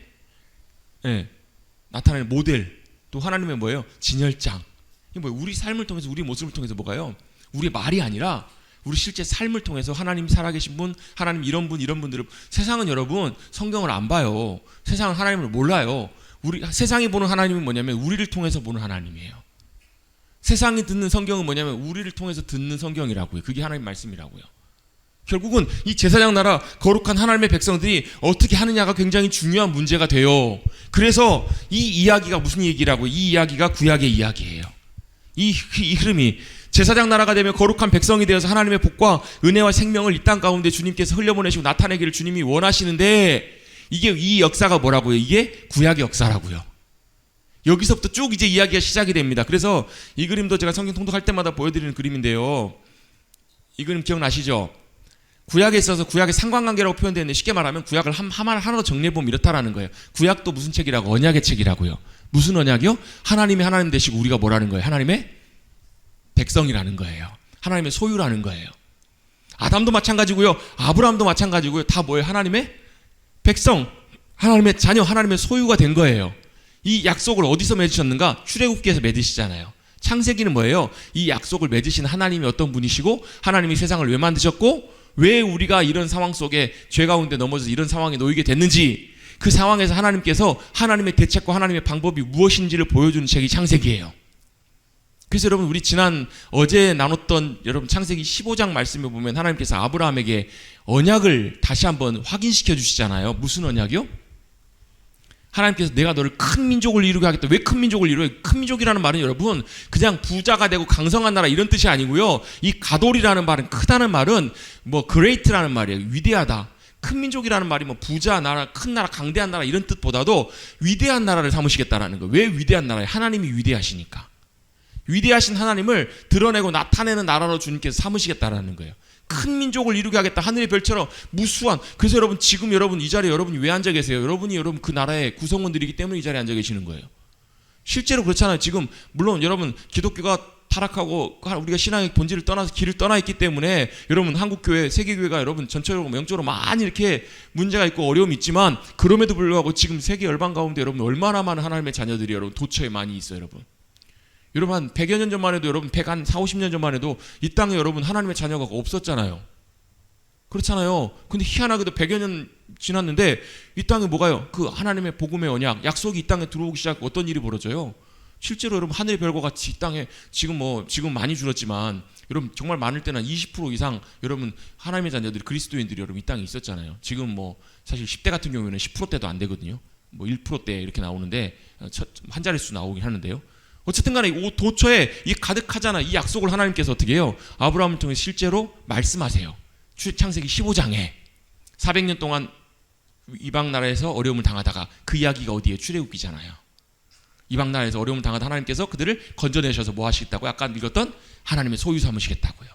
나타내는 모델, 또 하나님의 뭐예요? 진열장. 이게 뭐예요? 우리 삶을 통해서, 우리 모습을 통해서 뭐가요? 우리의 말이 아니라 우리 실제 삶을 통해서 하나님 살아계신 분, 하나님 이런 분들을, 세상은 여러분 성경을 안 봐요. 세상은 하나님을 몰라요. 세상이 보는 하나님은 뭐냐면 우리를 통해서 보는 하나님이에요. 세상이 듣는 성경은 뭐냐면 우리를 통해서 듣는 성경이라고요. 그게 하나님 말씀이라고요. 결국은 이 제사장 나라, 거룩한 하나님의 백성들이 어떻게 하느냐가 굉장히 중요한 문제가 돼요. 그래서 이 이야기가 무슨 얘기라고요? 이 이야기가 구약의 이야기예요. 이 흐름이 제사장 나라가 되면 거룩한 백성이 되어서 하나님의 복과 은혜와 생명을 이 땅 가운데 주님께서 흘려보내시고 나타내기를 주님이 원하시는데, 이 역사가 뭐라고요? 이게 구약의 역사라고요. 여기서부터 쭉 이제 이야기가 시작이 됩니다. 그래서 이 그림도 제가 성경 통독할 때마다 보여드리는 그림인데요. 이 그림 기억나시죠? 구약에 있어서 구약의 상관관계라고 표현되는데, 쉽게 말하면 구약을 하나 더 정리해보면 이렇다라는 거예요. 구약도 무슨 책이라고? 언약의 책이라고요. 무슨 언약이요? 하나님이 하나님 되시고 우리가 뭐라는 거예요? 하나님의 백성이라는 거예요. 하나님의 소유라는 거예요. 아담도 마찬가지고요. 아브라함도 마찬가지고요. 다 뭐예요? 하나님의 백성, 하나님의 자녀, 하나님의 소유가 된 거예요. 이 약속을 어디서 맺으셨는가? 출애굽기에서 맺으시잖아요. 창세기는 뭐예요? 이 약속을 맺으신 하나님이 어떤 분이시고, 하나님이 세상을 왜 만드셨고, 왜 우리가 이런 상황 속에 죄 가운데 넘어져서 이런 상황에 놓이게 됐는지, 그 상황에서 하나님께서 하나님의 대책과 하나님의 방법이 무엇인지를 보여주는 책이 창세기예요. 그래서 여러분, 우리 어제 나눴던 여러분 창세기 15장 말씀에 보면 하나님께서 아브라함에게 언약을 다시 한번 확인시켜 주시잖아요. 무슨 언약이요? 하나님께서 내가 너를 큰 민족을 이루게 하겠다. 왜 큰 민족을 이루어요? 큰 민족이라는 말은 여러분 그냥 부자가 되고 강성한 나라 이런 뜻이 아니고요. 이 가돌이라는 말은, 크다는 말은 뭐 great라는 말이에요. 위대하다. 큰 민족이라는 말이 뭐 부자 나라, 큰 나라, 강대한 나라 이런 뜻보다도 위대한 나라를 삼으시겠다라는 거예요. 왜 위대한 나라예요? 하나님이 위대하시니까. 위대하신 하나님을 드러내고 나타내는 나라로 주님께서 삼으시겠다라는 거예요. 큰 민족을 이루게 하겠다. 하늘의 별처럼 무수한. 그래서 여러분, 지금 여러분 이 자리에 여러분이 왜 앉아 계세요? 여러분이 그 나라의 구성원들이기 때문에 이 자리에 앉아 계시는 거예요. 실제로 그렇잖아요. 지금 물론 여러분 기독교가 타락하고 우리가 신앙의 본질을 떠나서 길을 떠나 있기 때문에 여러분 한국교회, 세계교회가 여러분 전체적으로 영적으로 많이 이렇게 문제가 있고 어려움이 있지만 그럼에도 불구하고 지금 세계 열방 가운데 여러분 얼마나 많은 하나님의 자녀들이 여러분 도처에 많이 있어요. 여러분 한 100여 년 전만 해도 여러분 100한 4, 50년 전만 해도 이 땅에 여러분 하나님의 자녀가 없었잖아요. 그렇잖아요. 근데 희한하게도 100여 년 지났는데 이 땅에 뭐가요? 그 하나님의 복음의 언약, 약속이 이 땅에 들어오기 시작하고 어떤 일이 벌어져요? 실제로 여러분 하늘의 별과 같이 이 땅에 지금 많이 줄었지만 여러분 정말 많을 때는 20% 이상 여러분 하나님의 자녀들이 그리스도인들이 여러분 이 땅에 있었잖아요. 지금 사실 10대 같은 경우에는 10%대도 안 되거든요. 1%대 이렇게 나오는데 한 자릿수 나오긴 하는데요. 어쨌든 간에 도처에 이 가득하잖아. 이 약속을 하나님께서 어떻게 해요? 아브라함을 통해 실제로 말씀하세요. 창세기 15장에 400년 동안 이방 나라에서 어려움을 당하다가 그 이야기가 어디에 출애굽기잖아요. 이방 나라에서 어려움을 당하다 하나님께서 그들을 건져내셔서 뭐 하시겠다고? 아까 읽었던 하나님의 소유 삼으시겠다고요.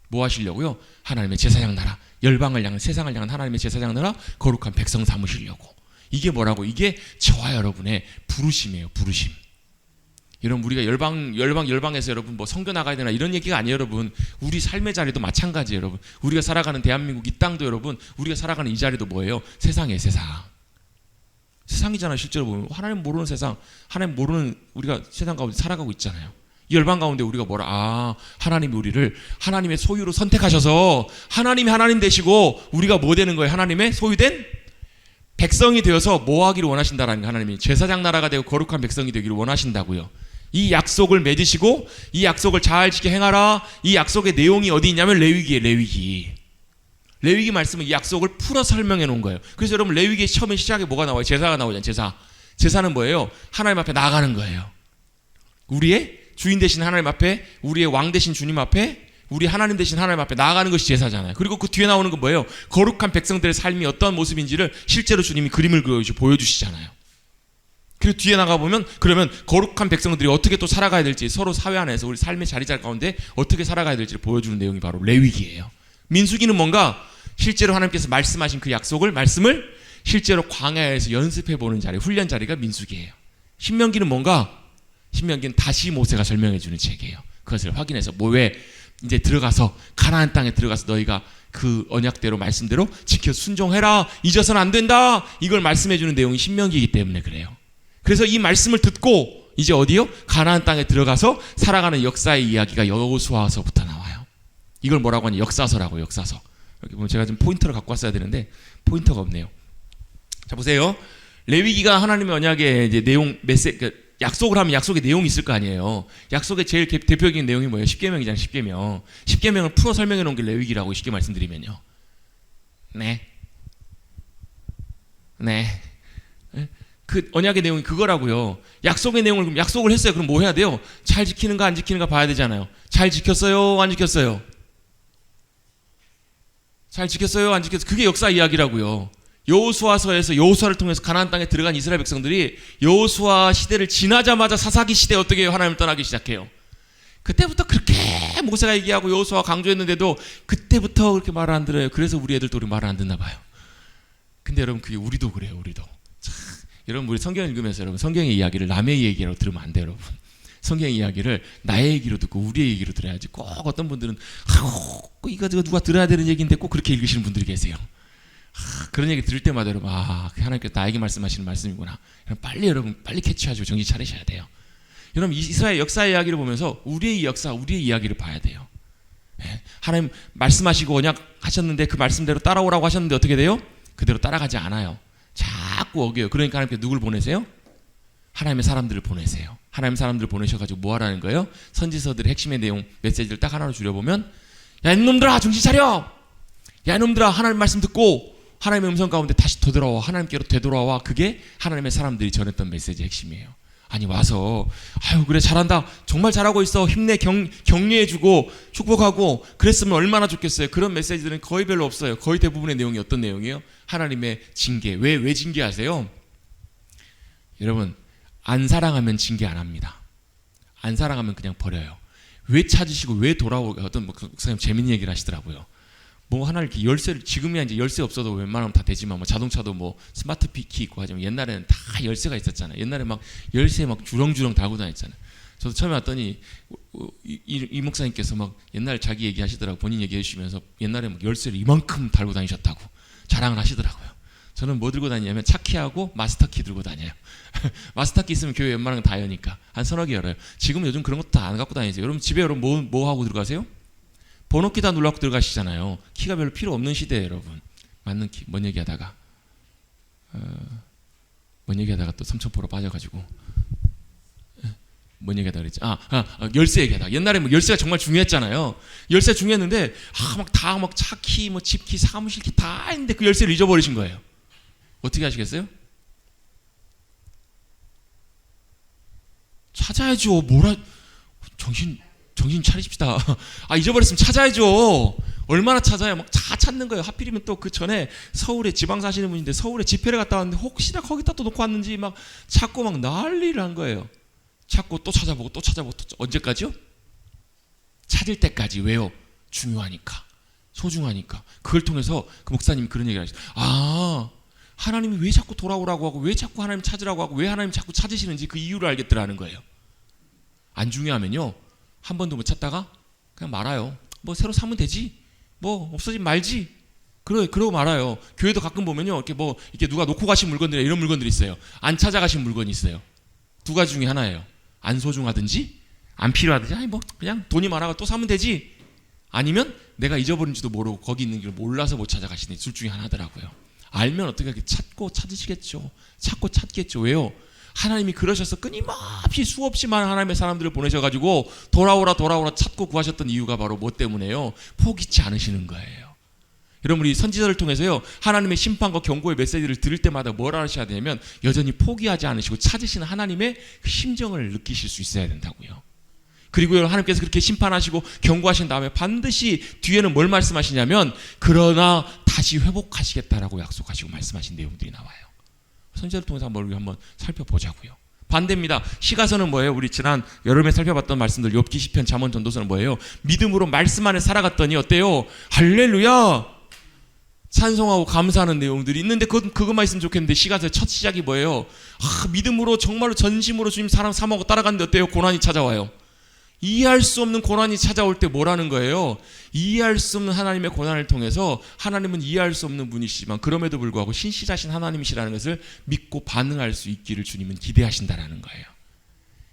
뭐 하시려고요? 하나님의 제사장 나라, 열방을 향한 세상을 향한 하나님의 제사장 나라, 거룩한 백성 삼으시려고. 이게 뭐라고? 이게 저와 여러분의 부르심이에요. 부르심. 여러분 우리가 열방에서 여러분 선교 나가야 되나 이런 얘기가 아니에요. 여러분 우리 삶의 자리도 마찬가지예요. 여러분 우리가 살아가는 대한민국 이 땅도 여러분 우리가 살아가는 이 자리도 뭐예요? 세상이에요. 세상이잖아요. 실제로 보면 하나님 모르는 세상, 하나님 모르는 우리가 세상 가운데 살아가고 있잖아요. 이 열방 가운데 우리가 하나님이 우리를 하나님의 소유로 선택하셔서 하나님이 하나님 되시고 우리가 뭐 되는 거예요? 하나님의 소유된 백성이 되어서 뭐 하기를 원하신다라는 거. 하나님이 제사장 나라가 되고 거룩한 백성이 되기를 원하신다고요. 이 약속을 맺으시고 이 약속을 잘 지켜 행하라. 이 약속의 내용이 어디 있냐면 레위기에 레위기 말씀은 이 약속을 풀어 설명해 놓은 거예요. 그래서 여러분 레위기 처음에 시작에 뭐가 나와요? 제사가 나오잖아요. 제사는 뭐예요? 하나님 앞에 나아가는 거예요. 우리의 주인 되신 하나님 앞에, 우리의 왕 되신 주님 앞에, 우리 하나님 되신 하나님 앞에 나아가는 것이 제사잖아요. 그리고 그 뒤에 나오는 건 뭐예요? 거룩한 백성들의 삶이 어떤 모습인지를 실제로 주님이 그림을 그려주시고 보여주시잖아요. 그리고 뒤에 나가보면 그러면 거룩한 백성들이 어떻게 또 살아가야 될지, 서로 사회 안에서 우리 삶의 자리자리 가운데 어떻게 살아가야 될지를 보여주는 내용이 바로 레위기예요. 민수기는 뭔가 실제로 하나님께서 말씀하신 그 말씀을 실제로 광야에서 연습해보는 자리, 훈련 자리가 민수기예요. 신명기는 뭔가? 신명기는 다시 모세가 설명해주는 책이에요. 그것을 확인해서 왜 이제 들어가서 가나안 땅에 들어가서 너희가 그 언약대로 말씀대로 지켜 순종해라, 잊어서는 안 된다, 이걸 말씀해주는 내용이 신명기이기 때문에 그래요. 그래서 이 말씀을 듣고 이제 어디요? 가나안 땅에 들어가서 살아가는 역사의 이야기가 여호수아서부터 나와요. 이걸 뭐라고 하냐? 역사서라고. 역사서. 여기 보면 제가 좀 포인터를 갖고 왔어야 되는데 포인터가 없네요. 자 보세요. 레위기가 하나님의 언약의 이제 내용 약속을 하면 약속의 내용이 있을 거 아니에요. 약속의 제일 대표적인 내용이 뭐예요? 십계명이잖아요. 십계명. 십계명을 풀어 설명해 놓은 게 레위기라고 쉽게 말씀드리면요. 네. 그 언약의 내용이 그거라고요. 약속의 내용을 그럼 약속을 했어요. 그럼 뭐 해야 돼요? 잘 지키는가 안 지키는가 봐야 되잖아요. 잘 지켰어요? 안 지켰어요? 잘 지켰어요? 안 지켰어요? 그게 역사 이야기라고요. 여호수아서에서 여호수아를 통해서 가나안 땅에 들어간 이스라엘 백성들이 여호수아 시대를 지나자마자 사사기 시대에 어떻게 해요? 하나님을 떠나기 시작해요. 그때부터 그렇게 모세가 얘기하고 여호수아가 강조했는데도 그때부터 그렇게 말을 안 들어요. 그래서 우리 애들도 우리 말을 안 듣나 봐요. 근데 여러분 그게 우리도 그래요. 우리도. 참, 여러분 우리 성경 읽으면서 여러분 성경의 이야기를 남의 얘기로 들으면 안 돼요. 여러분. 성경의 이야기를 나의 얘기로 듣고 우리의 얘기로 들어야지. 꼭 어떤 분들은 이거 누가 들어야 되는 얘기인데 꼭 그렇게 읽으시는 분들이 계세요. 그런 얘기 들을 때마다 여러분 하나님께서 나에게 말씀하시는 말씀이구나. 여러분 빨리 캐치하시고 정신 차리셔야 돼요. 여러분 이스라엘 역사의 이야기를 보면서 우리의 역사, 우리의 이야기를 봐야 돼요. 하나님 말씀하시고 언약하셨는데 그 말씀대로 따라오라고 하셨는데 어떻게 돼요? 그대로 따라가지 않아요. 자꾸 어겨요. 그러니까 하나님께서 누굴 보내세요? 하나님의 사람들을 보내세요. 하나님의 사람들을 보내셔가지고 뭐 하라는 거예요? 선지서들의 핵심의 내용 메시지를 딱 하나로 줄여보면 야 이놈들아 정신 차려! 야 이놈들아 하나님 말씀 듣고 하나님의 음성 가운데 다시 되돌아와 하나님께로 되돌아와. 그게 하나님의 사람들이 전했던 메시지의 핵심이에요. 아니 와서 아유 그래 잘한다 정말 잘하고 있어 힘내 격려해주고 축복하고 그랬으면 얼마나 좋겠어요. 그런 메시지들은 거의 별로 없어요. 거의 대부분의 내용이 어떤 내용이에요? 하나님의 징계. 왜 징계하세요? 여러분 안 사랑하면 징계 안 합니다. 안 사랑하면 그냥 버려요. 왜 찾으시고 왜 돌아오게 어떤 목사님 재밌는 얘기를 하시더라고요. 뭐 하나를 이렇게 열쇠를 지금이야 이제 열쇠 없어도 웬만하면 다 되지만 뭐 자동차도 뭐 스마트 키 있고 하지만 옛날에는 다 열쇠가 있었잖아요. 옛날에 막 열쇠 막 주렁주렁 달고 다녔잖아요. 저도 처음에 왔더니 이 목사님께서 막 옛날 자기 얘기하시더라고. 본인 얘기해 주시면서 옛날에 막 열쇠를 이만큼 달고 다니셨다고 자랑을 하시더라고요. 저는 뭐 들고 다니냐면 차키하고 마스터키 들고 다녀요. 마스터키 있으면 교회 웬만한 건 다 여니까 한 서너 개 열어요. 지금 요즘 그런 것도 다 안 갖고 다니세요. 여러분 집에 여러분 뭐 하고 들어가세요? 번호키 다 눌러갖고 들어가시잖아요. 키가 별로 필요 없는 시대예요, 여러분. 맞는 키. 뭔 얘기하다가 또 삼천포로 빠져가지고 뭔 얘기하다 그랬지? 열쇠 얘기하다. 옛날에 뭐 열쇠가 정말 중요했잖아요. 열쇠 중요했는데 막 차키, 뭐 집키, 사무실키 다 했는데 그 열쇠를 잊어버리신 거예요. 어떻게 하시겠어요? 찾아야죠. 정신 차리십시다. 잊어버렸으면 찾아야죠. 얼마나 찾아요? 막 다 찾는 거예요. 하필이면 또 그 전에 서울에 지방 사시는 분인데 서울에 집회를 갔다 왔는데 혹시나 거기다 또 놓고 왔는지 막 찾고 막 난리를 한 거예요. 찾고 또 찾아보고 또 언제까지요? 찾을 때까지. 왜요? 중요하니까, 소중하니까. 그걸 통해서 그 목사님이 그런 얘기를 하셨어요. 하나님이 왜 자꾸 돌아오라고 하고 왜 자꾸 하나님 찾으라고 하고 왜 하나님 자꾸 찾으시는지 그 이유를 알겠더라는 거예요. 안 중요하면요 한 번도 못 찾다가 그냥 말아요. 뭐 새로 사면 되지, 뭐 없어지면 말지, 그러고 말아요. 교회도 가끔 보면요 이렇게 누가 놓고 가신 물건들이 이런 물건들이 있어요. 안 찾아가신 물건이 있어요. 두 가지 중에 하나예요. 안 소중하든지 안 필요하든지 뭐 그냥 돈이 많아가 또 사면 되지, 아니면 내가 잊어버린지도 모르고 거기 있는 길 몰라서 못 찾아가시는 둘 중에 하나더라고요. 알면 어떻게 찾고 찾으시겠죠. 찾고 찾겠죠. 왜요? 하나님이 그러셔서 끊임없이 수없이 많은 하나님의 사람들을 보내셔가지고 돌아오라 찾고 구하셨던 이유가 바로 뭐 때문에요? 포기치 않으시는 거예요. 여러분 우리 선지자를 통해서요 하나님의 심판과 경고의 메시지를 들을 때마다 뭘 하셔야 되냐면 여전히 포기하지 않으시고 찾으시는 하나님의 그 심정을 느끼실 수 있어야 된다고요. 그리고 하나님께서 그렇게 심판하시고 경고하신 다음에 반드시 뒤에는 뭘 말씀하시냐면 그러나 다시 회복하시겠다라고 약속하시고 말씀하신 내용들이 나와요. 선지자를 통해서 한번 살펴보자고요. 반대입니다. 시가서는 뭐예요? 우리 지난 여름에 살펴봤던 말씀들 욥기, 시편, 잠언, 전도서는 뭐예요? 믿음으로 말씀 안에 살아갔더니 어때요? 할렐루야! 찬송하고 감사하는 내용들이 있는데 그것만 있으면 좋겠는데 시가서의 첫 시작이 뭐예요? 믿음으로 정말로 전심으로 주님 사랑 삼하고 따라갔는데 어때요? 고난이 찾아와요. 이해할 수 없는 고난이 찾아올 때 뭐라는 거예요? 이해할 수 없는 하나님의 고난을 통해서 하나님은 이해할 수 없는 분이시지만 그럼에도 불구하고 신실하신 하나님이시라는 것을 믿고 반응할 수 있기를 주님은 기대하신다라는 거예요.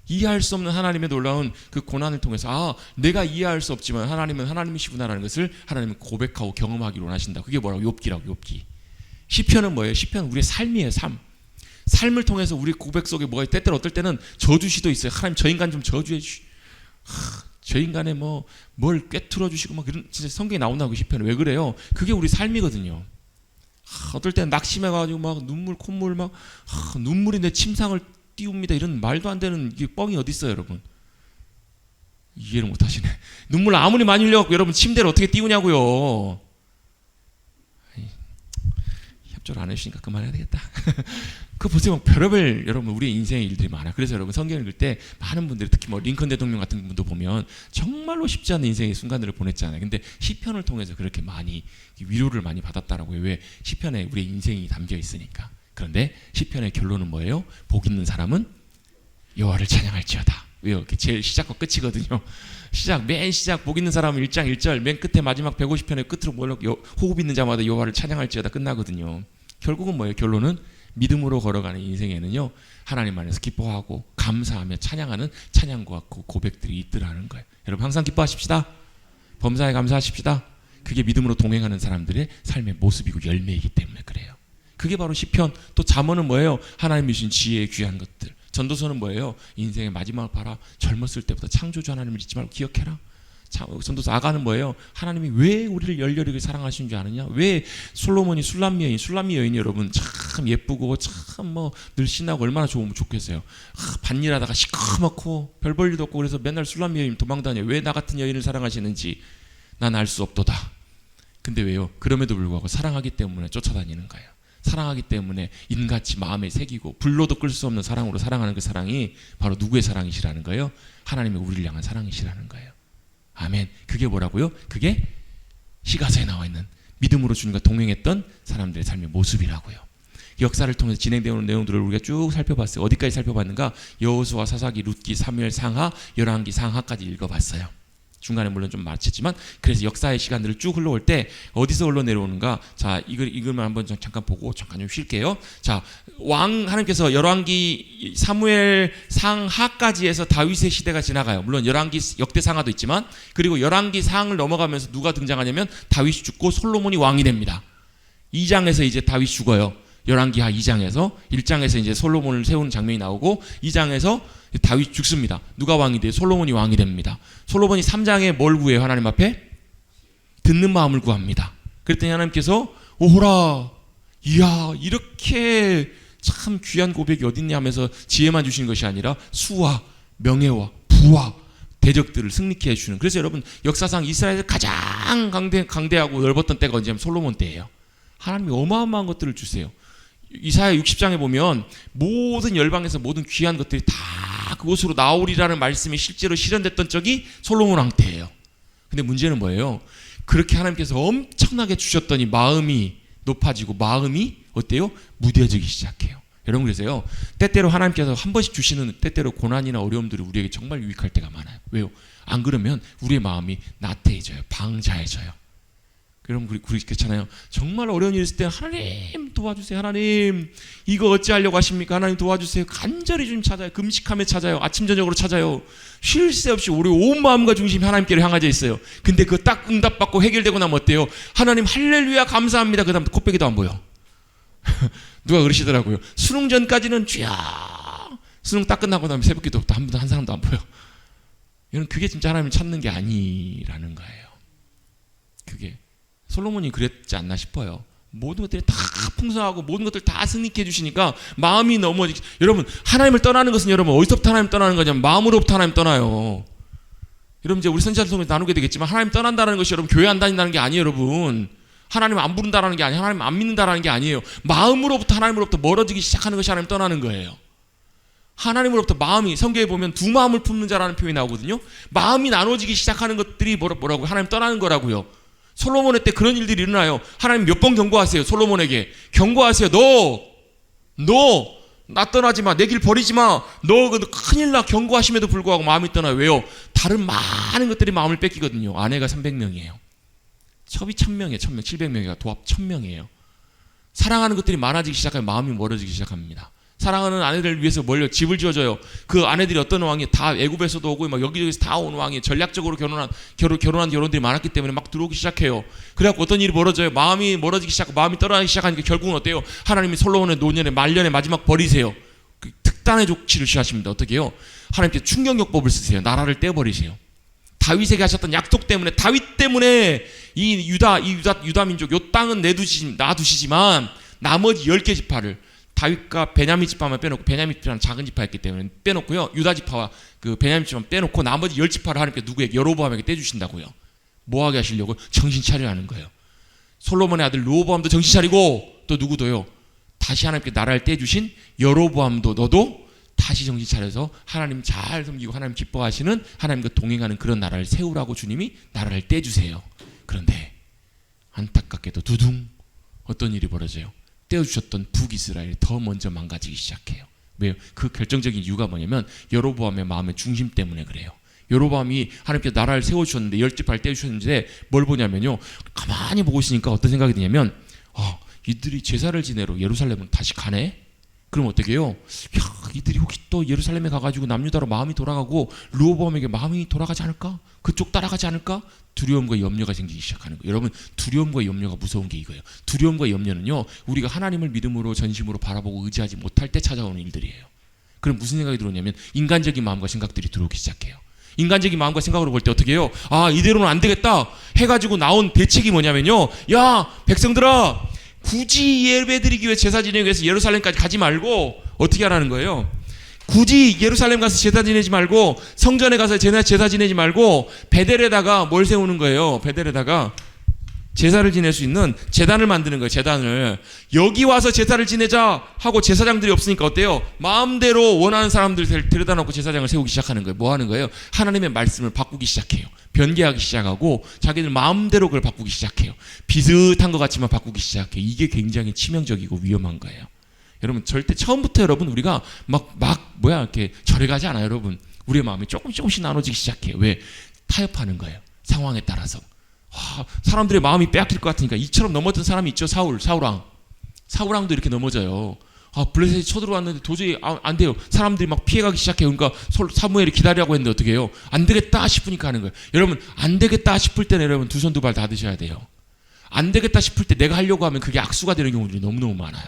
이해할 수 없는 하나님의 놀라운 그 고난을 통해서 내가 이해할 수 없지만 하나님은 하나님이시구나라는 것을 하나님은 고백하고 경험하기를 원하신다. 그게 뭐라고? 욥기라고. 욥기. 시편은 뭐예요? 시편은 우리의 삶이에요. 삶을 통해서 우리 고백 속에 뭐가 때때로 어떨 때는 저주시도 있어요. 하나님 저 인간 좀 저주해 주시. 저 인간의 뭘 꿰뚫어 주시고 막 이런 진짜 성경에 나온다고 시편은. 왜 그래요? 그게 우리 삶이거든요. 어떨 때는 낙심해가지고 막 눈물 콧물 막 눈물이 내 침상을 띄웁니다. 이런 말도 안 되는 이게 뻥이 어디 있어요, 여러분? 이해를 못 하시네. 눈물 아무리 많이 흘려갖고 여러분 침대를 어떻게 띄우냐고요. 협조를 안 해주시니까 그만해야 되겠다. 그거 보세요. 별의별 여러분 우리의 인생의 일들이 많아. 그래서 여러분 성경을 읽을 때 많은 분들이 특히 뭐 링컨 대통령 같은 분도 보면 정말로 쉽지 않은 인생의 순간들을 보냈잖아요. 근데 시편을 통해서 그렇게 많이 위로를 많이 받았다라고요. 왜? 시편에 우리의 인생이 담겨 있으니까. 그런데 시편의 결론은 뭐예요? 복 있는 사람은 여호와를 찬양할지어다. 왜요? 이렇게 제일 시작과 끝이거든요. 맨 시작 복 있는 사람은 1장 1절, 맨 끝에 마지막 150편의 끝으로 호흡 있는 자마다 여호와를 찬양할지어다 끝나거든요. 결국은 뭐예요? 결론은 믿음으로 걸어가는 인생에는요 하나님 안에서 기뻐하고 감사하며 찬양하는 찬양과 고백들이 있더라는 거예요. 여러분 항상 기뻐하십시다. 범사에 감사하십시다. 그게 믿음으로 동행하는 사람들의 삶의 모습이고 열매이기 때문에 그래요. 그게 바로 시편. 또 잠언은 뭐예요? 하나님이 주신 지혜의 귀한 것들. 전도서는 뭐예요? 인생의 마지막을 바라 젊었을 때부터 창조주 하나님을 잊지 말고 기억해라. 전도서 아가는 뭐예요? 하나님이 왜 우리를 열렬하게 사랑하시는 줄 아느냐? 왜 솔로몬이 술람미 여인이 여러분 참 예쁘고 참 늘 신나고 얼마나 좋겠어요. 밭일하다가 시커멓고 별 볼 일도 없고 그래서 맨날 술람미 여인 도망다녀. 왜 나 같은 여인을 사랑하시는지 난 알 수 없도다. 근데 왜요? 그럼에도 불구하고 사랑하기 때문에 쫓아다니는 거예요. 사랑하기 때문에 인같이 마음에 새기고 불로도 끌 수 없는 사랑으로 사랑하는 그 사랑이 바로 누구의 사랑이시라는 거예요? 하나님의 우리를 향한 사랑이시라는 거예요. 아멘. 그게 뭐라고요? 그게 시가서에 나와 있는 믿음으로 주님과 동행했던 사람들의 삶의 모습이라고요. 역사를 통해서 진행되는 내용들을 우리가 쭉 살펴봤어요. 어디까지 살펴봤는가? 여호수아, 사사기, 룻기, 사무엘, 상하, 열왕기, 상하까지 읽어봤어요. 중간에 물론 좀 마쳤지만, 그래서 역사의 시간들을 쭉 흘러올 때 어디서 흘러내려오는가? 자, 이걸만 한번 잠깐 보고 잠깐 좀 쉴게요. 자, 하나님께서 열왕기, 사무엘, 상하까지 해서 다윗의 시대가 지나가요. 물론 열왕기 역대 상하도 있지만, 그리고 열왕기 상을 넘어가면서 누가 등장하냐면 다윗이 죽고 솔로몬이 왕이 됩니다. 2장에서 이제 다윗이 죽어요. 열왕기하 2장에서 1장에서 이제 솔로몬을 세우는 장면이 나오고 2장에서 다윗 죽습니다. 누가 왕이 돼요? 솔로몬이 왕이 됩니다. 솔로몬이 3장에 뭘 구해요? 하나님 앞에? 듣는 마음을 구합니다. 그랬더니 하나님께서 오호라, 이야, 이렇게 참 귀한 고백이 어딨냐 하면서 지혜만 주시는 것이 아니라 수와 명예와 부와 대적들을 승리케 해주는. 그래서 여러분, 역사상 이스라엘에서 가장 강대하고 넓었던 때가 언제냐면 솔로몬 때예요. 하나님이 어마어마한 것들을 주세요. 이사야 60장에 보면 모든 열방에서 모든 귀한 것들이 다 그곳으로 나오리라는 말씀이 실제로 실현됐던 적이 솔로몬 왕 때예요. 근데 문제는 뭐예요? 그렇게 하나님께서 엄청나게 주셨더니 마음이 높아지고 마음이 어때요? 무뎌지기 시작해요. 여러분, 그래서요, 때때로 하나님께서 한 번씩 주시는 때때로 고난이나 어려움들이 우리에게 정말 유익할 때가 많아요. 왜요? 안 그러면 우리의 마음이 나태해져요. 방자해져요. 여러분, 그렇잖아요. 정말 어려운 일 있을 때 하나님 도와주세요. 하나님 이거 어찌하려고 하십니까? 하나님 도와주세요. 간절히 주님 찾아요. 금식하며 찾아요. 아침 저녁으로 찾아요. 쉴 새 없이 우리 온 마음과 중심이 하나님께로 향하져 있어요. 근데 그거 딱 응답받고 해결되고 나면 어때요? 하나님 할렐루야 감사합니다. 그 다음 코빼기도 안 보여. 누가 그러시더라고요. 수능 전까지는 쥐야, 수능 딱 끝나고 나면 새벽기도 없다. 한 사람도 안 보여. 여러분, 그게 진짜 하나님을 찾는 게 아니라는 거예요. 그게 솔로몬이 그랬지 않나 싶어요. 모든 것들이 다 풍성하고 모든 것들 다 승리케 해주시니까 마음이 너무, 여러분, 하나님을 떠나는 것은 여러분 어디서부터 하나님 떠나는 거냐면 마음으로부터 하나님 떠나요. 여러분, 이제 우리 선지자들 통해서 나누게 되겠지만 하나님 떠난다는 것이 여러분 교회 안 다닌다는 게 아니에요. 여러분, 하나님 안 부른다라는 게 아니에요. 하나님 안 믿는다라는 게 아니에요. 마음으로부터 하나님으로부터 멀어지기 시작하는 것이 하나님 떠나는 거예요. 하나님으로부터 마음이, 성경에 보면 두 마음을 품는 자라는 표현이 나오거든요. 마음이 나눠지기 시작하는 것들이 뭐라고? 하나님 떠나는 거라고요. 솔로몬의 때 그런 일들이 일어나요. 하나님 몇 번 경고하세요. 솔로몬에게 경고하세요. 너 나 떠나지 마. 내 길 버리지 마. 너 큰일 나. 경고하심에도 불구하고 마음이 떠나요. 왜요? 다른 많은 것들이 마음을 뺏기거든요. 아내가 300명이에요. 첩이 1000명이에요. 1000명, 700명이가 도합 1000명이에요. 사랑하는 것들이 많아지기 시작하면 마음이 멀어지기 시작합니다. 사랑하는 아내들을 위해서 집을 지어줘요. 그 아내들이 어떤 왕이 다 애굽에서도 오고 막 여기저기서 다 온 왕이 전략적으로 결혼한 결혼들이 많았기 때문에 막 들어오기 시작해요. 그래갖고 어떤 일이 벌어져요. 마음이 멀어지기 시작하고 마음이 떠나기 시작하니까 결국은 어때요? 하나님이 솔로몬의 노년의 말년의 마지막 버리세요. 그 특단의 조치를 취하십니다. 어떻게 해요? 하나님께서 충격요법을 쓰세요. 나라를 떼버리세요. 다윗에게 하셨던 약속 때문에, 다윗 때문에 이 유다 민족 요 땅은 놔두시지만 나머지 10개 지파를, 다윗과 베냐민 지파만 빼놓고, 베냐민 지파는 작은 지파였기 때문에 빼놓고요, 유다 지파와 그 베냐민 지파만 빼놓고 나머지 10지파를 하나님께 누구에게? 여로보암에게 떼주신다고요. 뭐하게 하시려고? 정신 차리라는 거예요. 솔로몬의 아들 르호보암도 정신 차리고, 또 누구도요? 다시 하나님께 나라를 떼주신 여로보암도 너도 다시 정신 차려서 하나님 잘 섬기고 하나님 기뻐하시는, 하나님과 동행하는 그런 나라를 세우라고 주님이 나라를 떼주세요. 그런데 안타깝게도 두둥 어떤 일이 벌어져요? 떼어주셨던 북이스라엘이 더 먼저 망가지기 시작해요. 왜요? 그 결정적인 이유가 뭐냐면 여로보암의 마음의 중심 때문에 그래요. 여로보암이 하나님께서 나라를 세워주셨는데, 10지파를 떼주셨는데 뭘 보냐면요, 가만히 보고 있으니까 어떤 생각이 드냐면, 이들이 제사를 지내러 예루살렘으로 다시 가네? 그럼 어떻게 해요? 이들이 혹시 또 예루살렘에 가가지고 남유다로 마음이 돌아가고 르호보암에게 마음이 돌아가지 않을까? 그쪽 따라가지 않을까? 두려움과 염려가 생기기 시작하는 거예요. 여러분, 두려움과 염려가 무서운 게 이거예요. 두려움과 염려는요, 우리가 하나님을 믿음으로 전심으로 바라보고 의지하지 못할 때 찾아오는 일들이에요. 그럼 무슨 생각이 들어오냐면 인간적인 마음과 생각들이 들어오기 시작해요. 인간적인 마음과 생각으로 볼 때 어떻게 해요? 이대로는 안 되겠다 해가지고 나온 대책이 뭐냐면요, 야 백성들아, 굳이 예배드리기 위해 제사 지내기 위해서 예루살렘까지 가지 말고 어떻게 하라는 거예요? 굳이 예루살렘 가서 제사 지내지 말고, 성전에 가서 제사 지내지 말고 베델에다가 뭘 세우는 거예요? 베델에다가 제사를 지낼 수 있는 제단을 만드는 거예요. 제단을. 여기 와서 제사를 지내자 하고 제사장들이 없으니까 어때요? 마음대로 원하는 사람들 데려다 놓고 제사장을 세우기 시작하는 거예요. 뭐 하는 거예요? 하나님의 말씀을 바꾸기 시작해요. 변개하기 시작하고 자기들 마음대로 그걸 바꾸기 시작해요. 비슷한 것 같지만 바꾸기 시작해요. 이게 굉장히 치명적이고 위험한 거예요. 여러분 절대 처음부터 여러분 우리가 이렇게 절에 가지 않아요. 여러분 우리의 마음이 조금씩 나눠지기 시작해요. 왜? 타협하는 거예요. 상황에 따라서. 사람들의 마음이 빼앗길 것 같으니까 이처럼 넘어졌던 사람이 있죠. 사울왕도 이렇게 넘어져요. 블레셋이 쳐들어왔는데 도저히 안 돼요. 사람들이 막 피해가기 시작해요. 그러니까 사무엘이 기다리라고 했는데 어떻게 해요? 안 되겠다 싶으니까 하는 거예요. 여러분 안 되겠다 싶을 때는 여러분 두 손 두 발 다 드셔야 돼요. 안 되겠다 싶을 때 내가 하려고 하면 그게 악수가 되는 경우들이 너무너무 많아요.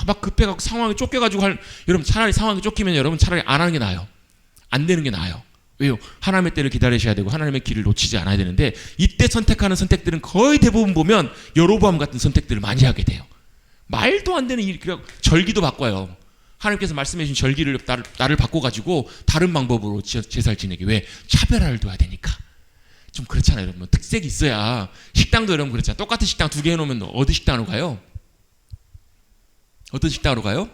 막 급해가지고 상황에 쫓겨가지고 여러분 차라리 상황에 쫓기면 여러분 차라리 안 하는 게 나아요. 안 되는 게 나아요. 왜요? 하나님의 때를 기다리셔야 되고 하나님의 길을 놓치지 않아야 되는데 이때 선택하는 선택들은 거의 대부분 보면 여로보암 같은 선택들을 많이 하게 돼요. 말도 안 되는 일, 절기도 바꿔요. 하나님께서 말씀해 주신 절기를 나를 바꿔가지고 다른 방법으로 제사를 지내게. 왜? 차별화를 둬야 되니까. 좀 그렇잖아요. 여러분 특색이 있어야. 식당도 여러분 그렇잖아요. 똑같은 식당 두 개 해놓으면 어디 식당으로 가요? 어떤 식당으로 가요?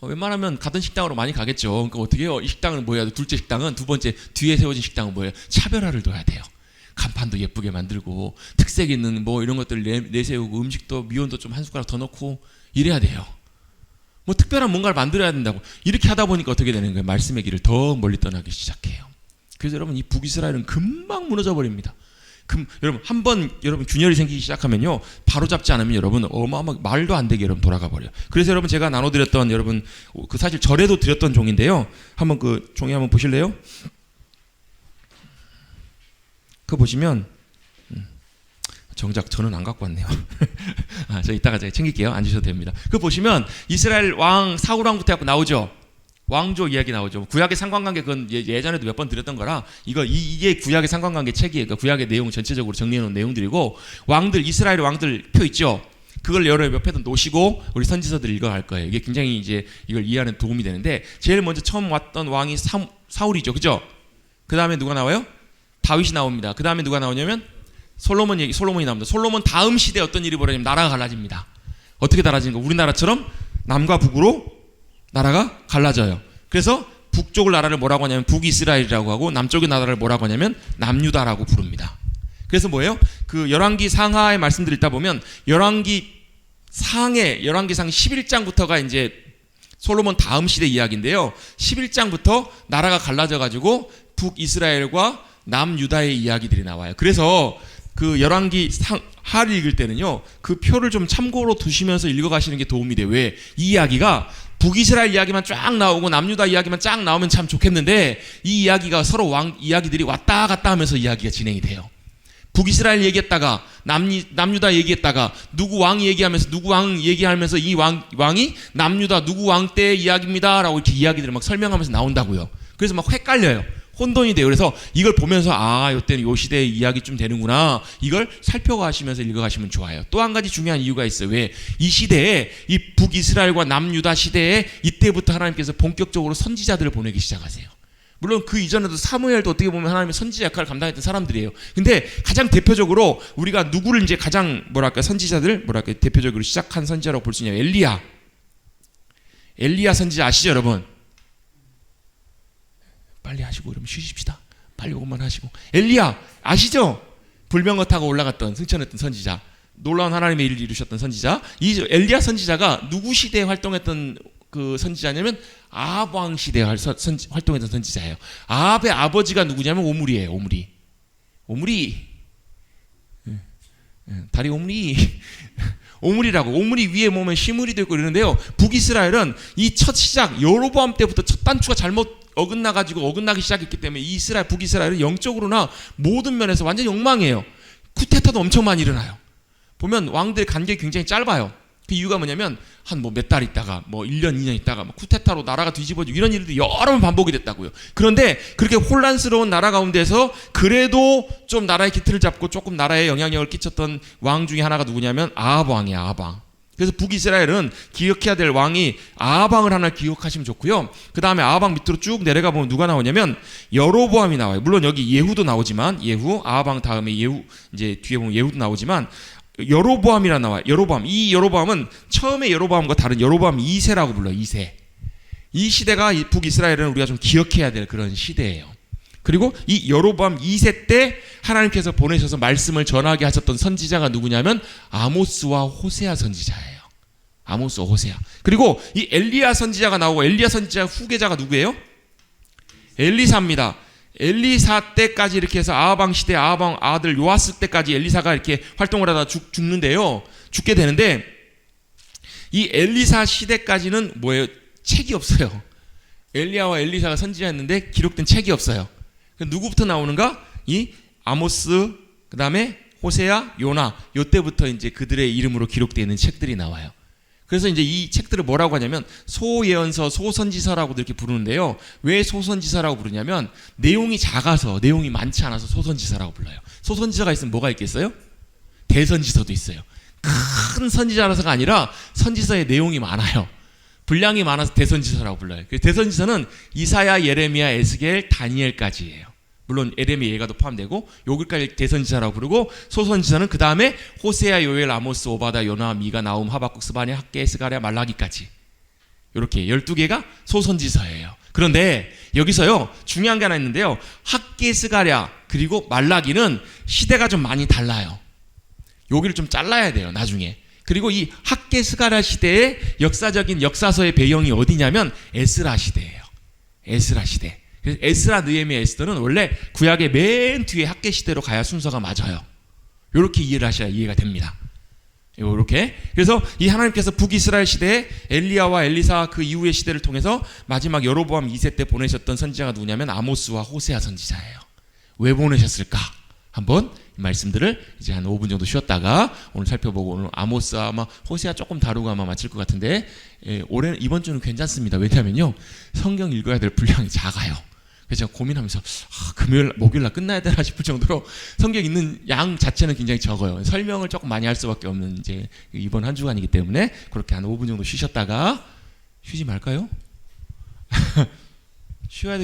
웬만하면 가던 식당으로 많이 가겠죠. 그러니까 어떻게 해요? 이 식당은 뭐예요? 둘째 식당은, 두 번째 뒤에 세워진 식당은 뭐예요? 차별화를 둬야 돼요. 간판도 예쁘게 만들고 특색 있는 이런 것들 내세우고 음식도 미온도 좀 한 숟가락 더 넣고 이래야 돼요. 특별한 뭔가를 만들어야 된다고. 이렇게 하다 보니까 어떻게 되는 거예요? 말씀의 길을 더 멀리 떠나기 시작해요. 그래서 여러분 이 북이스라엘은 금방 무너져 버립니다. 여러분 한번 여러분 균열이 생기기 시작하면요 바로 잡지 않으면 여러분 말도 안 되게 여러분 돌아가 버려요. 그래서 여러분 제가 나눠드렸던 여러분 사실 절에도 드렸던 종인데요. 한번 그 종이 한번 보실래요? 그거 보시면 정작 저는 안 갖고 왔네요. 저 이따가 제가 챙길게요. 앉으셔도 됩니다. 그거 보시면 이스라엘 왕 사울왕부터 해갖고 나오죠. 왕조 이야기 나오죠. 구약의 상관관계 그건 예전에도 몇 번 드렸던 거라 이게 구약의 상관관계 책이에요. 그러니까 구약의 내용 전체적으로 정리해놓은 내용들이고 왕들 이스라엘 왕들 표 있죠. 그걸 여러 옆에다 놓으시고 우리 선지서들 읽어갈 거예요. 이게 굉장히 이제 이걸 이해하는 도움이 되는데 제일 먼저 처음 왔던 왕이 사울이죠, 그죠? 그 다음에 누가 나와요? 다윗이 나옵니다. 그 다음에 누가 나오냐면 솔로몬이 나옵니다. 솔로몬 다음 시대에 어떤 일이 벌어지냐면 나라가 갈라집니다. 어떻게 달라지는 거? 우리나라처럼 남과 북으로 나라가 갈라져요. 그래서 북쪽을 나라를 뭐라고 하냐면 북이스라엘이라고 하고 남쪽의 나라를 뭐라고 하냐면 남유다라고 부릅니다. 그래서 뭐예요? 그 열왕기 상하의 말씀들 읽다 보면 열왕기 상 11장부터가 이제 솔로몬 다음 시대 이야기인데요. 11장부터 나라가 갈라져 가지고 북이스라엘과 남유다의 이야기들이 나와요. 그래서 그 열왕기 하를 읽을 때는요. 그 표를 좀 참고로 두시면서 읽어가시는 게 도움이 돼요. 왜? 이 이야기가 북이스라엘 이야기만 쫙 나오고 남유다 이야기만 쫙 나오면 참 좋겠는데 이 이야기가 서로 왕 이야기들이 왔다 갔다 하면서 이야기가 진행이 돼요. 북이스라엘 얘기했다가 남유다 얘기했다가 누구 왕 얘기하면서 누구 왕 얘기하면서 이 왕이 남유다 누구 왕 때 이야기입니다 라고 이렇게 이야기들을 막 설명하면서 나온다고요. 그래서 막 헷갈려요. 혼돈이 돼요. 그래서 이걸 보면서 이때는 요 시대의 이야기 좀 되는구나. 이걸 살펴가시면서 읽어가시면 좋아요. 또 한 가지 중요한 이유가 있어요. 왜? 이 시대에 이 북이스라엘과 남유다 시대에 이때부터 하나님께서 본격적으로 선지자들을 보내기 시작하세요. 물론 그 이전에도 사무엘도 어떻게 보면 하나님의 선지자 역할을 감당했던 사람들이에요. 근데 가장 대표적으로 우리가 누구를 이제 가장 선지자들 대표적으로 시작한 선지자라고 볼 수 있냐면 엘리야 선지자 아시죠, 여러분? 빨리 하시고 그러면 쉬십시다. 빨리 이것만 하시고. 엘리야 아시죠? 불병거 타고 올라갔던 승천했던 선지자. 놀라운 하나님의 일을 이루셨던 선지자. 이 엘리야 선지자가 누구 시대에 활동했던 그 선지자냐면 아합 왕 시대에 활동했던 선지자예요. 아합의 아버지가 누구냐면 오므리예요. 오므리 다리 오므리라고. 오므리 위에 보면 시므리도 있고 이러는데요. 북이스라엘은 이 첫 시작 여로보암 때부터 첫 단추가 잘못 어긋나기 시작했기 때문에 북이스라엘은 영적으로나 모든 면에서 완전히 엉망이에요. 쿠데타도 엄청 많이 일어나요. 보면 왕들의 간격이 굉장히 짧아요. 그 이유가 뭐냐면 한 몇 달 있다가 1년 2년 있다가 쿠데타로 나라가 뒤집어지고 이런 일들이 여러 번 반복이 됐다고요. 그런데 그렇게 혼란스러운 나라 가운데서 그래도 좀 나라의 기틀을 잡고 조금 나라에 영향력을 끼쳤던 왕 중에 하나가 누구냐면 아합 왕이에요. 아합 왕. 그래서 북이스라엘은 기억해야 될 왕이 아합 왕을 하나 기억하시면 좋고요. 그 다음에 아합 왕 밑으로 쭉 내려가 보면 누가 나오냐면 여로보암이 나와요. 물론 여기 예후도 나오지만 아합 왕 다음에 이제 뒤에 보면 예후도 나오지만 여로보암이라 나와요. 이 여로보암은 처음에 여로보암과 다른 여로보암 2세라고 불러요. 2세. 이 시대가 북이스라엘은 우리가 좀 기억해야 될 그런 시대예요. 그리고 이 여로보암 2세 때 하나님께서 보내셔서 말씀을 전하게 하셨던 선지자가 누구냐면 아모스와 호세아 선지자예요. 아모스, 호세아. 그리고 이 엘리야 선지자가 나오고 엘리야 선지자 후계자가 누구예요? 엘리사입니다. 엘리사 때까지 이렇게 해서 아하방 시대 아하방 아들 요아스 때까지 엘리사가 이렇게 활동을 하다 죽는데요. 죽게 되는데 이 엘리사 시대까지는 뭐예요? 책이 없어요. 엘리야와 엘리사가 선지자였는데 기록된 책이 없어요. 누구부터 나오는가? 이 아모스, 그 다음에 호세아, 요나, 요때부터 이제 그들의 이름으로 기록되어 있는 책들이 나와요. 그래서 이제 이 책들을 뭐라고 하냐면 소예언서, 소선지서라고도 이렇게 부르는데요. 왜 소선지서라고 부르냐면 내용이 작아서, 내용이 많지 않아서 소선지서라고 불러요. 소선지서가 있으면 뭐가 있겠어요? 대선지서도 있어요. 큰 선지자라서가 아니라 선지서의 내용이 많아요. 분량이 많아서 대선지서라고 불러요. 대선지서는 이사야, 예레미야, 에스겔, 다니엘까지예요. 물론 에레미야, 예가도 포함되고 여기까지 대선지서라고 부르고, 소선지서는 그 다음에 호세아, 요엘, 아모스, 오바다, 요나, 미가, 나움, 하박국, 스바냐, 학개, 스가랴, 말라기까지 이렇게 12개가 소선지서예요. 그런데 여기서요 중요한 게 하나 있는데요. 학개, 스가랴 그리고 말라기는 시대가 좀 많이 달라요. 여기를 좀 잘라야 돼요 나중에. 그리고 이 학개, 스가랴 시대의 역사적인 역사서의 배경이 어디냐면 에스라 시대예요. 에스라 시대. 그래서 에스라, 느헤미야, 에스더는 원래 구약의 맨 뒤에 학개 시대로 가야 순서가 맞아요. 이렇게 이해를 하셔야 이해가 됩니다. 이렇게. 그래서 이 하나님께서 북이스라엘 시대에 엘리야와 엘리사 그 이후의 시대를 통해서 마지막 여로보암 2세 때 보내셨던 선지자가 누구냐면 아모스와 호세아 선지자예요. 왜 보내셨을까? 한번 이 말씀들을 이제 한 5분 정도 쉬었다가 오늘 살펴보고, 오늘 아모스 아마 호세아 조금 다루고 아마 마칠 것 같은데, 올해 이번 주는 괜찮습니다. 왜냐면요 성경 읽어야 될 분량이 작아요. 그래서 제가 고민하면서 금요일, 목요일날 끝나야 되나 싶을 정도로 성경 읽는 양 자체는 굉장히 적어요. 설명을 조금 많이 할 수밖에 없는 이제 이번 한 주간이기 때문에 그렇게 한 5분 정도 쉬셨다가, 쉬지 말까요? 쉬어야 되겠